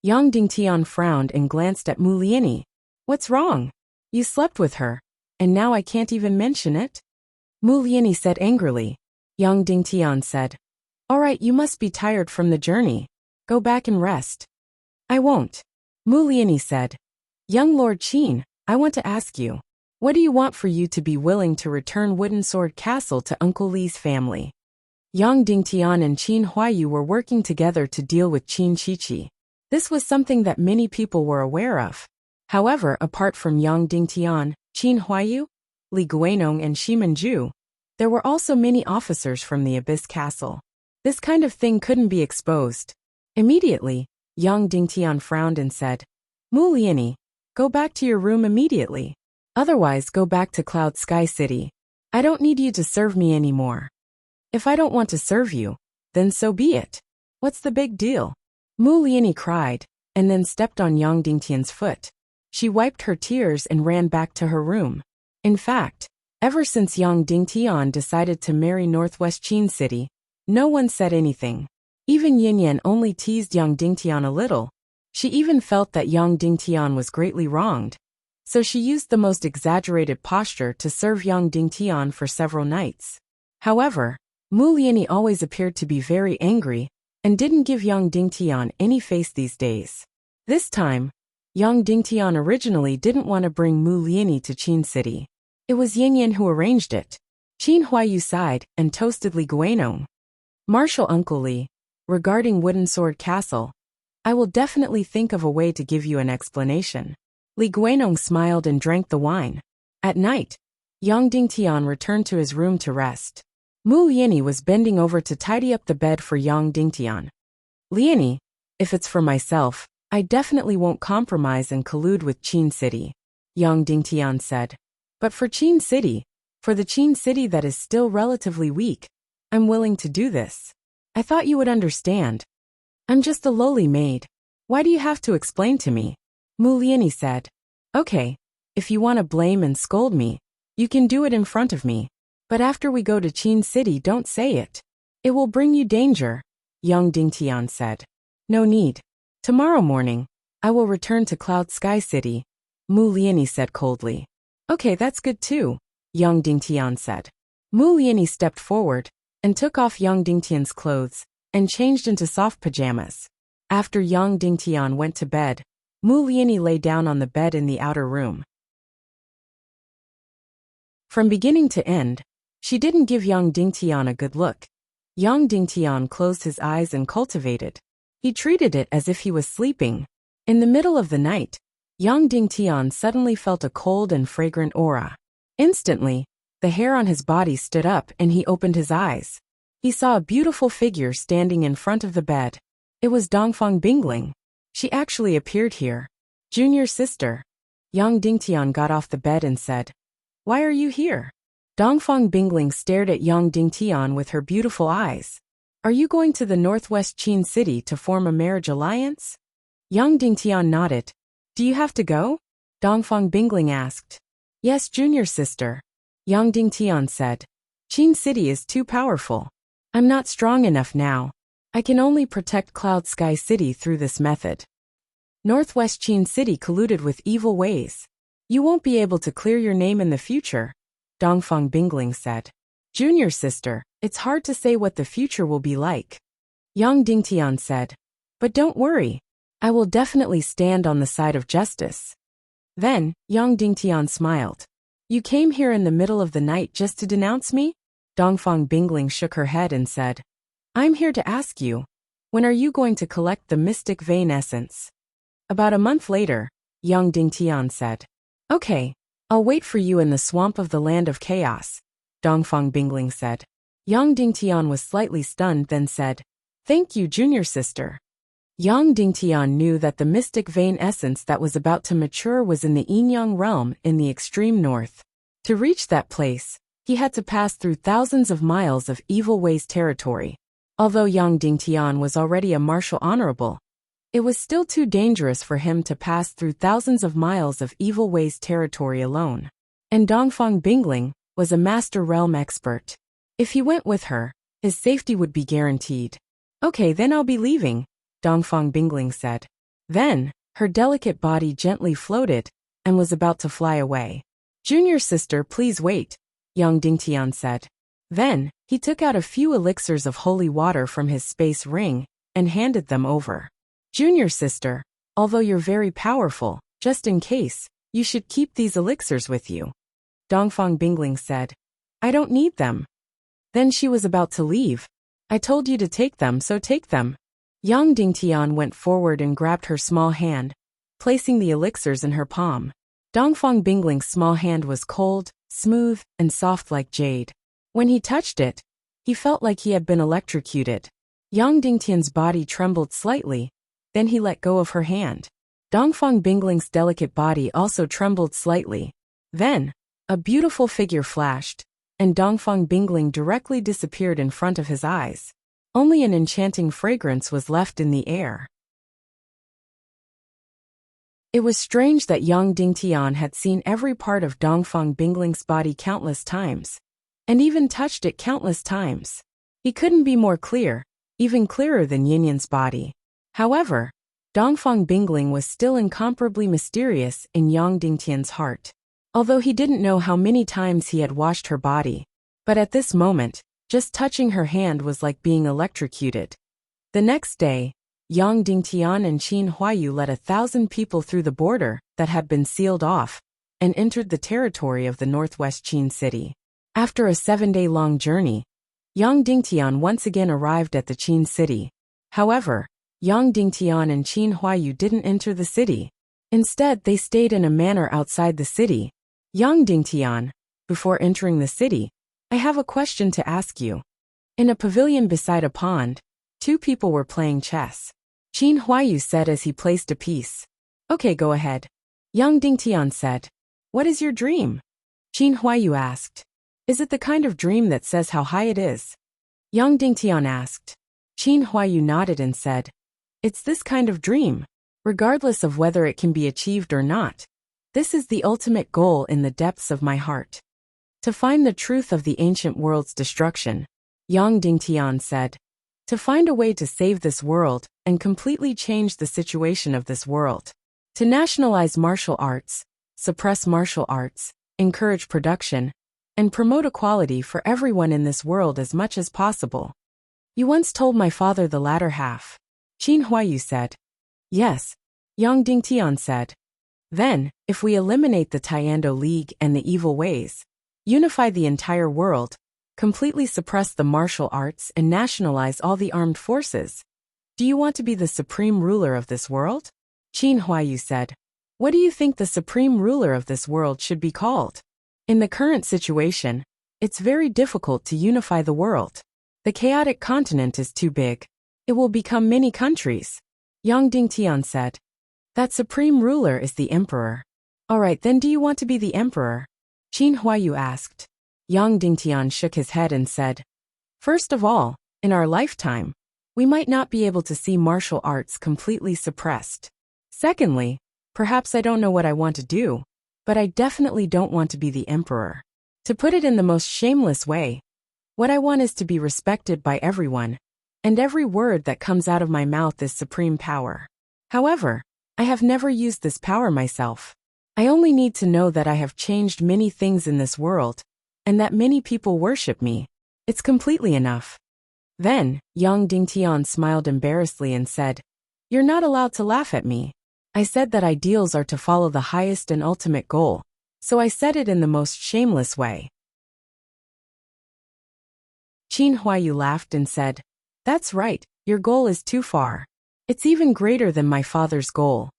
Yang Dingtian frowned and glanced at Mu Liani. "What's wrong? You slept with her, and now I can't even mention it?" Mu Liani said angrily. Yang Dingtian said, "All right, you must be tired from the journey. Go back and rest." "I won't." Mu Liani said. "Young Lord Qin, I want to ask you, what do you want for you to be willing to return Wooden Sword Castle to Uncle Li's family?" Yang Dingtian and Qin Huaiyu were working together to deal with Qin Qiqi. This was something that many people were aware of. However, apart from Yang Dingtian, Qin Huayu, Li Guanong and Shimen Ju, there were also many officers from the Abyss Castle. This kind of thing couldn't be exposed. Immediately, Yang Dingtian frowned and said, Mu Liani, go back to your room immediately. Otherwise, go back to Cloud Sky City. I don't need you to serve me anymore. If I don't want to serve you, then so be it. What's the big deal? Mu Liani cried, and then stepped on Yang Dingtian's foot. She wiped her tears and ran back to her room. In fact, ever since Yang Dingtian decided to marry Northwest Qin City, no one said anything. Even Yin Yan only teased Yang Dingtian a little. She even felt that Yang Dingtian was greatly wronged. So she used the most exaggerated posture to serve Yang Dingtian for several nights. However, Mu Liani always appeared to be very angry and didn't give Yang Dingtian any face these days. This time, Yang Dingtian originally didn't want to bring Mu Liani to Qin City. It was Yin Yan who arranged it. Qin Huayu sighed and toasted Li Guanong. Marshal Uncle Li, regarding Wooden Sword Castle, I will definitely think of a way to give you an explanation. Li Guanong smiled and drank the wine. At night, Yang Dingtian returned to his room to rest. Mu Liani was bending over to tidy up the bed for Yang Dingtian. Liani, if it's for myself, I definitely won't compromise and collude with Qin City, Yang Dingtian said. But for Qin City, for the Qin City that is still relatively weak, I'm willing to do this. I thought you would understand. I'm just a lowly maid. Why do you have to explain to me? Mu Liani said. Okay, if you want to blame and scold me, you can do it in front of me. But after we go to Qin City, don't say it. It will bring you danger, Yang Dingtian said. No need. Tomorrow morning, I will return to Cloud Sky City, Mu Liani said coldly. Okay, that's good too, Yang Dingtian said. Mu Liani stepped forward and took off Yang Dingtian's clothes and changed into soft pajamas. After Yang Dingtian went to bed, Mu Liani lay down on the bed in the outer room. From beginning to end, she didn't give Yang Dingtian a good look. Yang Dingtian closed his eyes and cultivated. He treated it as if he was sleeping. In the middle of the night, Yang Dingtian suddenly felt a cold and fragrant aura. Instantly, the hair on his body stood up and he opened his eyes. He saw a beautiful figure standing in front of the bed. It was Dongfang Bingling. She actually appeared here. Junior sister. Yang Dingtian got off the bed and said, Why are you here? Dongfang Bingling stared at Yang Dingtian with her beautiful eyes. Are you going to the Northwest Qin City to form a marriage alliance? Yang Dingtian nodded. Do you have to go? Dongfang Bingling asked. Yes, junior sister. Yang Dingtian said. Qin City is too powerful. I'm not strong enough now. I can only protect Cloud Sky City through this method. Northwest Qin City colluded with evil ways. You won't be able to clear your name in the future, Dongfang Bingling said. Junior sister, it's hard to say what the future will be like. Yang Dingtian said. But don't worry. I will definitely stand on the side of justice. Then, Yang Dingtian smiled. You came here in the middle of the night just to denounce me? Dongfang Bingling shook her head and said. I'm here to ask you, when are you going to collect the mystic vein essence? About a month later, Yang Dingtian said. Okay, I'll wait for you in the swamp of the land of chaos, Dongfang Bingling said. Yang Dingtian was slightly stunned then said, Thank you, junior sister. Yang Dingtian knew that the mystic vein essence that was about to mature was in the Yinyang realm in the extreme north. To reach that place, he had to pass through thousands of miles of evil ways territory. Although Yang Dingtian was already a martial honorable, it was still too dangerous for him to pass through thousands of miles of evil ways territory alone. And Dongfang Bingling was a master realm expert. If he went with her, his safety would be guaranteed. Okay, then I'll be leaving, Dongfang Bingling said. Then, her delicate body gently floated and was about to fly away. Junior sister, please wait, Yang Dingtian said. Then, he took out a few elixirs of holy water from his space ring and handed them over. Junior sister, although you're very powerful, just in case, you should keep these elixirs with you. Dongfang Bingling said. I don't need them. Then she was about to leave. I told you to take them, so take them. Yang Dingtian went forward and grabbed her small hand, placing the elixirs in her palm. Dongfang Bingling's small hand was cold, smooth, and soft like jade. When he touched it, he felt like he had been electrocuted. Yang Dingtian's body trembled slightly, then he let go of her hand. Dongfang Bingling's delicate body also trembled slightly. Then, a beautiful figure flashed, and Dongfang Bingling directly disappeared in front of his eyes. Only an enchanting fragrance was left in the air. It was strange that Yang Dingtian had seen every part of Dongfang Bingling's body countless times, and even touched it countless times. He couldn't be more clear, even clearer than Yinyan's body. However, Dongfang Bingling was still incomparably mysterious in Yang Dingtian's heart. Although he didn't know how many times he had washed her body, but at this moment, just touching her hand was like being electrocuted. The next day, Yang Dingtian and Qin Huayu led 1,000 people through the border that had been sealed off and entered the territory of the northwest Qin city. After a 7-day-long journey, Yang Dingtian once again arrived at the Qin city. However, Yang Dingtian and Qin Huayu didn't enter the city. Instead, they stayed in a manor outside the city. Yang Dingtian, before entering the city, I have a question to ask you. In a pavilion beside a pond, 2 people were playing chess. Qin Huayu said as he placed a piece. Okay, go ahead. Yang Dingtian said. What is your dream? Qin Huayu asked. Is it the kind of dream that says how high it is? Yang Dingtian asked. Qin Huayu nodded and said. It's this kind of dream, regardless of whether it can be achieved or not. This is the ultimate goal in the depths of my heart. To find the truth of the ancient world's destruction, Yang Dingtian said. To find a way to save this world and completely change the situation of this world. To nationalize martial arts, suppress martial arts, encourage production, and promote equality for everyone in this world as much as possible. You once told my father the latter half. Qin Huayu said. Yes, Yang Dingtian said. Then, if we eliminate the Tiando League and the evil ways, unify the entire world, completely suppress the martial arts and nationalize all the armed forces. Do you want to be the supreme ruler of this world? Qin Huayu said. What do you think the supreme ruler of this world should be called? In the current situation, it's very difficult to unify the world. The chaotic continent is too big. It will become many countries. Yang Dingtian said. That supreme ruler is the emperor. Alright, then do you want to be the emperor? Qin Huayu asked. Yang Dingtian shook his head and said, First of all, in our lifetime, we might not be able to see martial arts completely suppressed. Secondly, perhaps I don't know what I want to do, but I definitely don't want to be the emperor. To put it in the most shameless way, what I want is to be respected by everyone, and every word that comes out of my mouth is supreme power. However, I have never used this power myself. I only need to know that I have changed many things in this world, and that many people worship me. It's completely enough. Then, Yang Dingtian smiled embarrassedly and said, You're not allowed to laugh at me. I said that ideals are to follow the highest and ultimate goal, so I said it in the most shameless way. Qin Huayu laughed and said, That's right, your goal is too far. It's even greater than my father's goal.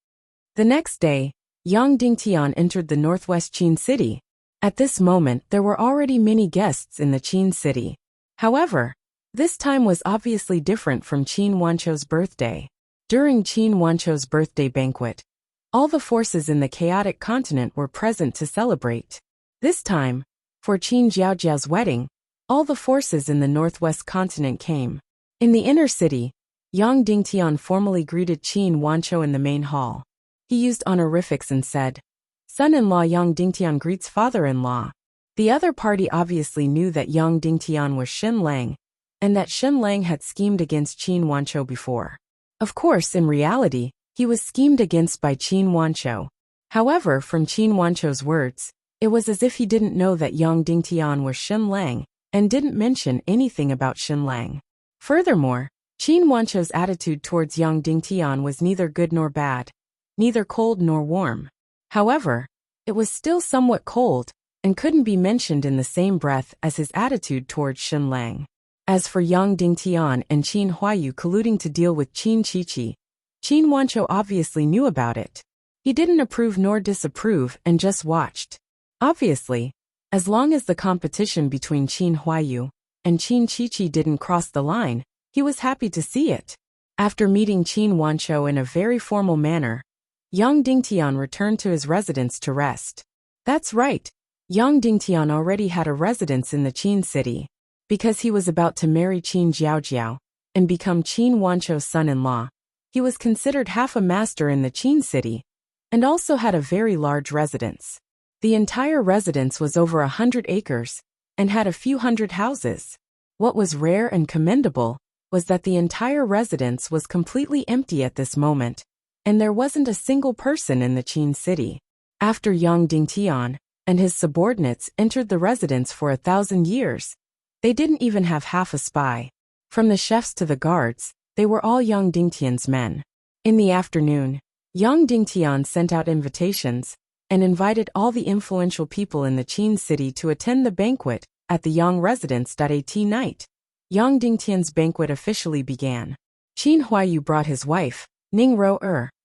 The next day, Yang Dingtian entered the northwest Qin city. At this moment, there were already many guests in the Qin city. However, this time was obviously different from Qin Wanchou's birthday. During Qin Wanchou's birthday banquet, all the forces in the chaotic continent were present to celebrate. This time, for Qin Jiaojiao's wedding, all the forces in the northwest continent came. In the inner city, Yang Dingtian formally greeted Qin Wanchou in the main hall. He used honorifics and said, Son-in-law Yang Dingtian greets father-in-law. The other party obviously knew that Yang Dingtian was Xin Lang, and that Xin Lang had schemed against Qin Wanchou before. Of course, in reality, he was schemed against by Qin Wanchou. However, from Qin Wanchou's words, it was as if he didn't know that Yang Dingtian was Xin Lang, and didn't mention anything about Xin Lang. Furthermore, Qin Wanchou's attitude towards Yang Dingtian was neither good nor bad, neither cold nor warm. However, it was still somewhat cold, and couldn't be mentioned in the same breath as his attitude towards Xin Lang. As for Yang Dingtian and Qin Huayu colluding to deal with Qin Chichi, Qin Wanchou obviously knew about it. He didn't approve nor disapprove and just watched. Obviously, as long as the competition between Qin Huayu and Qin Chichi didn't cross the line, he was happy to see it. After meeting Qin Wanchou in a very formal manner, Yang Dingtian returned to his residence to rest. That's right, Yang Dingtian already had a residence in the Qin city, because he was about to marry Qin Jiaojiao and become Qin Wanchou's son-in-law. He was considered half a master in the Qin city, and also had a very large residence. The entire residence was over 100 acres, and had a few hundred houses. What was rare and commendable was that the entire residence was completely empty at this moment, and there wasn't a single person in the Qin city. After Yang Dingtian and his subordinates entered the residence for 1,000 years, they didn't even have half a spy. From the chefs to the guards, they were all Yang Dingtian's men. In the afternoon, Yang Dingtian sent out invitations and invited all the influential people in the Qin city to attend the banquet at the Yang residence. At night, Yang Dingtian's banquet officially began. Qin Huayu brought his wife, Ning Ro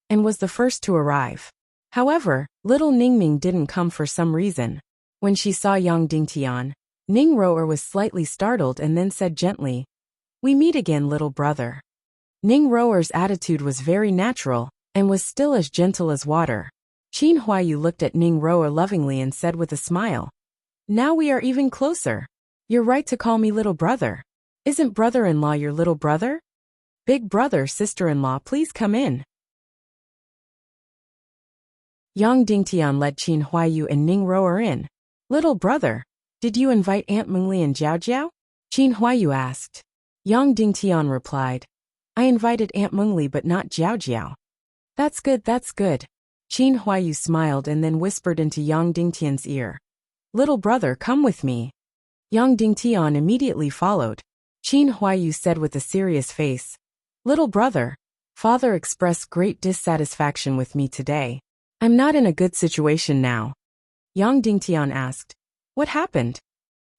and was the first to arrive. However, little Ningming didn't come for some reason. When she saw Yang Dingtian, Ning Ro was slightly startled and then said gently, "We meet again, little brother." Ning Roer's attitude was very natural and was still as gentle as water. Qin Huayu looked at Ning Roer lovingly and said with a smile, "Now we are even closer. You're right to call me little brother. Isn't brother-in-law your little brother? Big brother, sister-in-law, please come in." Yang Dingtian led Qin Huayu and Ning Roer in. "Little brother, did you invite Aunt Mengli and Jiao Jiao?" Qin Huayu asked. Yang Dingtian replied, "I invited Aunt Mengli but not Jiao Jiao." That's good, that's good." Qin Huayu smiled and then whispered into Yang Dingtian's ear, "Little brother, come with me." Yang Dingtian immediately followed. Qin Huayu said with a serious face, "Little brother, father expressed great dissatisfaction with me today. I'm not in a good situation now." Yang Dingtian asked, "What happened?"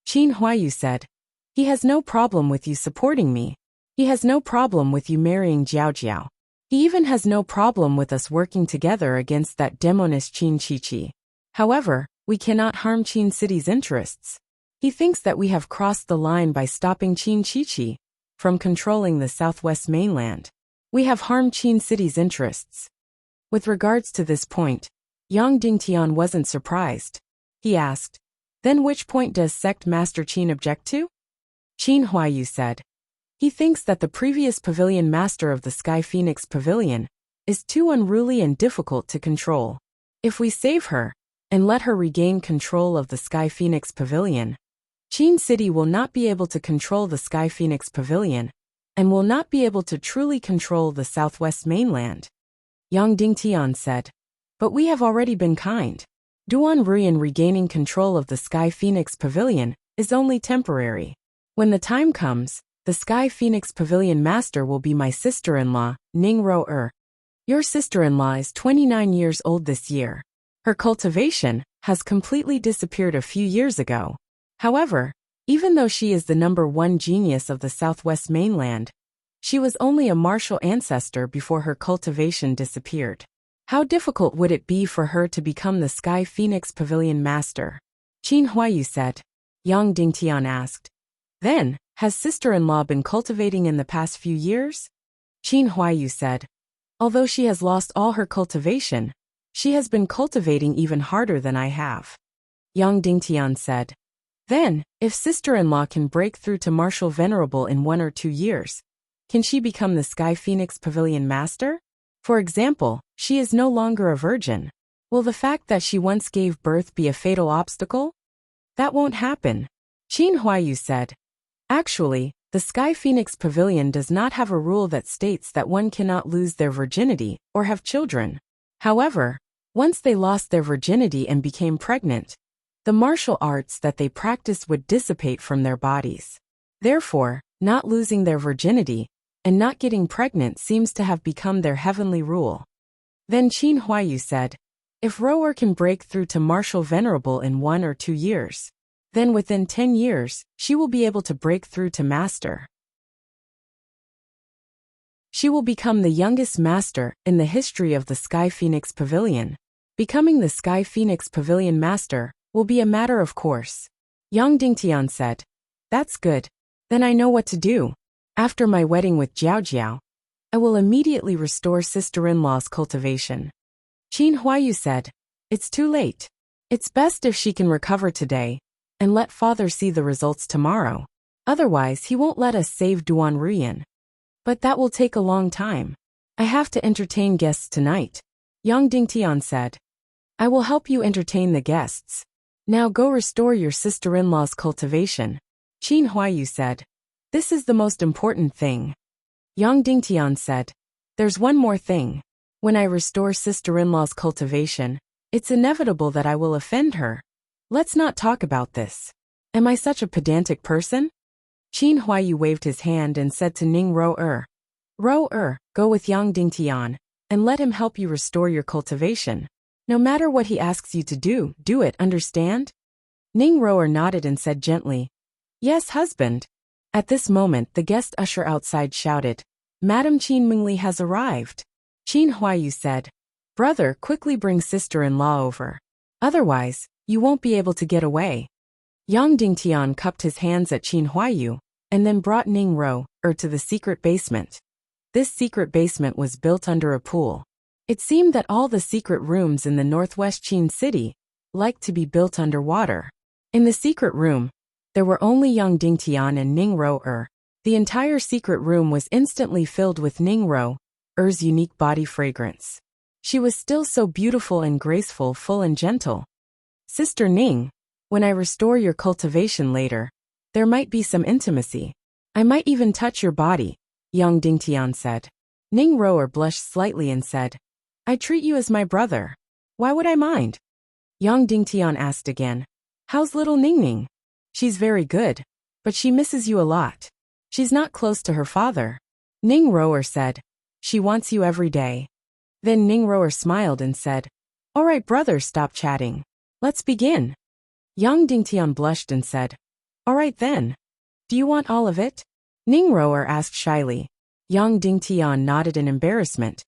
Qin Huayu said, "He has no problem with you supporting me. He has no problem with you marrying Jiao Jiao. He even has no problem with us working together against that demoness Qin Chichi. However, we cannot harm Qin City's interests. He thinks that we have crossed the line by stopping Qin Chichi from controlling the southwest mainland. We have harmed Qin City's interests." With regards to this point, Yang Dingtian wasn't surprised. He asked, "Then which point does Sect Master Qin object to?" Qin Huayu said, "He thinks that the previous pavilion master of the Sky Phoenix Pavilion is too unruly and difficult to control. If we save her and let her regain control of the Sky Phoenix Pavilion, Qin City will not be able to control the Sky Phoenix Pavilion and will not be able to truly control the southwest mainland." Yang Dingtian said, "But we have already been kind. Duan Ruyan regaining control of the Sky Phoenix Pavilion is only temporary. When the time comes, the Sky Phoenix Pavilion master will be my sister-in-law, Ning Ro. Your sister-in-law is 29 years old this year. Her cultivation has completely disappeared a few years ago. However, even though she is the #1 genius of the southwest mainland, she was only a martial ancestor before her cultivation disappeared. How difficult would it be for her to become the Sky Phoenix Pavilion master?" Qin Huayu said. Yang Dingtian asked, "Then, has sister-in-law been cultivating in the past few years?" Qin Huayu said, "Although she has lost all her cultivation, she has been cultivating even harder than I have." Yang Dingtian said, "Then, if sister-in-law can break through to Martial Venerable in 1 or 2 years, can she become the Sky Phoenix Pavilion master? For example, she is no longer a virgin. Will the fact that she once gave birth be a fatal obstacle?" "That won't happen," Qin Huayu said. "Actually, the Sky Phoenix Pavilion does not have a rule that states that one cannot lose their virginity or have children. However, once they lost their virginity and became pregnant, the martial arts that they practiced would dissipate from their bodies. Therefore, not losing their virginity and not getting pregnant seems to have become their heavenly rule." Then Qin Huayu said, "If Roer can break through to Martial Venerable in 1 or 2 years, Then within 10 years, she will be able to break through to master. She will become the youngest master in the history of the Sky Phoenix Pavilion. Becoming the Sky Phoenix Pavilion master will be a matter of course. Yang Dingtian said. That's good. Then I know what to do. After my wedding with Jiao Jiao, I will immediately restore sister-in-law's cultivation. Qin Huayu said. It's too late. It's best if she can recover today, and let father see the results tomorrow. Otherwise he won't let us save Duan Ruyan. But that will take a long time. I have to entertain guests tonight. Yang Dingtian said. I will help you entertain the guests. Now go restore your sister-in-law's cultivation. Qin Huayu said. This is the most important thing. Yang Dingtian said. There's one more thing. When I restore sister-in-law's cultivation, it's inevitable that I will offend her. Let's not talk about this. Am I such a pedantic person? Qin Huayu waved his hand and said to Ning Ro-er. Ro-er, go with Yang Dingtian, and let him help you restore your cultivation. No matter what he asks you to do, do it, understand? Ning Ro-er nodded and said gently. Yes, husband. At this moment the guest usher outside shouted, Madam Qin Mingli has arrived. Qin Huayu said, Brother, quickly bring sister-in-law over. Otherwise, you won't be able to get away. Yang Dingtian cupped his hands at Qin Huayu, and then brought Ning Ro-er to the secret basement. This secret basement was built under a pool. It seemed that all the secret rooms in the northwest Qin city liked to be built underwater. In the secret room, there were only Yang Dingtian and Ning Ro-er. The entire secret room was instantly filled with Ning Ro-er's unique body fragrance. She was still so beautiful and graceful, full and gentle. Sister Ning, when I restore your cultivation later, there might be some intimacy. I might even touch your body, Yang Dingtian said. Ning Ro-er blushed slightly and said, I treat you as my brother. Why would I mind? Yang Dingtian asked again. How's little Ning Ning? She's very good, but she misses you a lot. She's not close to her father. Ning Ro-er said, She wants you every day. Then Ning Ro-er smiled and said, All right, brother, stop chatting. Let's begin. Yang Dingtian blushed and said, All right then. Do you want all of it? Ning Ro-er asked shyly. Yang Dingtian nodded in embarrassment.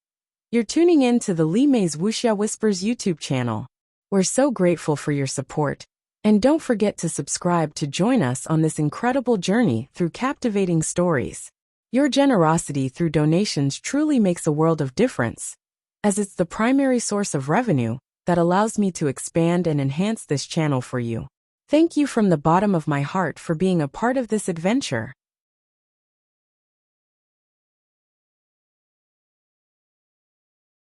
You're tuning in to the Li Mei's Wuxia Whispers YouTube channel. We're so grateful for your support. And don't forget to subscribe to join us on this incredible journey through captivating stories. Your generosity through donations truly makes a world of difference, as it's the primary source of revenue that allows me to expand and enhance this channel for you. Thank you from the bottom of my heart for being a part of this adventure.